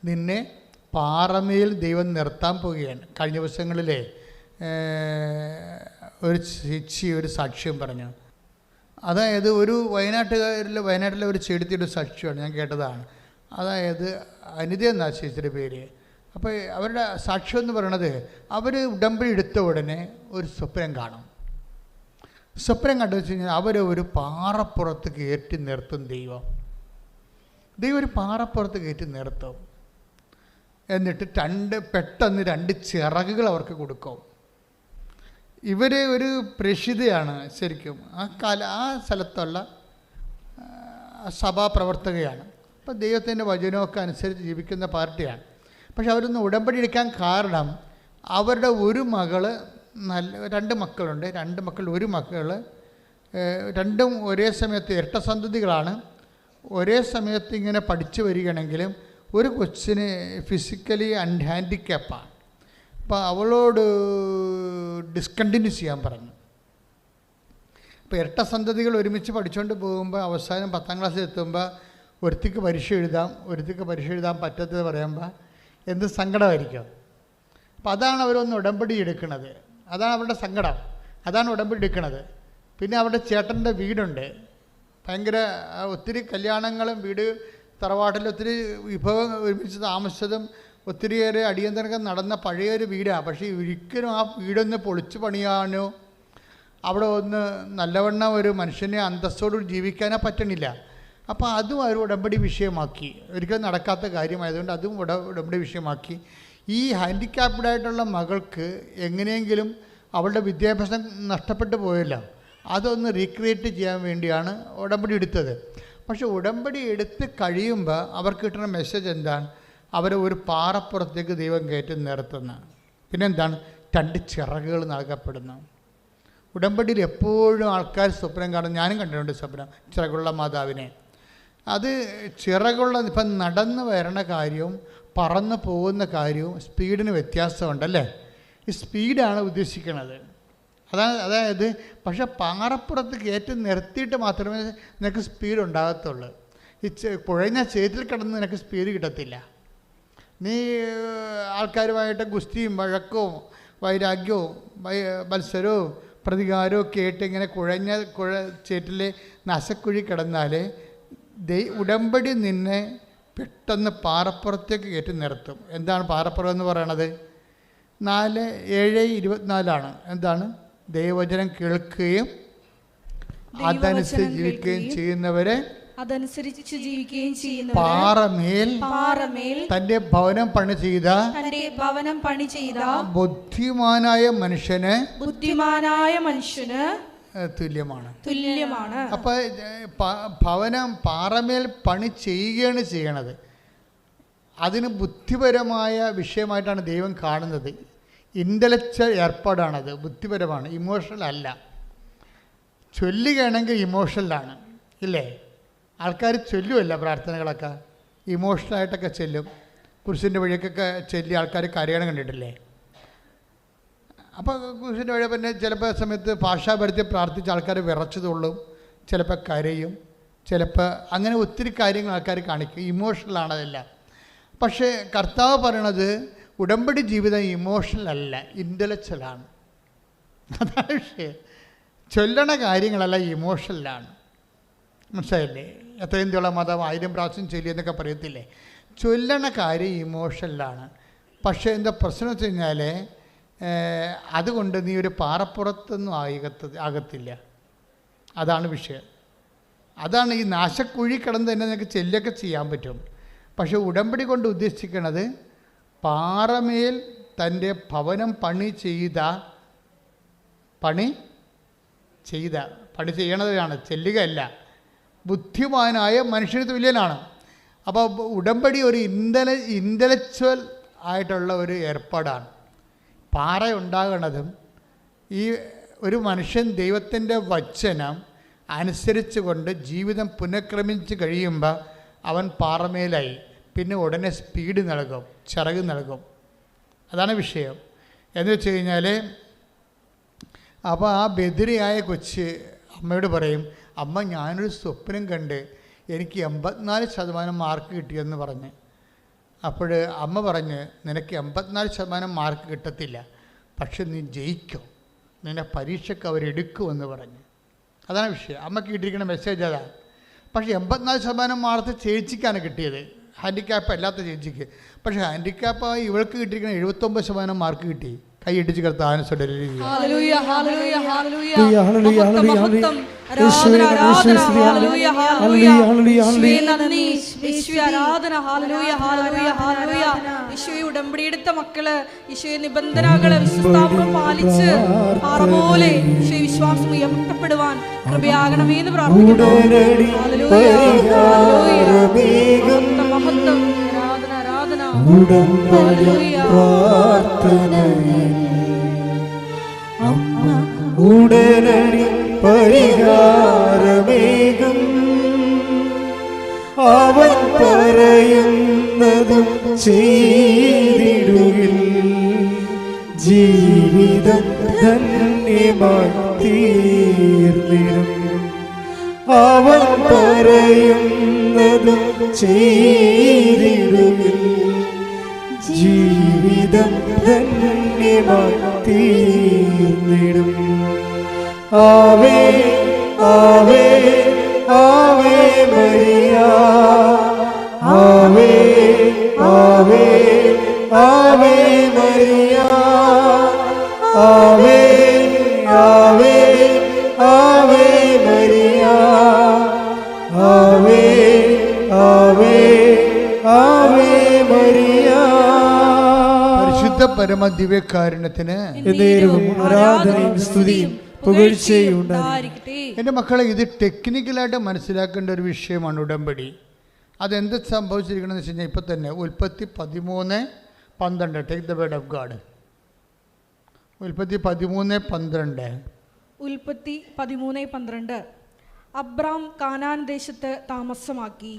നിന്നെ പാറമേൽ ദൈവം നിർത്താൻ പോവുകയാണ്. കഴിഞ്ഞ ദിവസങ്ങളിലെ ഒരു ചേച്ചി ഒരു സാക്ഷ്യം പറഞ്ഞു. അതായത് ഒരു വയനാട്ടിലെ ഒരു ചെടുത്തിയുടെ സാക്ഷ്യമാണ്, ഞാൻ കേട്ടതാണ്. അതായത് അനിത എന്നാ ചേച്ചിയുടെ പേര്. അപ്പോൾ അവരുടെ സാക്ഷ്യം എന്ന് പറയണത്, അവർ ഉടമ്പടി എടുത്ത ഉടനെ ഒരു സ്വപ്നം കാണും. സ്വപ്നം കണ്ടു വെച്ച് കഴിഞ്ഞാൽ അവരെ ഒരു പാറപ്പുറത്ത് കയറ്റി നിർത്തും ദൈവം ഒരു പാറപ്പുറത്ത് കയറ്റി നിർത്തും. എന്നിട്ട് പെട്ടെന്ന് 2 ചിറകുകൾ അവർക്ക് കൊടുക്കും. ഇവർ ഒരു പ്രേക്ഷിതയാണ് ശരിക്കും, ആ സ്ഥലത്തുള്ള സഭാപ്രവർത്തകയാണ്. അപ്പോൾ ദൈവത്തിൻ്റെ വചനമൊക്കെ അനുസരിച്ച് ജീവിക്കുന്ന പാർട്ടിയാണ്. പക്ഷെ അവരൊന്ന് ഉടമ്പടി എടുക്കാൻ കാരണം അവരുടെ ഒരു മകള് 2 മക്കളുണ്ട്. 2 മക്കൾ, ഒരു മകൾ, രണ്ടും ഒരേ സമയത്ത് ഇരട്ടസന്തതികളാണ്. ഒരേ സമയത്ത് ഇങ്ങനെ പഠിച്ചു വരികയാണെങ്കിലും ഒരു കൊച്ചിന് ഫിസിക്കലി ഹാൻഡിക്യാപ്പാണ്. അപ്പോൾ അവളോട് ഡിസ്കണ്ടിന്യൂ ചെയ്യാൻ പറഞ്ഞു. അപ്പോൾ ഇരട്ടസന്തതികൾ ഒരുമിച്ച് പഠിച്ചുകൊണ്ട് പോകുമ്പോൾ അവസാനം 10ാം ക്ലാസ്സിൽ എത്തുമ്പോൾ ഒരുത്തിക്ക് പരീക്ഷ എഴുതാൻ പറ്റാത്തത് പറയുമ്പോൾ എന്ത് സങ്കടമായിരിക്കും. അപ്പോൾ അതാണ് അവരൊന്ന് ഉടമ്പടി എടുക്കുന്നത്. അതാണ് അവരുടെ സങ്കടം, അതാണ് ഉടമ്പടി എടുക്കുന്നത്. പിന്നെ അവരുടെ ചേട്ടൻ്റെ വീടുണ്ട്, ഭയങ്കര ഒത്തിരി കല്യാണങ്ങളും തറവാട്ടിൽ ഒത്തിരി വിഭവം ഒരുമിച്ച് താമസിച്ചതും ഒത്തിരിയേറെ അടിയന്തരങ്ങൾ നടന്ന പഴയൊരു വീടാണ്. പക്ഷേ ഒരിക്കലും ആ വീടൊന്ന് പൊളിച്ചു പണിയാനോ അവിടെ ഒന്ന് നല്ലവണ്ണം ഒരു മനുഷ്യനെ അന്തസ്സോടുകൂടി ജീവിക്കാനോ പറ്റണില്ല. അപ്പോൾ അതും അവർ ഉടമ്പടി വിഷയമാക്കി. ഒരിക്കലും നടക്കാത്ത കാര്യമായതുകൊണ്ട് അതും ഉടമ്പടി വിഷയമാക്കി. ഈ ഹാൻഡിക്യാപ്ഡായിട്ടുള്ള മകൾക്ക് എങ്ങനെയെങ്കിലും അവളുടെ വിദ്യാഭ്യാസം നഷ്ടപ്പെട്ടു പോയല്ലോ, അതൊന്ന് റീക്രിയേറ്റ് ചെയ്യാൻ വേണ്ടിയാണ് ഉടമ്പടി എടുത്തത്. പക്ഷെ ഉടമ്പടി എടുത്ത് കഴിയുമ്പോൾ അവർക്ക് കിട്ടുന്ന മെസ്സേജ് എന്താണ്? അവരെ ഒരു പാറപ്പുറത്തേക്ക് ദൈവം കയറ്റി നിർത്തുന്ന. പിന്നെന്താണ്? 2 ചിറകുകൾ നൽകപ്പെടുന്നു. ഉടമ്പടിയിൽ എപ്പോഴും ആൾക്കാർ സ്വപ്നം കാണും. ഞാനും കണ്ടിട്ടുണ്ട് സ്വപ്നം, ചിറകുള്ള മാതാവിനെ. അത് ചിറകുള്ള ഇപ്പം നടന്നു വരണ കാര്യവും പറന്നു പോകുന്ന കാര്യവും സ്പീഡിന് വ്യത്യാസമുണ്ടല്ലേ? ഈ സ്പീഡാണ് ഉദ്ദേശിക്കുന്നത്. അതായത് പക്ഷെ പാറപ്പുറത്ത് കയറ്റി നിർത്തിയിട്ട് മാത്രമേ നിനക്ക് സ്പീഡ് ഉണ്ടാകത്തുള്ളൂ. ഈ കുഴഞ്ഞ ചേറ്റിൽ കിടന്ന് നിനക്ക് സ്പീഡ് കിട്ടത്തില്ല. നീ ആൾക്കാരുമായിട്ട് ഗുസ്തിയും വഴക്കവും വൈരാഗ്യവും മത്സരവും പ്രതികാരവും ഒക്കെ ആയിട്ട് ഇങ്ങനെ ചേറ്റിൽ നശക്കുഴി കിടന്നാൽ ഉടമ്പടി നിന്നെ പെട്ടെന്ന് പാറപ്പുറത്തേക്ക് കയറ്റി നിർത്തും. എന്താണ് പാറപ്പുറം എന്ന് പറയണത്? 4:7-24 എന്താണ്? ദൈവവചനം കേൾക്കുകയും അതനുസരിച്ച് ജീവിക്കുകയും ചെയ്യുന്നവരെ അതനുസരിച്ച് ജീവിക്കുകയും ചെയ്യുന്ന പാറമേൽ തന്റെ ഭവനം പണി ചെയ്ത ബുദ്ധിമാനായ മനുഷ്യന് തുല്യമാണ്. അപ്പൊ ഭവനം പാറമേൽ പണി ചെയ്യുകയാണ് ചെയ്യണത്. അതിന് ബുദ്ധിപരമായ വിഷയമായിട്ടാണ് ദൈവം കാണുന്നത്. ഇൻ്റലക്ച്വൽ ഏർപ്പാടാണത്, ബുദ്ധിപരമാണ്, ഇമോഷണൽ അല്ല. ചൊല്ലുകയാണെങ്കിൽ ഇമോഷണലാണ് ഇല്ലേ? ആൾക്കാർ ചൊല്ലുമല്ല പ്രാർത്ഥനകളൊക്കെ, ഇമോഷണലായിട്ടൊക്കെ ചെല്ലും. കുരിശിൻ്റെ വഴിയൊക്കെ ചൊല്ലി ആൾക്കാർ കരയണം കണ്ടിട്ടില്ലേ? അപ്പോൾ കുരിശിൻ്റെ വഴി പിന്നെ ചിലപ്പോൾ സമയത്ത് ഭാഷാപരത്തിൽ പ്രാർത്ഥിച്ച ആൾക്കാർ വിറച്ചതുള്ളും, ചിലപ്പോൾ കരയും, ചിലപ്പോൾ അങ്ങനെ ഒത്തിരി കാര്യങ്ങൾ ആൾക്കാർ കാണിക്കും. ഇമോഷണലാണ് അതെല്ലാം. പക്ഷേ കർത്താവ് പറയണത് ഉടമ്പടി ജീവിതം ഇമോഷണൽ അല്ല, ഇൻ്റലക്ച്വലാണ്. അതാണ് വിഷയം. ചൊല്ലണ കാര്യങ്ങളല്ല ഇമോഷണലാണ്. മനസ്സിലായില്ലേ? എത്രയും തീയുള്ള മതം 1000 പ്രാവശ്യം ചൊല്ലിയെന്നൊക്കെ പറയത്തില്ലേ? ചൊല്ലണ കാര്യം ഇമോഷണലാണ്. പക്ഷേ എന്താ പ്രശ്നം വെച്ച് കഴിഞ്ഞാൽ അതുകൊണ്ട് നീ ഒരു പാറപ്പുറത്തൊന്നും ആകത്തില്ല. അതാണ് വിഷയം. അതാണ് ഈ നാശക്കുഴി കിടന്ന് തന്നെ നിനക്ക് ചെല്ലൊക്കെ ചെയ്യാൻ പറ്റും. പക്ഷെ ഉടമ്പടി കൊണ്ട് ഉദ്ദേശിക്കുന്നത് പാറമേൽ തൻ്റെ ഭവനം പണി ചെയ്യണതാണ്, ചെല്ലുകയല്ല. ബുദ്ധിമാനായ മനുഷ്യന് തുല്യനാണ്. അപ്പോൾ ഉടമ്പടി ഒരു ഇൻ്റലക്ച്വൽ ആയിട്ടുള്ള ഒരു ഏർപ്പാടാണ്. പാറ ഉണ്ടാകണതും ഈ ഒരു മനുഷ്യൻ ദൈവത്തിൻ്റെ വചനം അനുസരിച്ച് കൊണ്ട് ജീവിതം പുനഃക്രമിച്ച് കഴിയുമ്പോൾ അവൻ പാറമേലായി. പിന്നെ ഉടനെ സ്പീഡ് നൽകും, ചിറക് നൽകും. അതാണ് വിഷയം. എന്ന് വെച്ച് കഴിഞ്ഞാൽ അപ്പോൾ ആ ബദിരയായ കൊച്ച് അമ്മയോട് പറയും, അമ്മ ഞാനൊരു സ്വപ്നം കണ്ട് എനിക്ക് 84% മാർക്ക് കിട്ടിയെന്ന് പറഞ്ഞ്. അപ്പോൾ അമ്മ പറഞ്ഞ് നിനക്ക് 84% മാർക്ക് കിട്ടത്തില്ല, പക്ഷെ നീ ജയിക്കും, നിന്നെ പരീക്ഷയ്ക്ക് അവരെടുക്കുമെന്ന് പറഞ്ഞ്. അതാണ് വിഷയം. അമ്മയ്ക്ക് കിട്ടിയിരിക്കുന്ന മെസ്സേജ് അതാണ്. പക്ഷേ 84% മാർക്ക് ചേച്ചിക്കാണ് കിട്ടിയത്, ഹാൻഡിക്യാപ്പ് അല്ലാത്ത ചേച്ചിക്ക്. പക്ഷേ ഹാൻഡിക്യാപ്പായി ഇവൾക്ക് കിട്ടിയിരിക്കുന്ന 79% മാർക്ക് കിട്ടി. കൈയിടിച്ച് കർത്താവിനെ ഉടമ്പടിയെടുത്ത മക്കള് ഈശോയെ നിബന്ധനകള് വിശ്വസ്താപൂർവ്വം പാലിച്ച് പാറപോലെ ഈശോ വിശ്വാസം ഉയർത്തപ്പെടുവാൻ കൃപയാകണമേന്ന് പ്രാർത്ഥിക്കുന്നു. മഹത്വം, ആരാധന, അമ്മ ഉടനടി പരിഹാരമേകും, അവൻ പറയുന്നതും ചെയ്തിടുകിൽ, ജീവിതം ധന്യമായി തീർന്നിടും. അവൻ പറയുന്നതും ചെയ്തിടുകിൽ, ജീവിതം ധന്യമായി തീർന്നിടും. ആവേ ആവേ ആവേ മരിയ, ആവേ ആവേ ആവേ മരിയ, ആവേ ആവേ ആവേ മരിയ, ആവേ ആവേ ആവേ മരിയ. പരിശുദ്ധ പരമദിവ്യകാരുണ്യത്തിന് ആരാധനയും സ്തുതിയും പുകഴ്ചയും ഉണ്ടായിരിക്കട്ടെ. എൻ്റെ മക്കളെ, ഇത് ടെക്നിക്കലായിട്ട് മനസ്സിലാക്കേണ്ട ഒരു വിഷയമാണ് ഉടമ്പടി. അതെന്ത് സംഭവിച്ചിരിക്കണമെന്ന് വെച്ച് കഴിഞ്ഞാൽ ഇപ്പം തന്നെ ഉൽപ്പത്തി 13:12 take the word of God. ഉൽപ്പത്തി 13:12. ഉൽപ്പത്തി 13:12. അബ്രാം കാനാൻ ദേശത്ത് താമസമാക്കി.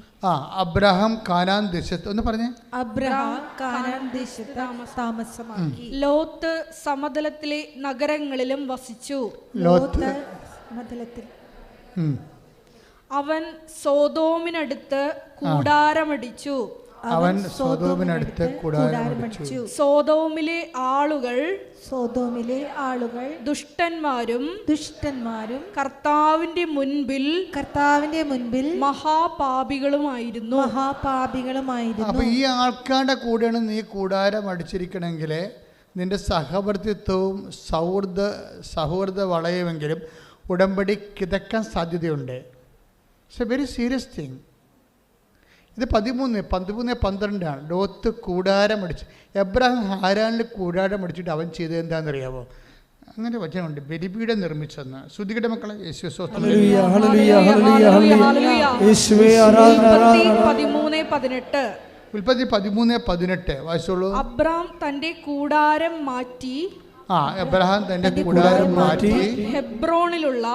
അബ്രഹാം കാനാൻ ദേശത്ത്, ഒന്ന് പറഞ്ഞേ. അബ്രഹാം കാനാൻ ദേശത്ത് താമസമാക്കി. ലോത്ത് സമതലത്തിലെ നഗരങ്ങളിലും വസിച്ചു. ലോത്ത് സമതലത്തിൽ. അവൻ സോതോമിനടുത്ത് കൂടാരമടിച്ചു. അവൻ സോതോമിനടുത്ത് കൂടാരമടിച്ചു. സോതോമിലെ ആളുകൾ ദുഷ്ടന്മാരും കർത്താവിന്റെ മുൻപിൽ മഹാപാപികളുമായിരുന്നു. അപ്പൊ ഈ ആൾക്കാരുടെ കൂടെയാണ് നീ കൂടാരം അടിച്ചിരിക്കണമെങ്കിൽ നിന്റെ സഹവർത്തിത്വവും സൗഹൃദ വളയുമെങ്കിലും ഉടമ്പടി കിതക്കാൻ സാധ്യതയുണ്ട്. It's A very serious thing. ഇത് 13:12 ലോത്ത് കൂടാരമടിച്ച്. എബ്രഹാം ഹാരാനിൽ കൂടാരമടിച്ചിട്ട് അവൻ ചെയ്തത് എന്താണെന്നറിയാമോ? അങ്ങനെ വചനമുണ്ട്, ബലിപീഠം നിർമ്മിച്ചെന്ന്. ശ്രുതികയുടെ മക്കളെ, യേശുവേ സ്തോത്രം. 13:18. ഉൽപ്പത്തി 13:18 വായിച്ചോളൂ. അബ്രാം തന്റെ കൂടാരം മാറ്റി എബ്രഹാം തന്റെ കൂടാരം മാറ്റി ഹെബ്രോണിലുള്ള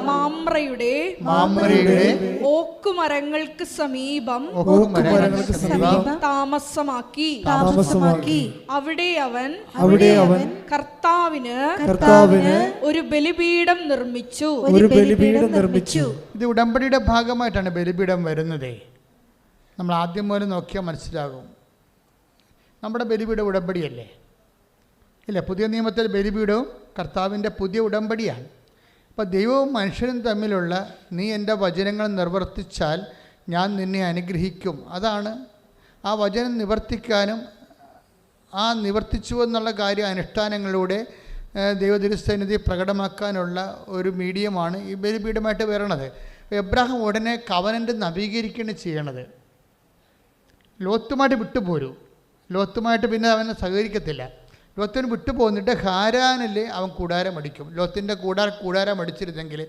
മാമ്രയുടെ ഓക്കുമരങ്ങൾക്ക് സമീപം താമസമാക്കി. അവിടെ അവൻ കർത്താവിന് ഒരു ബലിപീഠം നിർമ്മിച്ചു. ഇത് ഉടമ്പടിയുടെ ഭാഗമായിട്ടാണ് ബലിപീഠം വരുന്നത്. നമ്മൾ ആദ്യം മുതൽ നോക്കിയാൽ മനസ്സിലാകും. നമ്മുടെ ബലിപീഠം ഉടമ്പടിയല്ലേ? ഇല്ല, പുതിയ നിയമത്തിൽ ബലിപീഠവും കർത്താവിൻ്റെ പുതിയ ഉടമ്പടിയാണ്. അപ്പോൾ ദൈവവും മനുഷ്യനും തമ്മിലുള്ള നീ എൻ്റെ വചനങ്ങൾ നിർവർത്തിച്ചാൽ ഞാൻ നിന്നെ അനുഗ്രഹിക്കും. അതാണ് ആ വചനം നിവർത്തിക്കാനും ആ നിവർത്തിച്ചു എന്നുള്ള കാര്യം അനുഷ്ഠാനങ്ങളിലൂടെ ദൈവതിരുസന്നിധി പ്രകടമാക്കാനുള്ള ഒരു മീഡിയമാണ് ഈ ബലിപീഠമായിട്ട് വരണത്. എബ്രാഹാം ഉടനെ കവനൻ്റ് നവീകരിക്കുകയാണ് ചെയ്യണത്. ലോത്തുമായിട്ട് വിട്ടുപോരും. ലോത്തുമായിട്ട് പിന്നെ അവനെ സഹകരിക്കത്തില്ല. ലോത്തിന് വിട്ടുപോന്നിട്ട് ഹാരാനിൽ അവൻ കൂടാരം അടിക്കും. ലോത്തിൻ്റെ കൂടാരം അടിച്ചിരുന്നെങ്കിൽ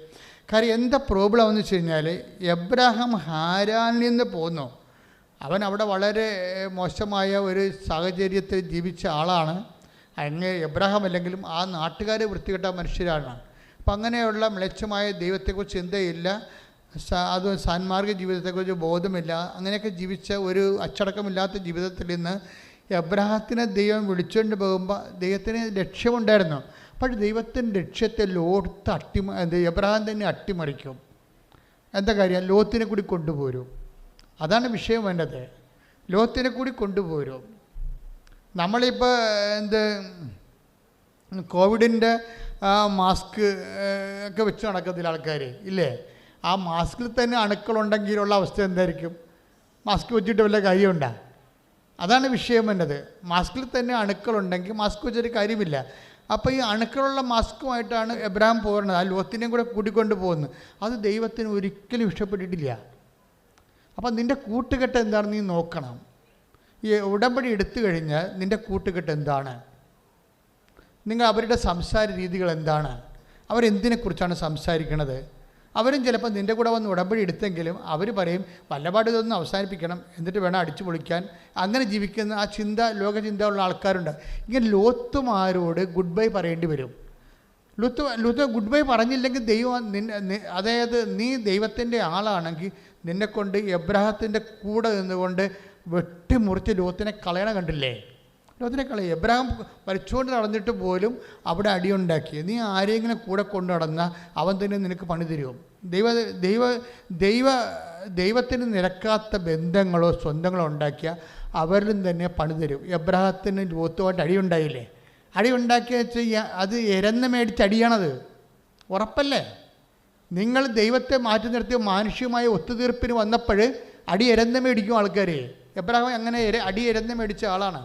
കാര്യം എന്താ പ്രോബ്ലം എന്ന് വെച്ച് കഴിഞ്ഞാൽ, എബ്രാഹാം ഹാരാനിൽ നിന്ന് പോന്നു. അവൻ അവിടെ വളരെ മോശമായ ഒരു സാഹചര്യത്തിൽ ജീവിച്ച ആളാണ്. അങ്ങ് എബ്രാഹാം അല്ലെങ്കിലും ആ നാട്ടുകാരെ വൃത്തികെട്ട മനുഷ്യരാണ്. അപ്പം അങ്ങനെയുള്ള മ്ലേച്ഛമായ ദൈവത്തെക്കുറിച്ച് ചിന്തയില്ല, അത് സാൻമാർഗ ജീവിതത്തെക്കുറിച്ച് ബോധമില്ല. അങ്ങനെയൊക്കെ ജീവിച്ച ഒരു അച്ചടക്കമില്ലാത്ത ജീവിതത്തിൽ നിന്ന് എബ്രാഹത്തിനെ ദൈവം വിളിച്ചുകൊണ്ട് പോകുമ്പോൾ ദൈവത്തിന് ലക്ഷ്യമുണ്ടായിരുന്നു. പക്ഷേ ദൈവത്തിൻ്റെ ലക്ഷ്യത്തെ ലോത്ത് എബ്രാഹാം തന്നെ അട്ടിമറിക്കും. എന്താ കാര്യം? ലോത്തിനെ കൂടി കൊണ്ടുപോരും. അതാണ് വിഷയം വേണ്ടത്. ലോത്തിനെ കൂടി കൊണ്ടുപോരും. നമ്മളിപ്പോൾ കോവിഡിൻ്റെ മാസ്ക് ഒക്കെ വെച്ച് നടക്കത്തില്ല ആൾക്കാർ ഇല്ലേ? ആ മാസ്കിൽ തന്നെ അണുക്കളുണ്ടെങ്കിലുള്ള അവസ്ഥ എന്തായിരിക്കും? മാസ്ക് വെച്ചിട്ട് വല്ല കാര്യമുണ്ടോ? അതാണ് വിഷയം വേണ്ടത്. മാസ്കിൽ തന്നെ അണുക്കളുണ്ടെങ്കിൽ മാസ്ക് വെച്ചൊരു കാര്യമില്ല. അപ്പോൾ ഈ അണുക്കളുള്ള മാസ്കുമായിട്ടാണ് എബ്രാഹാം പോകുന്നത്. ആ ലോത്തിനെയും കൂടെ കൂട്ടിക്കൊണ്ട് പോകുന്നത്. അത് ദൈവത്തിന് ഒരിക്കലും ഇഷ്ടപ്പെട്ടിട്ടില്ല. അപ്പം നിൻ്റെ കൂട്ടുകെട്ട് എന്താണെന്ന് നീ നോക്കണം. ഈ ഉടമ്പടി എടുത്തു കഴിഞ്ഞാൽ നിൻ്റെ കൂട്ടുകെട്ട് എന്താണ്? നിങ്ങൾ അവരുടെ സംസാര രീതികൾ എന്താണ്? അവരെന്തിനെക്കുറിച്ചാണ് സംസാരിക്കണത്? അവരും ചിലപ്പോൾ നിൻ്റെ കൂടെ വന്ന് ഉടമ്പടി എടുത്തെങ്കിലും അവർ പറയും വല്ലപാട് ഇതൊന്നും അവസാനിപ്പിക്കണം, എന്നിട്ട് വേണം അടിച്ചു പൊളിക്കാൻ. അങ്ങനെ ജീവിക്കുന്ന ആ ലോകചിന്ത ഉള്ള ആൾക്കാരുണ്ട്. ഇങ്ങനെ ലോത്തുമാരോട് ഗുഡ് ബൈ പറയേണ്ടി വരും. ലൂത്ത് ഗുഡ് ബൈ പറഞ്ഞില്ലെങ്കിൽ ദൈവം അതായത് നീ ദൈവത്തിൻ്റെ ആളാണെങ്കിൽ നിന്നെക്കൊണ്ട് എബ്രാഹത്തിൻ്റെ കൂടെ നിന്നുകൊണ്ട് വെട്ടിമുറിച്ച് ലോത്തിനെ കളയണ കണ്ടില്ലേ? ലോത്തിനെ കളയും. എബ്രാഹാം വലിച്ചുകൊണ്ട് നടന്നിട്ട് പോലും അവിടെ അടിയുണ്ടാക്കി. നീ ആരെങ്കിലും കൂടെ കൊണ്ടു നടന്നാൽ അവൻ തന്നെ നിനക്ക് പണി തരും. ദൈവത്തിന് നിരക്കാത്ത ബന്ധങ്ങളോ സ്വന്തങ്ങളോ ഉണ്ടാക്കിയ അവരിലും തന്നെ പണി തരും. എബ്രാഹത്തിന് ലോത്തുമായിട്ട് അടിയുണ്ടായില്ലേ? അടിയുണ്ടാക്കിയ വെച്ച് അത് എരന്ന് മേടിച്ച് അടിയാണത്. ഉറപ്പല്ലേ? നിങ്ങൾ ദൈവത്തെ മാറ്റി നിർത്തിയ മാനുഷികമായ ഒത്തുതീർപ്പിന് വന്നപ്പോൾ അടി എരന്ന് മേടിക്കും ആൾക്കാർ. എബ്രാഹാം അങ്ങനെ അടി എരന്ന് മേടിച്ച ആളാണ്.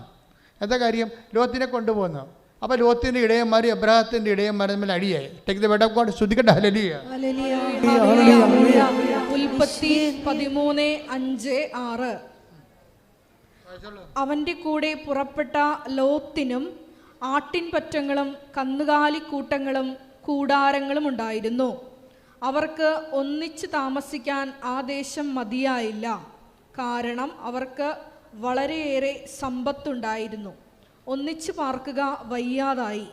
എന്താ കാര്യം? ലോത്തിനെ കൊണ്ടുപോകുന്നു. അപ്പോൾ ലോത്തിൻ്റെ ഇടയന്മാർ എബ്രാഹത്തിൻ്റെ ഇടയന്മാർ തമ്മിൽ അടിയായി. Take the word of God. ശ്രുതിക്കട്ടെ. ഹല്ലേലൂയ. ഉൽപ്പത്തി 13:5-6. അവൻ്റെ കൂടെ പുറപ്പെട്ട ലോത്തിനും ആട്ടിൻപറ്റങ്ങളും കന്നുകാലിക്കൂട്ടങ്ങളും കൂടാരങ്ങളും ഉണ്ടായിരുന്നു. അവർക്ക് ഒന്നിച്ച് താമസിക്കാൻ ആ ദേശം മതിയായില്ല. കാരണം അവർക്ക് വളരെയേറെ സമ്പത്തുണ്ടായിരുന്നു. ഒന്നിച്ച് പാർക്കുക വയ്യാതായി.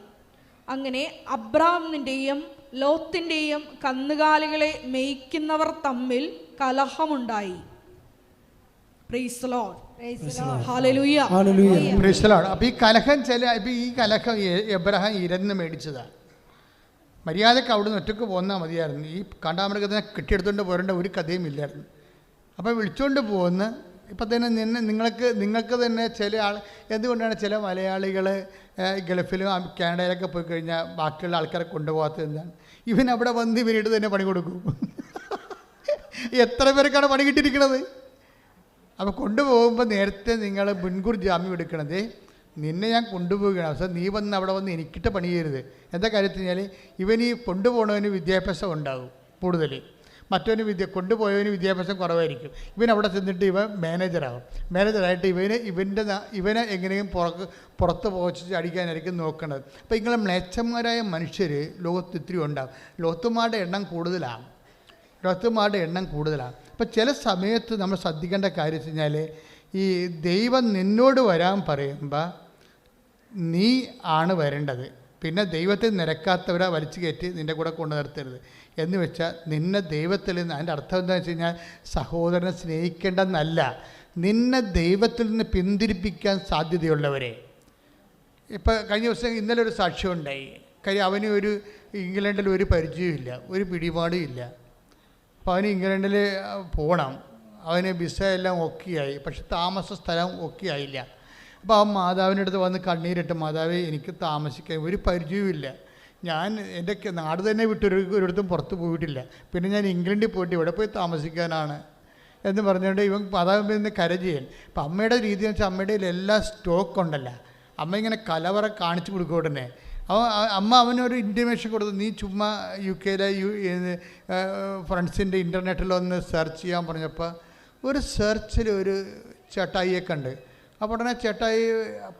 അങ്ങനെ അബ്രാമിൻ്റെയും ലോത്തിൻ്റെയും കന്നുകാലികളെ മേയ്ക്കുന്നവർ തമ്മിൽ കലഹമുണ്ടായി. Praise the Lord. ഹല്ലേലൂയ. Praise the Lord. അപ്പോൾ ഈ കലഹം എബ്രാഹാം ഇരന്ന് മേടിച്ചതാണ്. മര്യാദക്ക് അവിടുന്ന് ഒറ്റയ്ക്ക് പോന്നാൽ മതിയായിരുന്നു. ഈ കാണ്ടാമൃഗത്തിനെ കെട്ടിയെടുത്തുകൊണ്ട് പോരേണ്ട ഒരു കഥയും ഇല്ലായിരുന്നു. അപ്പോൾ വിളിച്ചുകൊണ്ട് പോകുന്ന ഇപ്പം തന്നെ നിങ്ങൾക്ക് തന്നെ ചില എന്തുകൊണ്ടാണ് ചില മലയാളികൾ ഗൾഫിലും കാനഡയിലൊക്കെ പോയി കഴിഞ്ഞാൽ ബാക്കിയുള്ള ആൾക്കാരെ കൊണ്ടുപോകാത്തത്? എന്താണ്? ഇവൻ അവിടെ വന്ന് ഇവനിട്ട് തന്നെ പണി കൊടുക്കും. എത്ര പേർക്കാണ് പണി കിട്ടിയിരിക്കുന്നത്? അപ്പോൾ കൊണ്ടുപോകുമ്പോൾ നേരത്തെ നിങ്ങൾ മുൻകൂർ ജാമ്യം എടുക്കണത്, നിന്നെ ഞാൻ കൊണ്ടുപോവുകയാണ്, അവസാനം നീ വന്ന് അവിടെ വന്ന് എനിക്കിട്ട് പണി ചെയ്യരുത്. എന്താ കാര്യത്തിൽ കഴിഞ്ഞാൽ ഇവൻ ഈ കൊണ്ടുപോകണവന് വിദ്യാഭ്യാസം ഉണ്ടാകും കൂടുതൽ, മറ്റവന് കൊണ്ടുപോയവന് വിദ്യാഭ്യാസം കുറവായിരിക്കും. ഇവൻ അവിടെ ചെന്നിട്ട് ഇവൻ മാനേജറാകും. മാനേജറായിട്ട് ഇവനെ എങ്ങനെയും പുറത്ത് പോച്ച് അടിക്കാനായിരിക്കും നോക്കേണ്ടത്. അപ്പോൾ ഇങ്ങനെ മ്ലേച്ഛന്മാരായ മനുഷ്യർ ലോകത്ത് ഇത്തിരി ഉണ്ടാകും. ലോത്തുമാരുടെ എണ്ണം കൂടുതലാണ്. അപ്പോൾ ചില സമയത്ത് നമ്മൾ ശ്രദ്ധിക്കേണ്ട കാര്യം വെച്ച് കഴിഞ്ഞാൽ, ഈ ദൈവം നിന്നോട് വരാൻ പറയുമ്പോൾ നീ ആണ് വരേണ്ടത്. പിന്നെ ദൈവത്തിൽ നിരക്കാത്തവരെ വലിച്ചു കയറ്റി നിൻ്റെ കൂടെ കൊണ്ടു നിർത്തരുത്. എന്ന് വെച്ചാൽ നിന്നെ ദൈവത്തിൽ നിന്ന്, അതിൻ്റെ അർത്ഥം എന്താണെന്ന് വെച്ച് കഴിഞ്ഞാൽ സഹോദരനെ സ്നേഹിക്കേണ്ടെന്നല്ല, നിന്നെ ദൈവത്തിൽ നിന്ന് പിന്തിരിപ്പിക്കാൻ സാധ്യതയുള്ളവരെ. ഇപ്പോൾ കഴിഞ്ഞ ദിവസം ഇന്നലെ ഒരു സാക്ഷ്യം ഉണ്ടായി. കാര്യം അവന് ഇംഗ്ലണ്ടിൽ ഒരു പരിചയമില്ല, ഒരു പിടിപാടും ഇല്ല. അപ്പോൾ അവന് ഇംഗ്ലണ്ടിൽ പോകണം. അവന് വിസ എല്ലാം ഓക്കെയായി, പക്ഷെ താമസ സ്ഥലം ഓക്കെ ആയില്ല. അപ്പോൾ അവൻ മാതാവിൻ്റെ അടുത്ത് വന്ന് കണ്ണീരിട്ട്, മാതാവേ എനിക്ക് താമസിക്കാൻ ഒരു പരിചയവുമില്ല, ഞാൻ എൻ്റെ നാട് തന്നെ ഒരിടത്തും പുറത്ത് പോയിട്ടില്ല, പിന്നെ ഞാൻ ഇംഗ്ലണ്ടിൽ പോയിട്ട് ഇവിടെ പോയി താമസിക്കാനാണ് എന്ന് പറഞ്ഞുകൊണ്ട് ഇവൻ മാതാവിൽ നിന്ന് കരചെയ്യാൻ. അപ്പം അമ്മയുടെ രീതി എന്ന് വെച്ചാൽ അമ്മയുടെ എല്ലാ സ്റ്റോക്ക് ഉണ്ടല്ലോ, അമ്മ ഇങ്ങനെ കലവറ കാണിച്ചു കൊടുക്കും. ഉടനെ അമ്മ അവനൊരു ഇൻറ്റിമേഷൻ കൊടുത്തു, നീ ചുമ്മാ UK ഫ്രണ്ട്സിൻ്റെ ഇൻ്റർനെറ്റിലൊന്ന് സെർച്ച് ചെയ്യാൻ പറഞ്ഞപ്പോൾ ഒരു സെർച്ചിൽ ഒരു ചേട്ടായിയെ കണ്ട്. അപ്പോൾ ഉടനെ ചേട്ടായി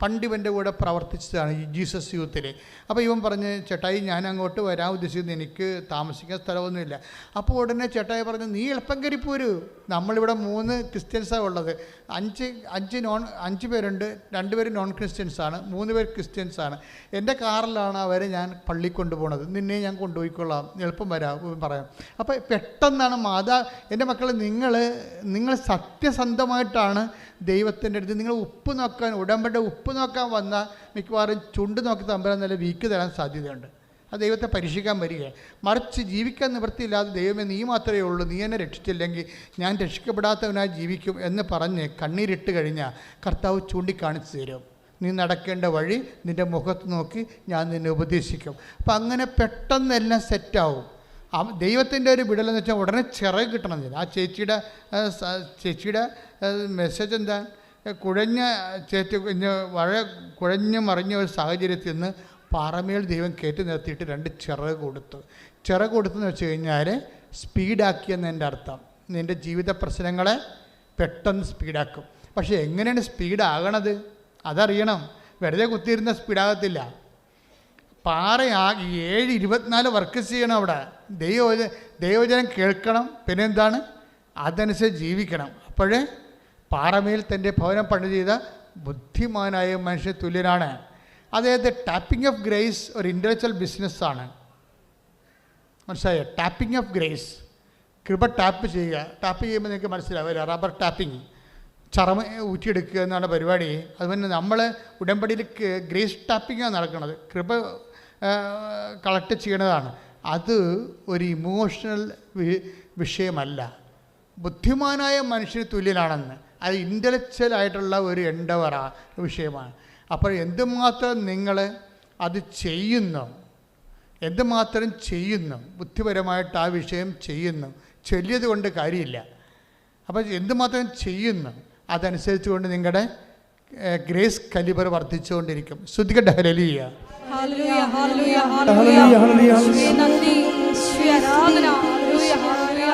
പണ്ട് ഇവൻ്റെ കൂടെ പ്രവർത്തിച്ചതാണ് ഈ ജീസസ് യൂത്തിൽ. അപ്പോൾ ഇവൻ പറഞ്ഞ്, ചേട്ടായി ഞാൻ അങ്ങോട്ട് വരാൻ ഉദ്ദേശിക്കുന്നു, എനിക്ക് താമസിക്കാൻ സ്ഥലമൊന്നുമില്ല. അപ്പോൾ ഉടനെ ചേട്ടായി പറഞ്ഞു, നീ എളുപ്പം കയറിപ്പോരൂ, നമ്മളിവിടെ 3 ക്രിസ്ത്യൻസാണ് ഉള്ളത്. 5 പേരുണ്ട്, 2 പേര് നോൺ ക്രിസ്ത്യൻസാണ്, 3 പേര് ക്രിസ്ത്യൻസാണ്. എൻ്റെ കാറിലാണ് അവരെ ഞാൻ പള്ളിയിൽ കൊണ്ടുപോകുന്നത്, നിന്നെ ഞാൻ കൊണ്ടുപോയിക്കൊള്ളാം, എളുപ്പം വരാം പറയാം. അപ്പോൾ പെട്ടെന്നാണ് എൻ്റെ മക്കൾ, നിങ്ങൾ സത്യസന്ധമായിട്ടാണ് ദൈവത്തിൻ്റെ അടുത്ത് നിങ്ങൾ ഉപ്പ് നോക്കാൻ, ഉടമ്പടി ഉപ്പ് നോക്കാൻ വന്നാൽ മിക്കവാറും ചുണ്ട് നോക്കി തമ്പുരാൻ നല്ല വീക്ക് തരാൻ സാധ്യതയുണ്ട്. അത് ദൈവത്തെ പരീക്ഷിക്കാൻ വരിക. മറിച്ച് ജീവിക്കാൻ നിവൃത്തിയില്ലാതെ, ദൈവമേ നീ മാത്രമേ ഉള്ളൂ, നീ എന്നെ രക്ഷിച്ചില്ലെങ്കിൽ ഞാൻ രക്ഷിക്കപ്പെടാത്തവനായി ജീവിക്കും എന്ന് പറഞ്ഞ് കണ്ണീരിട്ട് കഴിഞ്ഞാൽ കർത്താവ് ചൂണ്ടിക്കാണിച്ചു തരും. നീ നടക്കേണ്ട വഴി നിൻ്റെ മുഖത്ത് നോക്കി ഞാൻ നിന്നെ ഉപദേശിക്കും. അപ്പം അങ്ങനെ പെട്ടെന്ന് എല്ലാം സെറ്റാവും. ദൈവത്തിൻ്റെ ഒരു വിടലെന്ന് വെച്ചാൽ ഉടനെ ചിറക് കിട്ടണം. ആ ചേച്ചിയുടെ മെസ്സേജ് എന്താ, കുഴഞ്ഞ് മറിഞ്ഞ ഒരു സാഹചര്യത്തിൽ നിന്ന് പാറമേൽ ദൈവം കയറ്റി നിർത്തിയിട്ട് 2 ചിറക് കൊടുത്തു. ചിറക് കൊടുത്തെന്ന് വെച്ച് കഴിഞ്ഞാൽ സ്പീഡാക്കിയെന്ന് എൻ്റെ അർത്ഥം. നിൻ്റെ ജീവിത പ്രശ്നങ്ങളെ പെട്ടെന്ന് സ്പീഡാക്കും. പക്ഷേ എങ്ങനെയാണ് സ്പീഡാകണത് അതറിയണം. വെറുതെ കുത്തിയിരുന്ന സ്പീഡാകത്തില്ല. പാറ 7-24 വർക്ക് ചെയ്യണം. അവിടെ ദൈവവചനം കേൾക്കണം, പിന്നെ എന്താണ് അതനുസരിച്ച് ജീവിക്കണം. അപ്പോഴേ പാറമേൽ തൻ്റെ ഭവനം പണി ചെയ്ത ബുദ്ധിമാനായ മനുഷ്യ തുല്യനാണ്. അതായത് ടാപ്പിംഗ് ഓഫ് ഗ്രേസ് ഒരു ഇൻ്റലക്ച്വൽ ബിസിനസ്സാണ്. മനസ്സിലായോ? ടാപ്പിംഗ് ഓഫ് ഗ്രേസ്, കൃപ ടാപ്പ് ചെയ്യുക. ടാപ്പ് ചെയ്യുമ്പോൾ നിങ്ങൾക്ക് മനസ്സിലാവില്ല, റബ്ബർ ടാപ്പിംഗ്, ചറമ ഊറ്റിയെടുക്കുക എന്നാണ് പരിപാടി. അതുപോലെ നമ്മൾ ഉടമ്പടിയിൽ ഗ്രേസ് ടാപ്പിങ്ങാണ് നടക്കുന്നത്, കൃപ കളക്ട് ചെയ്യണതാണ്. അത് ഒരു ഇമോഷണൽ വിഷയമല്ല, ബുദ്ധിമാനായ മനുഷ്യന് തുല്യനാണെന്ന്. അത് ഇൻ്റലക്ച്വൽ ആയിട്ടുള്ള ഒരു എൻഡവർ വിഷയമാണ്. അപ്പോൾ എന്തുമാത്രം നിങ്ങൾ അത് ചെയ്യുന്നു, എന്തുമാത്രം ചെയ്യുന്നു, ബുദ്ധിപരമായിട്ട് ആ വിഷയം ചെയ്യുന്നു, ചൊല്ലിയത് കൊണ്ട് കാര്യമില്ല. അപ്പോൾ എന്തുമാത്രം ചെയ്യുന്നു അതനുസരിച്ച് കൊണ്ട് നിങ്ങളുടെ ഗ്രേസ് കലിബർ വർദ്ധിച്ചുകൊണ്ടിരിക്കും. ശ്രുതികട്ടെ ഹല്ലേലൂയ. ഹല്ലേലൂയ, ഹല്ലേലൂയ, ഹല്ലേലൂയ. യേശുവേ നന്ദി, യേശുവേ ആരാധന. ഹല്ലേലൂയ, ഹല്ലേലൂയ.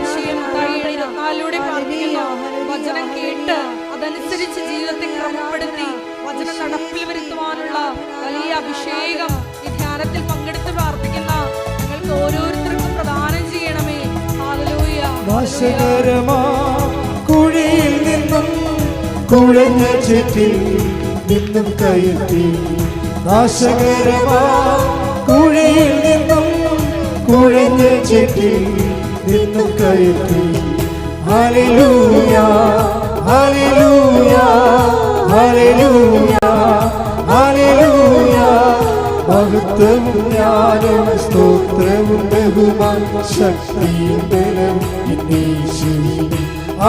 യേശുവേ മത്തായി 24 പ്രാർത്ഥിക്കുന്നു. വചനം കേട്ട് അതനുസരിച്ച് ജീവിതത്തെ ക്രമപ്പെടുത്തി വചനം നടപ്പിൽ വരുത്തുവാനുള്ള വലിയ അഭിഷേകം ഈ ധ്യാനത്തിൽ പങ്കെടുത്ത് പ്രാർത്ഥിക്കുന്ന ഞങ്ങൾക്ക് ഓരോരുത്തർക്കും പ്രദാനം ചെയ്യണമേ. ഹല്ലേലൂയ. കുഴിയിൽ നിന്നും കുഴഞ്ഞ ചേറ്റിൽ നിന്നും കയറ്റി, നാശകരമാ കുഴിയിൽ നിന്നും കുഴഞ്ഞ ചേറ്റിൽ നിന്നും കയറ്റി. ഹല്ലേലൂയ, ഹല്ലേലൂയ, ഹല്ലേലൂയ, ഹല്ലേലൂയ. മഹത്വവും ജ്ഞാനവും സ്തോത്രവും ബഹുമാനം ശക്തിയും ബലവും യേശുവിൽ.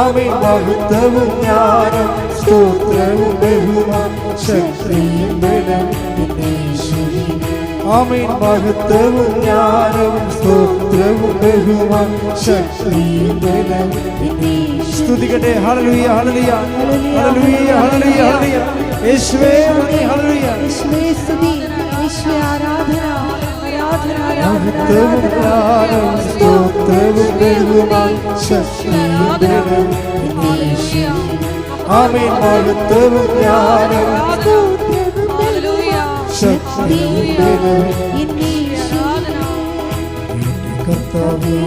ആമേൻ. മഹത്വവും ജ്ഞാനവും സ്തോത്രവും ബഹുമാനം ശക്തിയും ബലവും യേശുവിൽ. ആമേൻ. മഹത്വവും ജ്ഞാനവും സ്തോത്രവും ബഹുമാനം ശക്തിയും ബലവും യേശുവിൽ. സ്തുതിക്കട്ടെ. ഹല്ലേലൂയ, ഹല്ലേലൂയ, ഹല്ലേലൂയ, ഹല്ലേലൂയ, ഹല്ലേലൂയ. യേശുവേ നന്ദി. ഹല്ലേലൂയ. യേശുവേ സ്തുതി, യേശുവേ ആരാധന, ആരാധന, മഹത്വവും ജ്ഞാനവും സ്തോത്രവും ബഹുമാനം ശക്തിയും ബലവും യേശുവിൽ. ആമേൻ. മഹത്വവും ജ്ഞാനവും ഹല്ലേലൂയ, ശക്തിയും ബലവും ആരാധന. എന്റെ കർത്താവേ,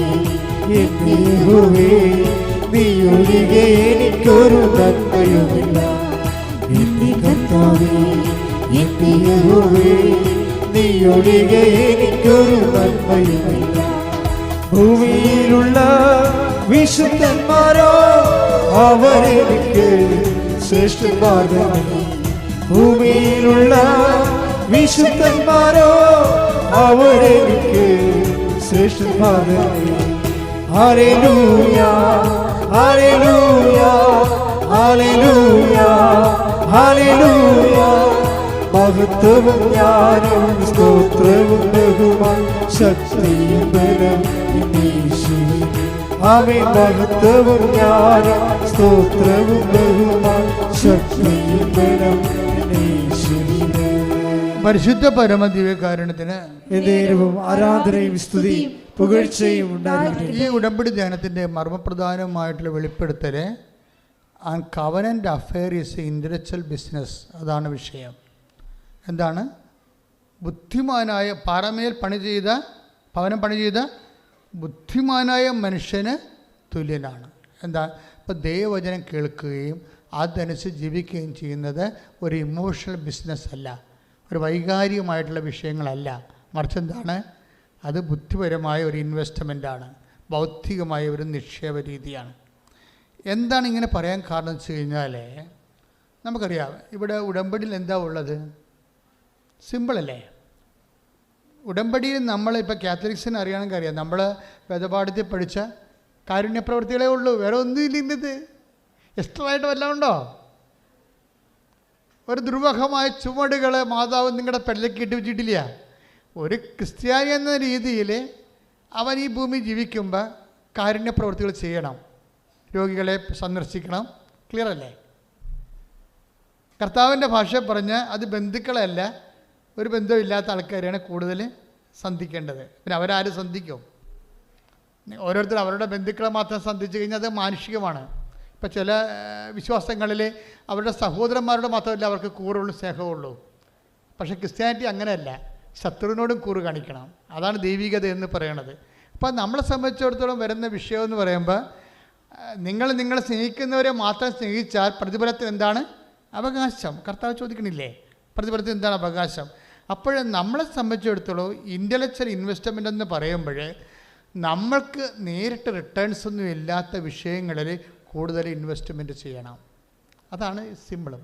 എന്റെ യഹോവേ, നീ ഒഴികെ എനിക്കൊരു നന്മയുമില്ല. എന്റെ കർത്താവേ, എന്റെ യഹോവേ, നീ ഒഴികെ എനിക്കൊരു നന്മയുമില്ല. ഭൂമിയിലുള്ള വിശുദ്ധന്മാരോ അവരെനിക്ക് ശ്രേഷ്ഠന്മാർ തന്നെ. ഭൂമിയിലുള്ള വിശുദ്ധന്മാരോ അവരെനിക്ക് ശ്രേഷ്ഠന്മാർ തന്നെ. ഹല്ലേലൂയ, ഹല്ലേലൂയ, ഹല്ലേലൂയ, ഹല്ലേലൂയ. മഹത്വവും ജ്ഞാനവും സ്തോത്രവും ബഹുമാനം ശക്തിയും ബലവും യേശുവിൽ. ആമേൻ. മഹത്വവും ജ്ഞാനവും സ്തോത്രവും ബഹുമാനം ശക്തിയും ബലവും യേശുവിൽ. പരിശുദ്ധ പരമദിവ്യകാരുണ്യത്തിന് എന്നേരവും ആരാധനയും സ്തുതിയും പുകഴ്ചയും ഉണ്ടായിരിക്കട്ടെ. ഈ ഉടമ്പടി ധ്യാനത്തിൻ്റെ മർമ്മപ്രധാനമായിട്ടുള്ള വെളിപ്പെടുത്തൽ and covenant affair is intellectual business. അതാണ് വിഷയം. എന്താണ്? ബുദ്ധിമാനായ പാറമേൽ ഭവനം പണി ചെയ്ത ബുദ്ധിമാനായ മനുഷ്യന് തുല്യനാണ്. എന്താ? ഇപ്പോൾ ദൈവവചനം കേൾക്കുകയും അതനുസരിച്ച് ജീവിക്കുകയും ചെയ്യുന്നത് ഒരു ഇമോഷണൽ ബിസിനസ് അല്ല, ഒരു വൈകാരികമായിട്ടുള്ള വിഷയങ്ങളല്ല. മറിച്ച് എന്താണ്? അത് ബുദ്ധിപരമായ ഒരു ഇൻവെസ്റ്റ്മെൻറ്റാണ്, ബൗദ്ധികമായ ഒരു നിക്ഷേപ രീതിയാണ്. എന്താണ് ഇങ്ങനെ പറയാൻ കാരണം എന്ന് വെച്ച് കഴിഞ്ഞാൽ, നമുക്കറിയാം ഇവിടെ ഉടമ്പടിയിൽ എന്താ ഉള്ളത്? സിമ്പിളല്ലേ? ഉടമ്പടിയിൽ നമ്മളിപ്പോൾ കാത്തലിക്സിന് അറിയണമെങ്കിൽ അറിയാം, നമ്മൾ വേദപാഠത്തിൽ പഠിച്ച കാരുണ്യപ്രവൃത്തികളേ ഉള്ളൂ, വേറെ ഒന്നുമില്ല. ഇന്നത് എക്സ്ട്രായിട്ട് വല്ലതും ഉണ്ടോ? ഒരു ദുർവഹമായ ചുവടുകൾ മാതാവ് നിങ്ങളുടെ പെടലേക്ക് ഇട്ട് വെച്ചിട്ടില്ല. ഒരു ക്രിസ്ത്യാനി എന്ന രീതിയിൽ അവൻ ഈ ഭൂമി ജീവിക്കുമ്പോൾ കാരുണ്യപ്രവൃത്തികൾ ചെയ്യണം, രോഗികളെ സന്ദർശിക്കണം. ക്ലിയർ അല്ലേ? കർത്താവിൻ്റെ ഭാഷ പറഞ്ഞ് അത് ബന്ധുക്കളല്ല, ഒരു ബന്ധമില്ലാത്ത ആൾക്കാരെയാണ് കൂടുതൽ സന്ധിക്കേണ്ടത്. പിന്നെ അവരാരും സന്ധിക്കും? ഓരോരുത്തർ അവരുടെ ബന്ധുക്കളെ മാത്രം സന്ധിച്ചു കഴിഞ്ഞാൽ അത് മാനുഷികമാണ്. ഇപ്പം ചില വിശ്വാസങ്ങളിൽ അവരുടെ സഹോദരന്മാരോട് മാത്രമല്ല അവർക്ക് കൂറുള്ളൂ, സ്നേഹമുള്ളൂ. പക്ഷേ ക്രിസ്ത്യാനിറ്റി അങ്ങനെയല്ല, ശത്രുവിനോടും കൂറ് കാണിക്കണം. അതാണ് ദൈവികത എന്ന് പറയണത്. അപ്പോൾ നമ്മളെ സംബന്ധിച്ചിടത്തോളം വരുന്ന വിഷയമെന്ന് പറയുമ്പോൾ, നിങ്ങളെ സ്നേഹിക്കുന്നവരെ മാത്രം സ്നേഹിച്ചാൽ പ്രതിഫലത്തിൽ എന്താണ് അവകാശം? കർത്താവ് ചോദിക്കണില്ലേ പ്രതിഫലത്തിൽ എന്താണ് അവകാശം? അപ്പോൾ നമ്മളെ സംബന്ധിച്ചിടത്തോളം ഇൻ്റലക്ച്വൽ ഇൻവെസ്റ്റ്മെൻ്റ് എന്ന് പറയുമ്പോൾ നമ്മൾക്ക് നേരിട്ട് റിട്ടേൺസ് ഒന്നും ഇല്ലാത്ത വിഷയങ്ങളിൽ കൂടുതൽ ഇൻവെസ്റ്റ്മെൻറ്റ് ചെയ്യണം. അതാണ് സിമ്പിളും.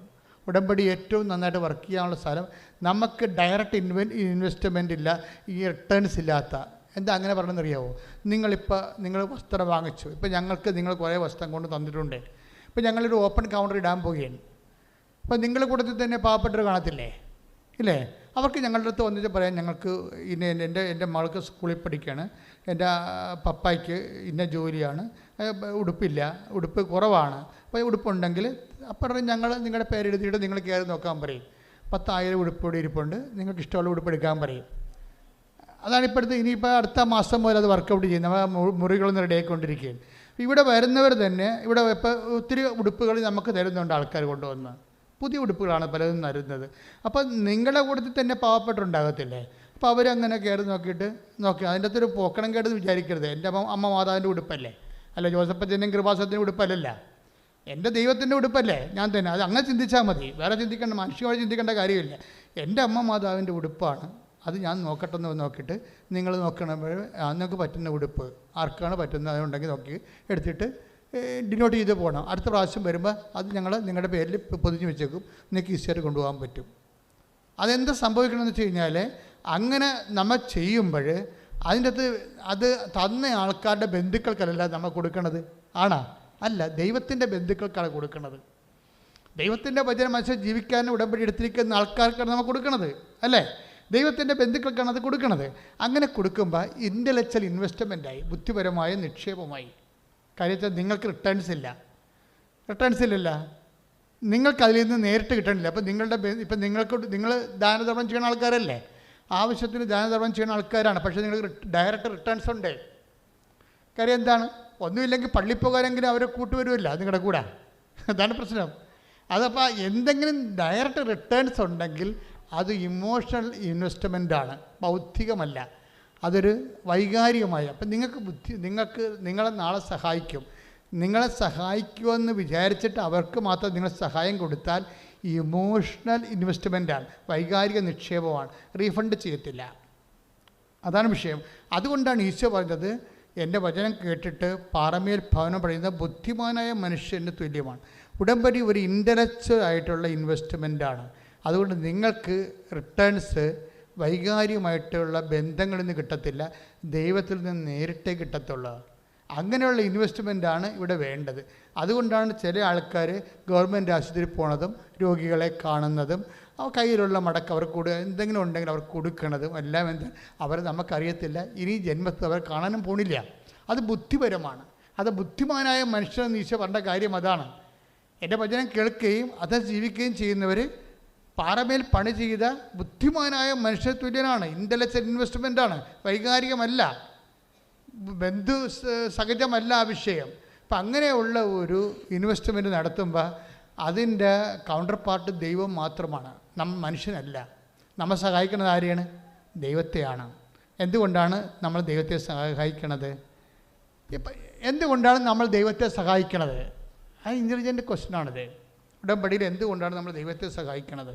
ഉടമ്പടി ഏറ്റവും നന്നായിട്ട് വർക്ക് ചെയ്യാനുള്ള സ്ഥലം. നമുക്ക് ഡയറക്റ്റ് ഇൻവെസ്റ്റ്മെൻ്റ് ഇല്ല, ഈ റിട്ടേൺസ് ഇല്ലാത്ത. എന്താ അങ്ങനെ പറയണമെന്നറിയാമോ? നിങ്ങൾ വസ്ത്രം വാങ്ങിച്ചു, ഇപ്പോൾ നിങ്ങൾ കുറേ വസ്ത്രം കൊണ്ട് തന്നിട്ടുണ്ട്. ഇപ്പോൾ ഞങ്ങളൊരു ഓപ്പൺ കൗണ്ടർ ഇടാൻ പോവുകയാണ്. അപ്പോൾ നിങ്ങളുടെ കൂട്ടത്തിൽ തന്നെ പാവപ്പെട്ടവർ കാണത്തില്ലേ? ഇല്ലേ? അവർക്ക് ഞങ്ങളുടെ അടുത്ത് വന്നിട്ട് പറയാം, ഞങ്ങൾക്ക് എൻ്റെ മകൾക്ക് സ്കൂളിൽ പഠിക്കുകയാണ്, എൻ്റെ പപ്പായ്ക്ക് ഇന്ന ജോലിയാണ്, ഉടുപ്പ് കുറവാണ്, അപ്പോൾ ഉടുപ്പുണ്ടെങ്കിൽ അപ്പം ഞങ്ങൾ നിങ്ങളുടെ പേരെഴുതിയിട്ട് നിങ്ങൾ കയറി നോക്കാൻ പറയും. 10,000 ഉടുപ്പ് ഇവിടെ ഇരിപ്പുണ്ട്, നിങ്ങൾക്ക് ഇഷ്ടമുള്ള ഉടുപ്പ് എടുക്കാൻ പറയും. അതാണ് ഇപ്പോഴത്തെ. ഇനിയിപ്പോൾ അടുത്ത മാസം മുതൽ അത് വർക്കൗട്ട് ചെയ്യും. നമ്മൾ മുറികളൊന്നും റെഡിയായിക്കൊണ്ടിരിക്കുകയാണ്. ഇവിടെ വരുന്നവർ തന്നെ ഇവിടെ ഇപ്പോൾ ഒത്തിരി ഉടുപ്പുകൾ നമുക്ക് തരുന്നുണ്ട് ആൾക്കാർ കൊണ്ടുവന്ന്. പുതിയ ഉടുപ്പുകളാണ് പലതും തരുന്നത്. അപ്പോൾ നിങ്ങളുടെ കൂട്ടത്തിൽ തന്നെ പാവപ്പെട്ടുണ്ടാകത്തില്ലേ? അപ്പോൾ അവരങ്ങനെ കയറി നോക്കി അതിൻ്റെ അകത്തൊരു പോക്കണം കേട്ടെന്ന് വിചാരിക്കരുത്. എൻ്റെ അമ്മ മാതാവിൻ്റെ ഉടുപ്പല്ലേ, അല്ല ജോസഫത്തിൻ്റെയും കൃപാസത്തിൻ്റെ ഉടുപ്പല്ലല്ല, എൻ്റെ ദൈവത്തിൻ്റെ ഉടുപ്പല്ലേ ഞാൻ തന്നെ. അത് അങ്ങനെ ചിന്തിച്ചാൽ മതി, വേറെ ചിന്തിക്കേണ്ട, മാനുഷികമായി ചിന്തിക്കേണ്ട കാര്യമില്ല. എൻ്റെ അമ്മ മാതാവിൻ്റെ ഉടുപ്പാണ്, അത് ഞാൻ നോക്കട്ടെന്ന് നോക്കിയിട്ട് നിങ്ങൾ നോക്കണമ്പോൾ നിങ്ങൾക്ക് പറ്റുന്ന ഉടുപ്പ് ആർക്കാണ് പറ്റുന്നത് അതുണ്ടെങ്കിൽ നോക്കി എടുത്തിട്ട് ഡിനോട്ട് ചെയ്ത് പോകണം. അടുത്ത പ്രാവശ്യം വരുമ്പോൾ അത് ഞങ്ങൾ നിങ്ങളുടെ പേരിൽ പൊതിഞ്ഞ് വെച്ചേക്കും, നിങ്ങൾക്ക് ഈസിയായിട്ട് കൊണ്ടുപോകാൻ പറ്റും. അതെന്താ സംഭവിക്കണമെന്ന് വെച്ച് കഴിഞ്ഞാൽ, അങ്ങനെ നമ്മൾ ചെയ്യുമ്പോൾ അതിൻ്റെ അകത്ത് അത് തന്ന ആൾക്കാരുടെ ബന്ധുക്കൾക്കല്ല നമ്മൾ കൊടുക്കണത്. ആണോ? അല്ല, ദൈവത്തിൻ്റെ ബന്ധുക്കൾക്കാണ് കൊടുക്കുന്നത്. ദൈവത്തിൻ്റെ വചനം മനസ്സിൽ ജീവിക്കാൻ ഉടമ്പടി എടുത്തിരിക്കുന്ന ആൾക്കാർക്കാണ് നമ്മൾ കൊടുക്കണത്, അല്ലേ? ദൈവത്തിൻ്റെ ബന്ധുക്കൾക്കാണ് അത് കൊടുക്കണത്. അങ്ങനെ കൊടുക്കുമ്പോൾ ഇൻ്റലക്ച്വൽ ഇൻവെസ്റ്റ്മെൻറ്റായി, ബുദ്ധിപരമായ നിക്ഷേപമായി. കാര്യത്തിൽ നിങ്ങൾക്ക് റിട്ടേൺസ് ഇല്ലല്ല, നിങ്ങൾക്ക് അതിൽ നിന്ന് നേരിട്ട് കിട്ടണില്ല. അപ്പോൾ നിങ്ങൾ ദാനധർമ്മം ചെയ്യുന്ന ആൾക്കാരല്ലേ, ആവശ്യത്തിന് ദാനധർമ്മം ചെയ്യുന്ന ആൾക്കാരാണ്. പക്ഷേ നിങ്ങൾക്ക് ഡയറക്റ്റ് റിട്ടേൺസ് ഉണ്ട്. കാര്യം എന്താണ്? ഒന്നുമില്ലെങ്കിൽ പള്ളിപ്പോകാരെങ്കിലും അവരെ കൂട്ടുവരുമല്ല നിങ്ങളുടെ കൂടെ. അതാണ് പ്രശ്നം. അതപ്പോൾ എന്തെങ്കിലും ഡയറക്റ്റ് റിട്ടേൺസ് ഉണ്ടെങ്കിൽ അത് ഇമോഷണൽ ഇൻവെസ്റ്റ്മെൻറ്റാണ്, ബൗദ്ധികമല്ല. അതൊരു വൈകാരികമായ. അപ്പം നിങ്ങളെ നാളെ സഹായിക്കും. നിങ്ങളെ സഹായിക്കുമെന്ന് വിചാരിച്ചിട്ട് അവർക്ക് മാത്രം നിങ്ങൾ സഹായം കൊടുത്താൽ ഇമോഷണൽ ഇൻവെസ്റ്റ്മെൻറ്റാണ്, വൈകാരിക നിക്ഷേപമാണ്, റീഫണ്ട് ചെയ്യത്തില്ല. അതാണ് വിഷയം. അതുകൊണ്ടാണ് ഈശോ പറഞ്ഞത്, എൻ്റെ വചനം കേട്ടിട്ട് പാറമേൽ ഭവനം പണിയുന്ന ബുദ്ധിമാനായ മനുഷ്യന് തുല്യമാണ്. ഉടമ്പടി ഒരു ഇൻ്റലക്ച്വൽ ആയിട്ടുള്ള ഇൻവെസ്റ്റ്മെൻറ്റാണ്. അതുകൊണ്ട് നിങ്ങൾക്ക് റിട്ടേൺസ് വൈകാരികമായിട്ടുള്ള ബന്ധങ്ങളിൽ നിന്ന് കിട്ടത്തില്ല, ദൈവത്തിൽ നിന്ന് നേരിട്ടേ കിട്ടത്തുള്ളൂ. അങ്ങനെയുള്ള ഇൻവെസ്റ്റ്മെൻറ്റാണ് ഇവിടെ വേണ്ടത്. അതുകൊണ്ടാണ് ചില ആൾക്കാർ ഗവൺമെൻറ് ആശുപത്രിയിൽ പോണതും രോഗികളെ കാണുന്നതും കയ്യിലുള്ള മടക്ക് അവർക്ക് എന്തെങ്കിലും ഉണ്ടെങ്കിൽ അവർക്ക് കൊടുക്കണതും എല്ലാം. അവർ നമുക്കറിയത്തില്ല, ഇനി ജന്മത്തിൽ അവർ കാണാനും പോണില്ല. അത് ബുദ്ധിപരമാണ്. അത് ബുദ്ധിമാനായ മനുഷ്യനെന്ന് ഈശോ പറഞ്ഞ കാര്യം അതാണ്. എൻ്റെ വചനം കേൾക്കുകയും അത് ജീവിക്കുകയും ചെയ്യുന്നവർ പാറമേൽ പണി ചെയ്ത ബുദ്ധിമാനായ മനുഷ്യ തുല്യനാണ്. ഇൻ്റലക്ച്വൽ ഇൻവെസ്റ്റ്മെൻ്റാണ്, വൈകാരികമല്ല, ബന്ധു സഹജമല്ല ആ വിഷയം. അപ്പം അങ്ങനെയുള്ള ഒരു ഇൻവെസ്റ്റ്മെൻറ്റ് നടത്തുമ്പോൾ അതിൻ്റെ കൗണ്ടർ പാർട്ട് ദൈവം മാത്രമാണ്, മനുഷ്യനല്ല. നമ്മെ സഹായിക്കുന്നത് ആരെയാണ്? ദൈവത്തെയാണ്. എന്തുകൊണ്ടാണ് നമ്മൾ ദൈവത്തെ സഹായിക്കണത്? ഇപ്പം എന്തുകൊണ്ടാണ് നമ്മൾ ദൈവത്തെ സഹായിക്കണത്? അത് ഇൻ്റലിജൻ്റ് ക്വസ്റ്റ്യനാണിത്. ഉടമ്പടിയിൽ എന്തുകൊണ്ടാണ് നമ്മൾ ദൈവത്തെ സഹായിക്കണത്?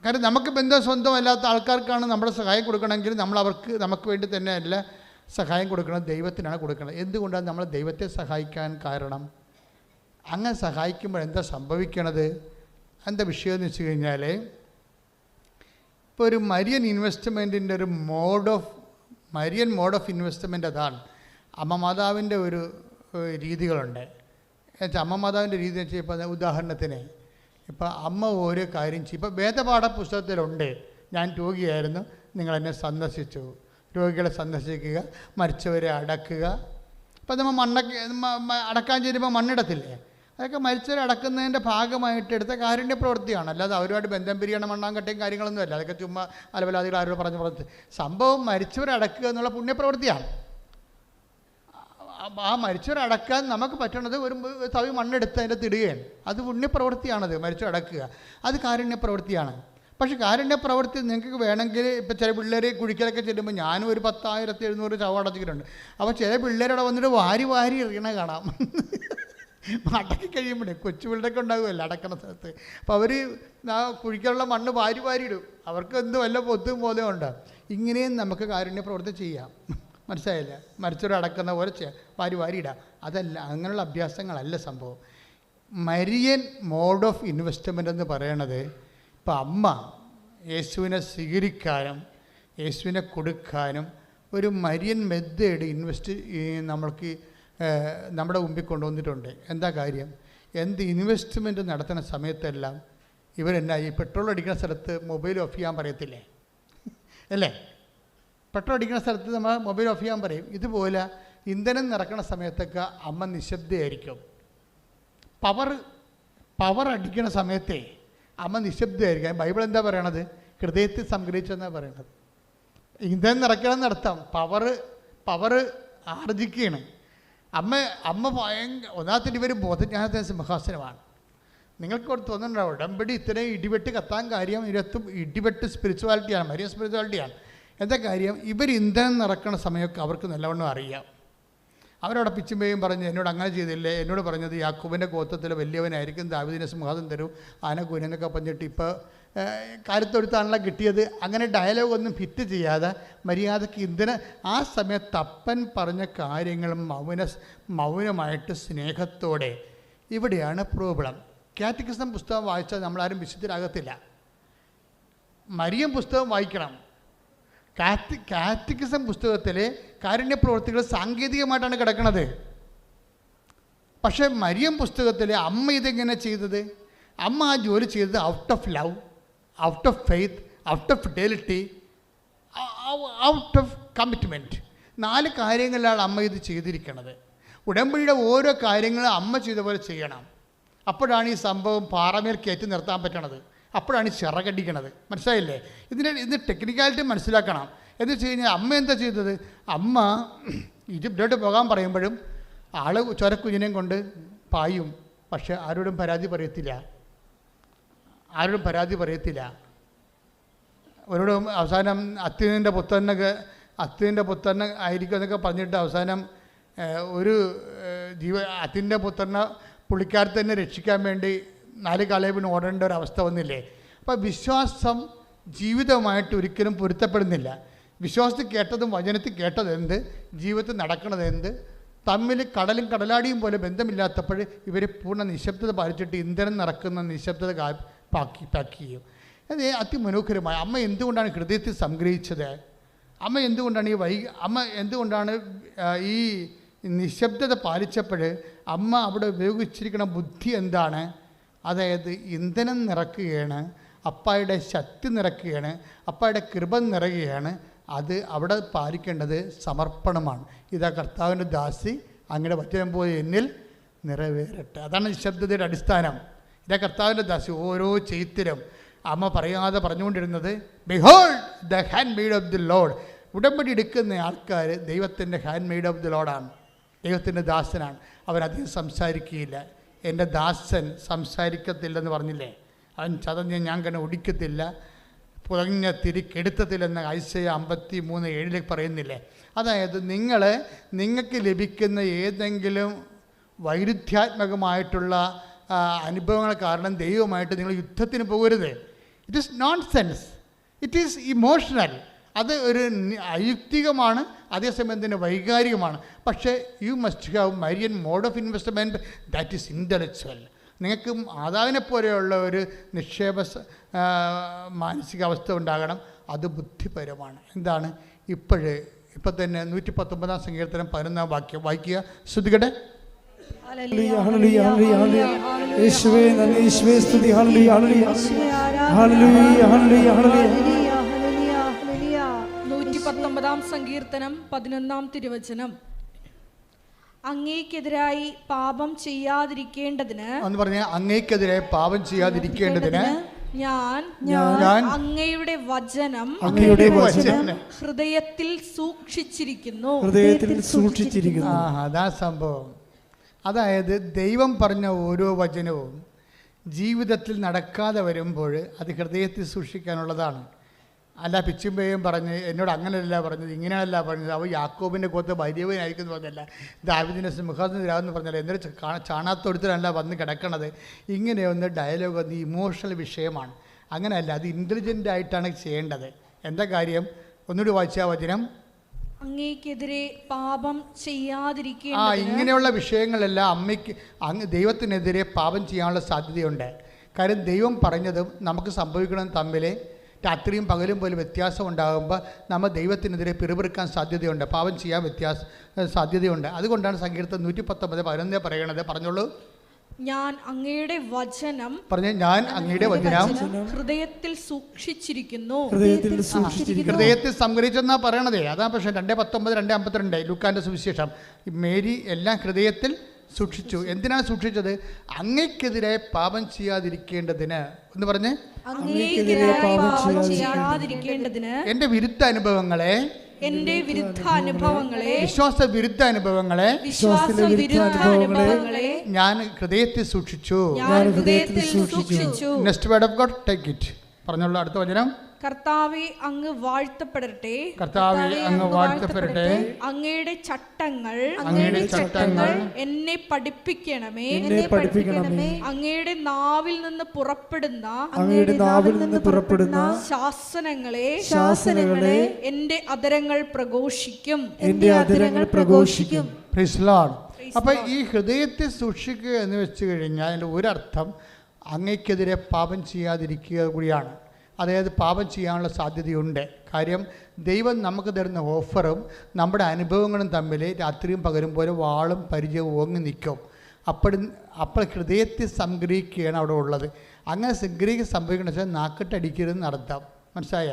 കാരണം നമുക്ക് ബന്ധം സ്വന്തമല്ലാത്ത ആൾക്കാർക്കാണ് നമ്മുടെ സഹായം കൊടുക്കണമെങ്കിൽ നമ്മൾ നമുക്ക് വേണ്ടി തന്നെ അല്ല സഹായം കൊടുക്കണം, ദൈവത്തിനാണ് കൊടുക്കുന്നത്. എന്തുകൊണ്ടാണ് നമ്മൾ ദൈവത്തെ സഹായിക്കാൻ കാരണം? അങ്ങനെ സഹായിക്കുമ്പോൾ എന്താ സംഭവിക്കണത്? എന്താ വിഷയം എന്ന് വെച്ച് കഴിഞ്ഞാൽ, ഇപ്പോൾ ഒരു മരിയൻ ഇൻവെസ്റ്റ്മെൻറ്റിൻ്റെ ഒരു മരിയൻ മോഡ് ഓഫ് ഇൻവെസ്റ്റ്മെൻറ്റ് അതാണ്. അമ്മ മാതാവിൻ്റെ ഒരു രീതികളുണ്ട്. എന്നുവെച്ചാൽ അമ്മ മാതാവിൻ്റെ രീതി വെച്ചാൽ ഇപ്പോൾ ഉദാഹരണത്തിന് ഇപ്പോൾ അമ്മ ഓരോ കാര്യം ചെയ്യും. ഇപ്പോൾ വേദപാഠ പുസ്തകത്തിലുണ്ട്, ഞാൻ രോഗിയായിരുന്നു, നിങ്ങളെന്നെ സന്ദർശിച്ചു. രോഗികളെ സന്ദർശിക്കുക, മരിച്ചവരെ അടക്കുക. ഇപ്പം നമ്മൾ അടക്കാൻ ചേരുമ്പോൾ മണ്ണിടത്തില്ലേ, അതൊക്കെ മരിച്ചവരെ അടക്കുന്നതിൻ്റെ ഭാഗമായിട്ട് എടുത്ത കാരുണ്യ പ്രവൃത്തിയാണ്. അല്ലാതെ അവരുമായിട്ട് ബന്ധം പിരിയണം, മണ്ണാങ്കട്ടയും കാര്യങ്ങളൊന്നും അല്ല. അതൊക്കെ ചുമ്മാ അലവലാദികൾ ആരോട് പറഞ്ഞ് സംഭവം മരിച്ചവരെ അടക്കുക എന്നുള്ള പുണ്യപ്രവൃത്തിയാണ്. ആ മരിച്ചവരെ അടക്കാൻ നമുക്ക് പറ്റണത് ഒരു തവി മണ്ണെടുത്ത് അതിൻ്റെ തിടുകയാണ്. അത് പുണ്യപ്രവൃത്തിയാണത്, മരിച്ചടക്കുക. അത് കാരുണ്യ പ്രവൃത്തിയാണ്. പക്ഷേ കാരുണ്യ പ്രവൃത്തി നിങ്ങൾക്ക് വേണമെങ്കിൽ ഇപ്പോൾ ചില പിള്ളേർ കുഴിക്കലൊക്കെ ചെല്ലുമ്പോൾ ഞാനും ഒരു 10,700 ചവ അടച്ചിട്ടുണ്ട്. അപ്പോൾ ചില പിള്ളേരവിടെ വന്നിട്ട് വാരി എറിയണ കാണാം. അടക്കി കഴിയുമ്പോഴേ കൊച്ചു പിള്ളേരൊക്കെ ഉണ്ടാകുമല്ലോ അടക്കണ സ്ഥലത്ത്. അപ്പോൾ അവർ ആ കുഴിക്കാനുള്ള മണ്ണ് വാരി ഇടും. അവർക്ക് എന്ത് വല്ല പൊത്തും പോലെ ഉണ്ട്. ഇങ്ങനെയും നമുക്ക് കാരുണ്യ പ്രവൃത്തി ചെയ്യാം. മനസ്സിലായില്ല? മരിച്ചവരെ അടക്കുന്ന പോലെ വാരി ഇടാം. അതല്ല, അങ്ങനെയുള്ള അഭ്യാസങ്ങളല്ല സംഭവം. മരിയൻ മോഡ് ഓഫ് ഇൻവെസ്റ്റ്മെൻ്റ് എന്ന് പറയണത്, ഇപ്പം അമ്മ യേശുവിനെ സ്വീകരിക്കാനും യേശുവിനെ കൊടുക്കാനും ഒരു മരിയൻ മെത്തേഡ് നമ്മൾക്ക് നമ്മുടെ മുമ്പിൽ കൊണ്ടുവന്നിട്ടുണ്ട്. എന്താ കാര്യം? എന്ത് ഇൻവെസ്റ്റ്മെൻറ്റ് നടത്തുന്ന സമയത്തെല്ലാം ഇവരെന്നാ ഈ പെട്രോൾ അടിക്കുന്ന സ്ഥലത്ത് മൊബൈൽ ഓഫ് ചെയ്യാൻ പറയത്തില്ലേ? അല്ലേ? പെട്രോൾ അടിക്കുന്ന സ്ഥലത്ത് നമ്മൾ മൊബൈൽ ഓഫ് ചെയ്യാൻ പറയും. ഇതുപോലെ ഇന്ധനം നിറക്കുന്ന സമയത്തൊക്കെ അമ്മ നിശബ്ദയായിരിക്കും. പവർ അടിക്കുന്ന സമയത്തേ അമ്മ നിശബ്ദയായിരിക്കും. ബൈബിൾ എന്താ പറയണത്? ഹൃദയത്തിൽ സംഗ്രഹിച്ചെന്നാണ് പറയണത്. ഇന്ധനം നിറയ്ക്കണം എന്നർത്ഥം. പവർ ആർജിക്കുകയാണ് അമ്മ ഭയങ്കര. ഒന്നാമത്തെ ഇവർ ബോധജ്ഞാനത്തിന് സിംഹാസനമാണ്. നിങ്ങൾക്ക് തോന്നുന്നുണ്ടാവും ഉടമ്പടി ഇത്രയും ഇടിവെട്ട് കത്താൻ കാര്യം ഇതിനകത്തും ഇടിവെട്ട് സ്പിരിച്വാലിറ്റിയാണ്, മരിയ സ്പിരിച്വാലിറ്റിയാണ്. എന്താ കാര്യം? ഇവർ ഇന്ധനം നിറക്കണ സമയമൊക്കെ അവർക്ക് നല്ലവണ്ണം അറിയാം. അവരവിടെ പിച്ചുമ്പയും പറഞ്ഞ് എന്നോട് അങ്ങനെ ചെയ്തില്ലേ, എന്നോട് പറഞ്ഞത് യാക്കോബിൻ്റെ ഗോത്രത്തിൽ വലിയവനായിരിക്കും, ദാവീദിനെ സിംഹാസനം തരും, ആന കുരങ്ങൊക്കെ പറഞ്ഞിട്ട് ഇപ്പോൾ കാലത്തൊടുത്താണല്ലോ കിട്ടിയത്. അങ്ങനെ ഡയലോഗൊന്നും ഫിറ്റ് ചെയ്യാതെ മര്യാദയ്ക്ക് ഇന്ധനം ആ സമയത്ത് അപ്പൻ പറഞ്ഞ കാര്യങ്ങൾ മൗനമായിട്ട് സ്നേഹത്തോടെ. ഇവിടെയാണ് പ്രോബ്ലം. കാറ്റക്കിസം പുസ്തകം വായിച്ചാൽ നമ്മളാരും വിശുദ്ധരാകത്തില്ല. മരിയം പുസ്തകം വായിക്കണം. കാറ്റക്കിസം പുസ്തകത്തിലെ കാരുണ്യപ്രവൃത്തികൾ സാങ്കേതികമായിട്ടാണ് കിടക്കുന്നത്. പക്ഷേ മരിയം പുസ്തകത്തിലെ അമ്മ ഇതെങ്ങനെ ചെയ്തത്? അമ്മ ആ ജോലി ചെയ്തത് out of love, out of faith, out of fidelity, out of commitment. 4 കാര്യങ്ങളിലാണ് അമ്മ ഇത് ചെയ്തിരിക്കുന്നത്. ഉടമ്പടിയുടെ ഓരോ കാര്യങ്ങളും അമ്മ ചെയ്ത പോലെ ചെയ്യണം. അപ്പോഴാണ് ഈ സംഭവം പാറമേൽ കയറ്റി നിർത്താൻ പറ്റണത്. അപ്പോഴാണ് ചിറകടിക്കണത്. മനസ്സിലായില്ലേ? ഇതിന് ടെക്നിക്കാലിറ്റി മനസ്സിലാക്കണം. എന്ന് വെച്ച് കഴിഞ്ഞാൽ അമ്മ എന്താ ചെയ്തത്? അമ്മ ഈജിപ്തിലോട്ട് പോകാൻ പറയുമ്പോഴും ചൊരക്കുഞ്ഞിനെയും കൊണ്ട് പായും. പക്ഷെ ആരോടും പരാതി പറയത്തില്ല. അവരോടും അവസാനം അത്യുവിൻ്റെ പുത്രൻ ആയിരിക്കും എന്നൊക്കെ പറഞ്ഞിട്ട് അവസാനം ഒരു അത്യുവിൻ്റെ പുത്രനെ പുള്ളിക്കാരത്തെ തന്നെ രക്ഷിക്കാൻ വേണ്ടി 4 കാലേബിന് ഓടേണ്ട ഒരു അവസ്ഥ വന്നില്ലേ? അപ്പോൾ വിശ്വാസം ജീവിതമായിട്ട് ഒരിക്കലും പൊരുത്തപ്പെടുന്നില്ല. വിശ്വാസത്തിൽ കേട്ടതും വചനത്തിൽ കേട്ടതെന്ത്, ജീവിതത്തിൽ നടക്കണതെന്ത് തമ്മിൽ കടലും കടലാടിയും പോലെ ബന്ധമില്ലാത്തപ്പോൾ ഇവർ പൂർണ്ണ നിശബ്ദത പാലിച്ചിട്ട് ഇന്ധനം നിറക്കുന്ന നിശബ്ദത പാക്ക് ചെയ്യും. അത് അതിമനോഹരമായി. അമ്മ എന്തുകൊണ്ടാണ് ഹൃദയത്തിൽ സംഗ്രഹിച്ചത്? അമ്മ എന്തുകൊണ്ടാണ് ഈ നിശബ്ദത പാലിച്ചപ്പോൾ അമ്മ അവിടെ ഉപയോഗിച്ചിരിക്കുന്ന ബുദ്ധി എന്താണ്? അതായത് ഇന്ധനം നിറക്കുകയാണ്, അപ്പായുടെ ശക്തി നിറക്കുകയാണ്, അപ്പായുടെ കൃപ നിറയുകയാണ്. അത് അവിടെ പാലിക്കേണ്ടത് സമർപ്പണമാണ്. ഇതാ കർത്താവിൻ്റെ ദാസി, അങ്ങയുടെ വചനം പോലെ എന്നിൽ നിറവേറട്ടെ. അതാണ് നിശബ്ദതയുടെ അടിസ്ഥാനം. ഇതേ കർത്താവിൻ്റെ ദാസി ഓരോ ചെയ്ത്തിലും അമ്മ പറയാതെ പറഞ്ഞുകൊണ്ടിരുന്നത് behold the hand made of the load. ഉടമ്പടി എടുക്കുന്ന ആൾക്കാർ ദൈവത്തിൻ്റെ ഹാൻഡ് മെയ്ഡ് ഓഫ് ദി ലോഡാണ്, ദൈവത്തിൻ്റെ ദാസനാണ്. അവരധികം സംസാരിക്കുകയില്ല. എൻ്റെ ദാസൻ സംസാരിക്കത്തില്ലെന്ന് പറഞ്ഞില്ലേ, അവൻ ചതഞ്ഞ് ഞാൻ കണ്ണ് ഒടിക്കത്തില്ല, പുതഞ്ഞ തിരിക്കെടുത്തത്തില്ലെന്ന് ഐസയ 53:7 പറയുന്നില്ലേ. അതായത് നിങ്ങൾക്ക് ലഭിക്കുന്ന ഏതെങ്കിലും വൈരുദ്ധ്യാത്മകമായിട്ടുള്ള അനുഭവങ്ങൾ കാരണം ദൈവമായിട്ട് നിങ്ങൾ യുദ്ധത്തിന് പോകരുത്. It is nonsense, it is emotional. അത് ഒരു അയുക്തികമാണ്, അതേസമയം തന്നെ വൈകാരികമാണ്. പക്ഷേ you must have Marian mode of investment that is intellectual. നിങ്ങൾക്ക് മാതാവിനെ പോലെയുള്ള ഒരു നിക്ഷേപ മാനസികാവസ്ഥ ഉണ്ടാകണം, അത് ബുദ്ധിപരമാണ്. എന്താണ് ഇപ്പം തന്നെ 119 സങ്കീർത്തനം 11 വാക്യം വായിക്കുക, ശ്രുതികട്ടെ. യേശുവേ നന്ദി, യേശുവേ സ്തുതി. ഹല്ലേലൂയ ഹല്ലേലൂയ ഹല്ലേലൂയ ഹല്ലേലൂയ. 119 സങ്കീർത്തനം 11 തിരുവചനം. അങ്ങേക്കെതിരായി പാപം ചെയ്യാതിരിക്കേണ്ടതിന്, എന്ന് പറഞ്ഞ അങ്ങേക്കെതിരെ പാപം ചെയ്യാതിരിക്കേണ്ടതിന് ഞാൻ അങ്ങയുടെ വചനം ഹൃദയത്തിൽ സൂക്ഷിച്ചിരിക്കുന്നു. അതാ സംഭവം. അതായത് ദൈവം പറഞ്ഞ ഓരോ വചനവും ജീവിതത്തിൽ നടക്കാതെ വരുമ്പോൾ അത് ഹൃദയത്തിൽ സൂക്ഷിക്കാനുള്ളതാണ്. അല്ല പിച്ചുമ്പയും പറഞ്ഞ് എന്നോട് അങ്ങനെയല്ല പറഞ്ഞത്, ഇങ്ങനെയല്ല പറഞ്ഞത്, അവ യാക്കോബിൻ്റെ കോത്ത് വലിയവനായിരിക്കും എന്ന് പറഞ്ഞല്ല, ദാവീദിൻ്റെ സിംഹാസനത്തിലാവെന്ന് പറഞ്ഞാൽ എന്നൊരു ചാണാത്തൊടുത്തിലല്ല വന്ന് കിടക്കണത്. ഇങ്ങനെയൊന്ന് ഡയലോഗ് ഒന്ന് ഇമോഷണൽ വിഷയമാണ്. അങ്ങനെയല്ല, അത് ഇൻ്റലിജൻ്റ് ആയിട്ടാണ് ചെയ്യേണ്ടത്. എന്താ കാര്യം? ഒന്നുകൂടി വായിച്ച വചനം. അങ്ങേക്കെതിരെ പാപം ചെയ്യാതിരിക്കേണ്ടതിന്. ഇങ്ങനെയുള്ള വിഷയങ്ങളെല്ലാം ദൈവത്തിനെതിരെ പാപം ചെയ്യാനുള്ള സാധ്യതയുണ്ട്. കാര്യം ദൈവം പറഞ്ഞതും നമുക്ക് സംഭവിക്കണം തമ്മിൽ രാത്രിയും പകലും പോലെ വ്യത്യാസം ഉണ്ടാകുമ്പോൾ നമ്മൾ ദൈവത്തിനെതിരെ പിറുപിറുക്കാൻ സാധ്യതയുണ്ട്, പാപം ചെയ്യാൻ സാധ്യതയുണ്ട്. അതുകൊണ്ടാണ് സങ്കീർത്തനം 119:11 പറയണത്. പറഞ്ഞോളൂ. ഞാൻ അങ്ങയുടെ വചനം ഹൃദയത്തിൽ സൂക്ഷിച്ചിരിക്കുന്നു. ഹൃദയത്തിൽ സംഗ്രഹിച്ചെന്നാ പറയണതേ. അതാ പക്ഷേ 2:19, 2:52 ലൂക്കാന്റെ സുവിശേഷം. മേരി എല്ലാം ഹൃദയത്തിൽ സൂക്ഷിച്ചു. എന്തിനാണ് സൂക്ഷിച്ചത്? അങ്ങയ്ക്കെതിരെ പാപം ചെയ്യാതിരിക്കേണ്ടതിന് എന്ന് പറഞ്ഞ്, എന്റെ വിരുദ്ധ അനുഭവങ്ങളെ, വിശ്വാസ വിരുദ്ധ അനുഭവങ്ങളെ ഞാൻ ഹൃദയത്തിൽ സൂക്ഷിച്ചു. Next word of God, take it. പറഞ്ഞോളൂ അടുത്ത വചനം. കർത്താവേ അങ്ങ് വാഴ്ത്തപ്പെടട്ടെ. അങ്ങയുടെ ചട്ടങ്ങൾ എന്നെ പഠിപ്പിക്കണമേ. അങ്ങയുടെ നാവിൽ നിന്ന് പുറപ്പെടുന്ന ശാസനങ്ങളെ എന്റെ അധരങ്ങൾ പ്രഘോഷിക്കും. Praise Lord. അപ്പൊ ഈ ഹൃദയത്തെ സൂക്ഷിക്കുക എന്ന് വെച്ച് കഴിഞ്ഞാൽ അതിൻ്റെ ഒരർത്ഥം അങ്ങയ്ക്കെതിരെ പാപം ചെയ്യാതിരിക്കുക കൂടിയാണ്. അതായത് പാപം ചെയ്യാനുള്ള സാധ്യതയുണ്ട്. കാര്യം ദൈവം നമുക്ക് തരുന്ന ഓഫറും നമ്മുടെ അനുഭവങ്ങളും തമ്മിൽ രാത്രിയും പകരും പോലെ വാളും പരിചയവും ഓങ്ങി നിൽക്കും. അപ്പോൾ ഹൃദയത്തിൽ സംഗ്രഹിക്കുകയാണ് അവിടെ ഉള്ളത്. അങ്ങനെ സംഭവിക്കണമെന്ന് വെച്ചാൽ നാക്കിട്ടടിക്കരുതെന്ന് അർത്ഥം. മനസ്സിലായ?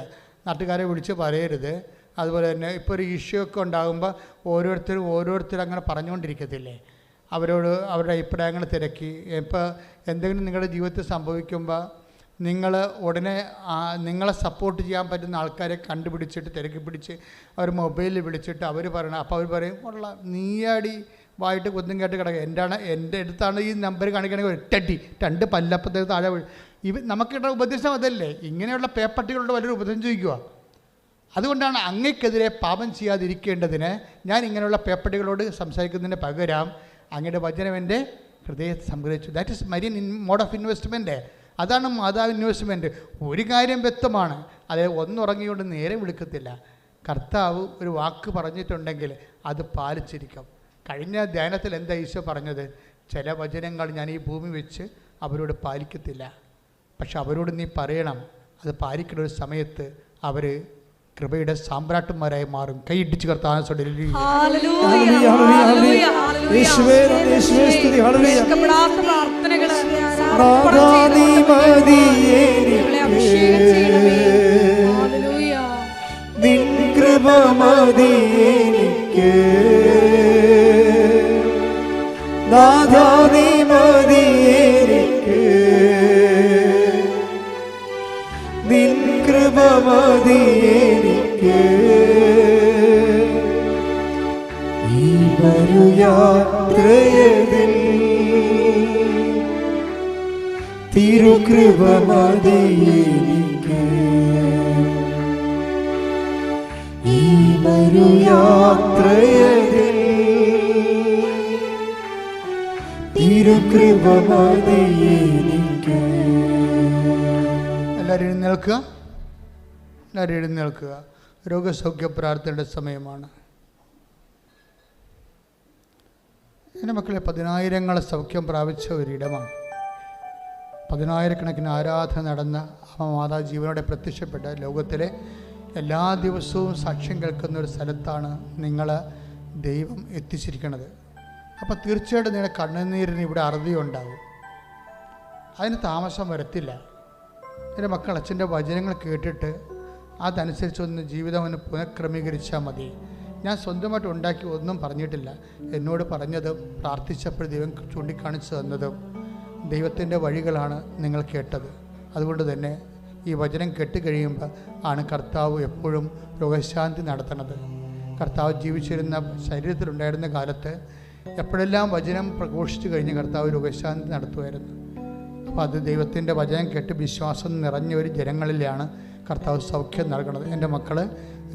നാട്ടുകാരെ വിളിച്ച് പറയരുത്. അതുപോലെ തന്നെ ഇപ്പോൾ ഒരു ഇഷ്യൂ ഒക്കെ ഉണ്ടാകുമ്പോൾ ഓരോരുത്തരും അങ്ങനെ പറഞ്ഞുകൊണ്ടിരിക്കത്തില്ലേ, അവരോട് അവരുടെ അഭിപ്രായങ്ങൾ തിരക്കി. ഇപ്പോൾ എന്തെങ്കിലും നിങ്ങളുടെ ജീവിതത്തിൽ സംഭവിക്കുമ്പോൾ നിങ്ങൾ ഉടനെ നിങ്ങളെ സപ്പോർട്ട് ചെയ്യാൻ പറ്റുന്ന ആൾക്കാരെ കണ്ടുപിടിച്ചിട്ട് തിരക്കി പിടിച്ച് അവർ മൊബൈലിൽ വിളിച്ചിട്ട് അവർ പറയണം. അപ്പോൾ അവർ പറയും, ഉള്ള നീയാടി വായിട്ട് കുത്തും കേട്ട് കിടക്കുക, എൻ്റെ അടുത്താണ് ഈ നമ്പർ കാണിക്കണമെങ്കിൽ 8 അടി 2 പല്ലപ്പത്തേക്ക് താഴെ നമുക്കിവിടെ ഉപദേശം അതല്ലേ. ഇങ്ങനെയുള്ള പേപ്പട്ടികളുടെ വലിയൊരു ഉപദേശം ചോദിക്കുക. അതുകൊണ്ടാണ് അങ്ങയ്ക്കെതിരെ പാപം ചെയ്യാതിരിക്കേണ്ടതിന് ഞാൻ ഇങ്ങനെയുള്ള പേപ്പട്ടികളോട് സംസാരിക്കുന്നതിന് പകരം അങ്ങയുടെ വചനം എൻ്റെ ഹൃദയത്തെ സംഗ്രഹിച്ചു. That is Marian mode of investment. അതാണ് മാതാവ് ഇൻവെസ്റ്റ്മെൻറ്റ്. ഒരു കാര്യം വ്യക്തമാണ്, അതായത് ഒന്നുറങ്ങിക്കൊണ്ട് നേരെ വിളിക്കത്തില്ല. കർത്താവ് ഒരു വാക്ക് പറഞ്ഞിട്ടുണ്ടെങ്കിൽ അത് പാലിച്ചിരിക്കും. കഴിഞ്ഞ ധ്യാനത്തിൽ എന്താ ഈശോ പറഞ്ഞത്? ചില വചനങ്ങൾ ഞാൻ ഈ ഭൂമി വെച്ച് അവരോട് പാലിക്കത്തില്ല, പക്ഷെ അവരോട് നീ പറയണം. അത് പാലിക്കുന്ന ഒരു സമയത്ത് അവർ കൃപയുടെ സാമ്രാട്ടുമാരായി മാറും. കൈയിടിച്ച് കർത്താവ് നാഥാ നീ മതി എനിക്ക്, നിൻ കൃപ മതി എനിക്ക്. ഈ വരു യാത്രയതിൽ തിരുകൃപ മതി എനിക്ക്. ഈ വരു യാത്രയതിൽ തിരുകൃപ മതി എനിക്ക്. എല്ലാവരും എഴുന്നേൽക്കുക, എല്ലാവരും എഴുന്നേൽക്കുക. രോഗസൗഖ്യ പ്രാർത്ഥനയുടെ സമയമാണ്. എൻ്റെ മക്കളെ, 10,000 സൗഖ്യം പ്രാപിച്ച ഒരിടമാണ്. 10,000 ആരാധന നടന്ന മാതാ ജീവനോടെ പ്രത്യക്ഷപ്പെട്ട ലോകത്തിലെ എല്ലാ ദിവസവും സാക്ഷ്യം കേൾക്കുന്ന ഒരു സ്ഥലത്താണ് നിങ്ങൾ ദൈവം എത്തിച്ചിരിക്കുന്നത്. അപ്പോൾ തീർച്ചയായിട്ടും നിങ്ങളുടെ കണ്ണുനീരിന് ഇവിടെ അറുതി ഉണ്ടാകും. അതിന് താമസം വരത്തില്ല. എൻ്റെ മക്കൾ അച്ഛൻ്റെ വചനങ്ങൾ കേട്ടിട്ട് അതനുസരിച്ചൊന്ന് ജീവിതം ഒന്ന് പുനഃക്രമീകരിച്ചാൽ മതി. ഞാൻ സ്വന്തമായിട്ട് ഉണ്ടാക്കി ഒന്നും പറഞ്ഞിട്ടില്ല. എന്നോട് പറഞ്ഞതും പ്രാർത്ഥിച്ചപ്പോൾ ദൈവം ചൂണ്ടിക്കാണിച്ചു തന്നതും ദൈവത്തിൻ്റെ വഴികളാണ് നിങ്ങൾ കേട്ടത്. അതുകൊണ്ട് തന്നെ ഈ വചനം കേട്ടുകഴിയുമ്പോൾ ആണ് കർത്താവ് എപ്പോഴും രോഗശാന്തി നടത്തണത്. കർത്താവ് ജീവിച്ചിരുന്ന ശരീരത്തിലുണ്ടായിരുന്ന കാലത്ത് എപ്പോഴെല്ലാം വചനം പ്രഘോഷിച്ചു കഴിഞ്ഞ് കർത്താവ് രോഗശാന്തി നടത്തുമായിരുന്നു. അപ്പോൾ അത് ദൈവത്തിൻ്റെ വചനം കേട്ട് വിശ്വാസം നിറഞ്ഞ ഒരു ജനങ്ങളിലാണ് കർത്താവ് സൗഖ്യം നൽകുന്നത്. എൻ്റെ മക്കൾ,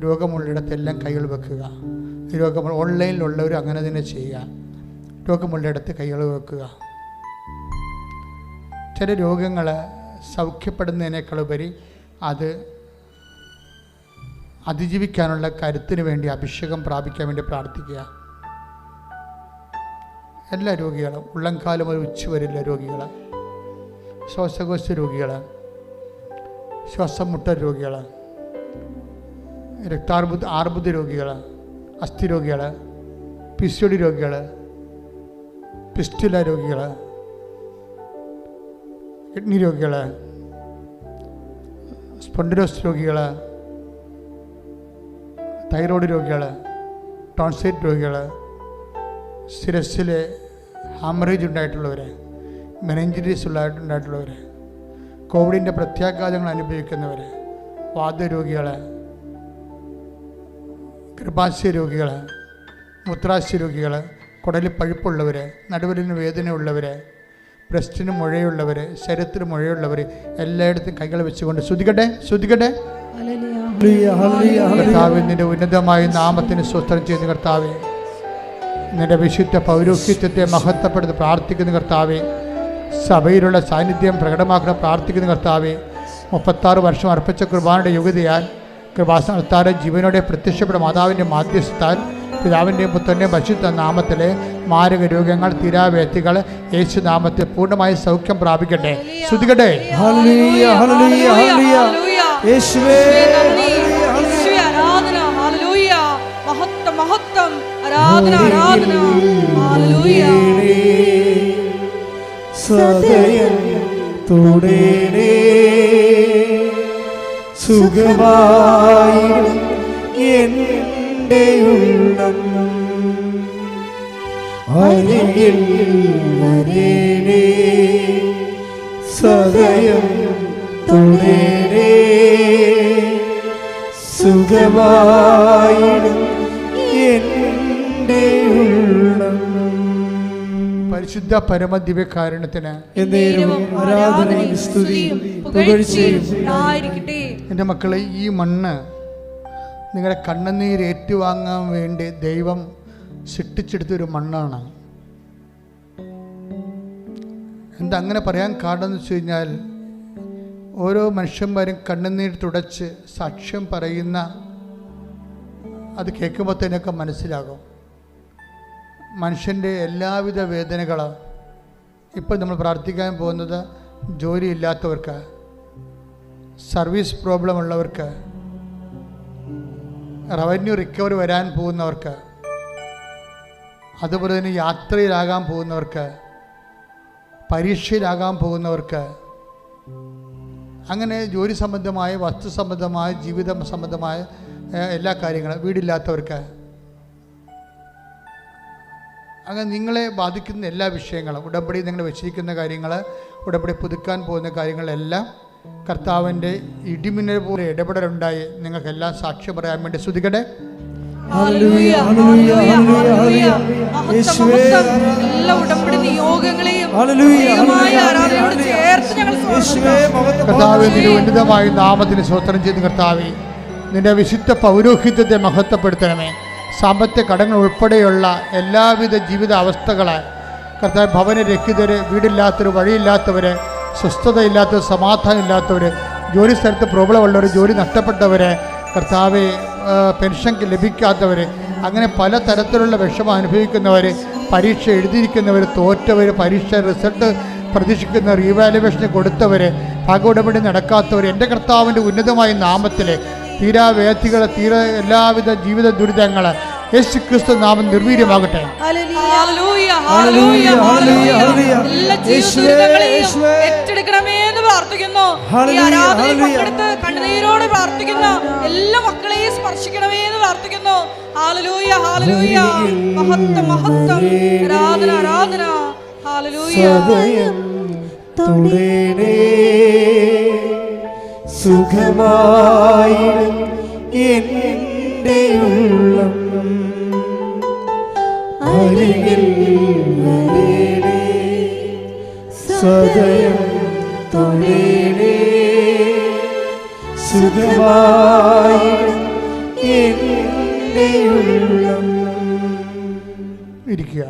രോഗമുള്ളിടത്തെല്ലാം കൈകൾ വെക്കുക. ഓൺലൈനിലുള്ളവർ അങ്ങനെ തന്നെ ചെയ്യുക. രോഗമുള്ളിടത്ത് കൈകൾ വെക്കുക. ചില രോഗങ്ങൾ സൗഖ്യപ്പെടുന്നതിനേക്കാളുപരി അത് അതിജീവിക്കാനുള്ള കരുത്തിന് വേണ്ടി അഭിഷേകം പ്രാപിക്കാൻ വേണ്ടി പ്രാർത്ഥിക്കുക. എല്ലാ രോഗികളും, ഉള്ളംകാലം മുതൽ ഉച്ചവരെയുള്ള രോഗികൾ, ശ്വാസകോശ രോഗികൾ, ശ്വാസം മുട്ട രോഗികൾ, ആർബുദ രോഗികൾ, അസ്ഥി രോഗികൾ, PCOD രോഗികൾ, പിസ്റ്റുല രോഗികൾ, കിഡ്നി രോഗികൾ, സ്പോണ്ടിലോസ് രോഗികൾ, തൈറോയ്ഡ് രോഗികൾ, ടോൺസൈറ്റ് രോഗികൾ, ശിരസ്സിൽ ഹാമറേജ് ഉണ്ടായിട്ടുള്ളവർ, മെനിഞ്ചിറ്റിസ് ഉണ്ടായിട്ടുള്ളവർ, കോവിഡിൻ്റെ പ്രത്യാഘാതങ്ങൾ അനുഭവിക്കുന്നവർ, വാതരോഗികൾ, ഗർഭാശയ രോഗികൾ, മൂത്രാശയ രോഗികൾ, കുടലിൽ പഴുപ്പുള്ളവർ, നടുവിലിന് വേദനയുള്ളവർ, ബ്രസ്റ്റിന് മുഴയുള്ളവർ, ശരീരത്തിന് മുഴയുള്ളവർ, എല്ലായിടത്തും കൈകൾ വെച്ചുകൊണ്ട് ശ്രുതിക്കട്ടെ, ശ്രുതിക്കട്ടെ. കർത്താവേ, നിന്റെ ഉന്നതമായ നാമത്തിന് സ്വസ്ത്രം ചെയ്യുന്ന കർത്താവേ, നിന്റെ വിശുദ്ധ പൗരോഹിത്യത്തെ മഹത്വപ്പെടുത്തി പ്രാർത്ഥിക്കുന്ന കർത്താവേ, സഭയിലുള്ള സാന്നിധ്യം പ്രകടമാക്കുന്ന പ്രാർത്ഥിക്കുന്ന കർത്താവേ, 36 വർഷം അർപ്പിച്ച കുർബാനയുടെ യോഗ്യതയാൽ കൃപാസനത്താരെ ജീവനോടെ പ്രത്യക്ഷപ്പെട്ട മാതാവിൻ്റെ മാധ്യസ്ഥത്താൽ പിതാവിൻ്റെയും പുത്രൻ്റെയും പരിശുദ്ധ നാമത്തിലെ മാരക രോഗങ്ങൾ, തീരാവേദികൾ യേശുനാമത്തിൽ പൂർണ്ണമായി സൗഖ്യം പ്രാപിക്കട്ടെ. ശ്രുതികട്ടെ. സദയം തുടരേ സുഖമായി എൻ്റെ ഉള്ളം അരികിൽ വരേണേ സദയം തുടരേ സുഖമായി എൻ്റെ ഉള്ളം. പരിശുദ്ധ പരമദിവ്യകാരുണ്യത്തിന് ആരാധനയും സ്തുതിയും പുകഴ്ചയും ഉണ്ടായിരിക്കട്ടെ. എൻ്റെ മക്കളെ, ഈ മണ്ണ് നിങ്ങളുടെ കണ്ണുനീര് ഏറ്റുവാങ്ങാൻ വേണ്ടി ദൈവം സൃഷ്ടിച്ചെടുത്തൊരു മണ്ണാണ്. എന്താ അങ്ങനെ പറയാൻ കാരണം എന്ന് വെച്ച് കഴിഞ്ഞാൽ, ഓരോ മനുഷ്യന്മാരും കണ്ണുനീർ തുടച്ച് സാക്ഷ്യം പറയുന്ന അത് കേൾക്കുമ്പോൾ തന്നെയൊക്കെ മനസ്സിലാകും മനുഷ്യൻ്റെ എല്ലാവിധ വേദനകളും. ഇപ്പോൾ നമ്മൾ പ്രാർത്ഥിക്കാൻ പോകുന്നത് ജോലിയില്ലാത്തവർക്ക്, സർവീസ് പ്രോബ്ലം ഉള്ളവർക്ക്, റവന്യൂ റിക്കവറി വരാൻ പോകുന്നവർക്ക്, അതുപോലെ തന്നെ യാത്രയിലാകാൻ പോകുന്നവർക്ക്, പരീക്ഷയിലാകാൻ പോകുന്നവർക്ക്, അങ്ങനെ ജോലി സംബന്ധമായ, വസ്തു സംബന്ധമായ, ജീവിത സംബന്ധമായ എല്ലാ കാര്യങ്ങളും, വീടില്ലാത്തവർക്ക്, അങ്ങനെ നിങ്ങളെ ബാധിക്കുന്ന എല്ലാ വിഷയങ്ങളും, ഉടമ്പടി നിങ്ങൾ വെച്ചിരിക്കുന്ന കാര്യങ്ങൾ, ഉടമ്പടി പുതുക്കാൻ പോകുന്ന കാര്യങ്ങളെല്ലാം കർത്താവിൻ്റെ ഇടിമിന്നൽ പോലെ ഇടപെടലുണ്ടായി നിങ്ങൾക്കെല്ലാം സാക്ഷ്യം പറയാൻ വേണ്ടി സ്തുതിക്കട്ടെ. ഹല്ലേലൂയ, ഹല്ലേലൂയ, ഹല്ലേലൂയ. എല്ലാ ഉടമ്പടി നിയോഗങ്ങളെയും ദൈവമായ ആരാധനയോട് ചേർത്ത് ഞങ്ങൾ സമർപ്പിക്കുന്നു. കർത്താവേ, നിന്റെ ഉന്നതമായ നാമത്തിന് സ്തോത്രം ചെയ്ത് കർത്താവേ, നിന്റെ വിശുദ്ധ പൗരോഹിത്യത്തെ മഹത്വപ്പെടുത്തണമേ. സാമ്പത്തിക കടങ്ങൾ ഉൾപ്പെടെയുള്ള എല്ലാവിധ ജീവിത അവസ്ഥകളെ കർത്താവ്, ഭവനരഹിതർ, വീടില്ലാത്തവർ, വഴിയില്ലാത്തവർ, സ്വസ്ഥതയില്ലാത്തവർ, സമാധാനം ഇല്ലാത്തവർ, ജോലി സ്ഥലത്ത് പ്രോബ്ലം ഉള്ളവർ, ജോലി നഷ്ടപ്പെട്ടവർ, കർത്താവെ പെൻഷൻ ലഭിക്കാത്തവർ, അങ്ങനെ പല തരത്തിലുള്ള വിഷമം അനുഭവിക്കുന്നവർ, പരീക്ഷ എഴുതിയിരിക്കുന്നവർ, തോറ്റവർ, പരീക്ഷ റിസൾട്ട് പ്രതീക്ഷിക്കുന്ന റീവാലുവേഷന് കൊടുത്തവർ, ഭാഗോടപടി നടക്കാത്തവർ, എൻ്റെ കർത്താവിൻ്റെ ഉന്നതമായ നാമത്തിൽ തീരാവേദികൾ, എല്ലാവിധ ജീവിത ദുരിതങ്ങൾ യേശു ക്രിസ്തു നാമം നിർവീര്യമാകട്ടെ. ഹല്ലേലൂയ, ഹല്ലേലൂയ, ഹല്ലേലൂയ. എല്ലാ ജീവിതങ്ങളെയും ഏറ്റെടുക്കണമേ എന്ന് പ്രാർത്ഥിക്കുന്നു. ഈ ആരാധനയിൽ പങ്കെടുത്ത് കണ്ണുനീരോടെ പ്രാർത്ഥിക്കുന്ന എല്ലാ മക്കളെയും സ്പർശിക്കണമേ എന്ന് പ്രാർത്ഥിക്കുന്നു. ഹല്ലേലൂയ, ഹല്ലേലൂയ. മഹത്വം, മഹത്വം. ആരാധന, ആരാധന. ഹല്ലേലൂയ. സുഖമായി എൻ്റെ ഉള്ളം അരികിൽ വരേണേ, സദയം തൊഴേണേ, സുഖമായി എൻ്റെ ഉള്ളം. ഇരിക്കുക.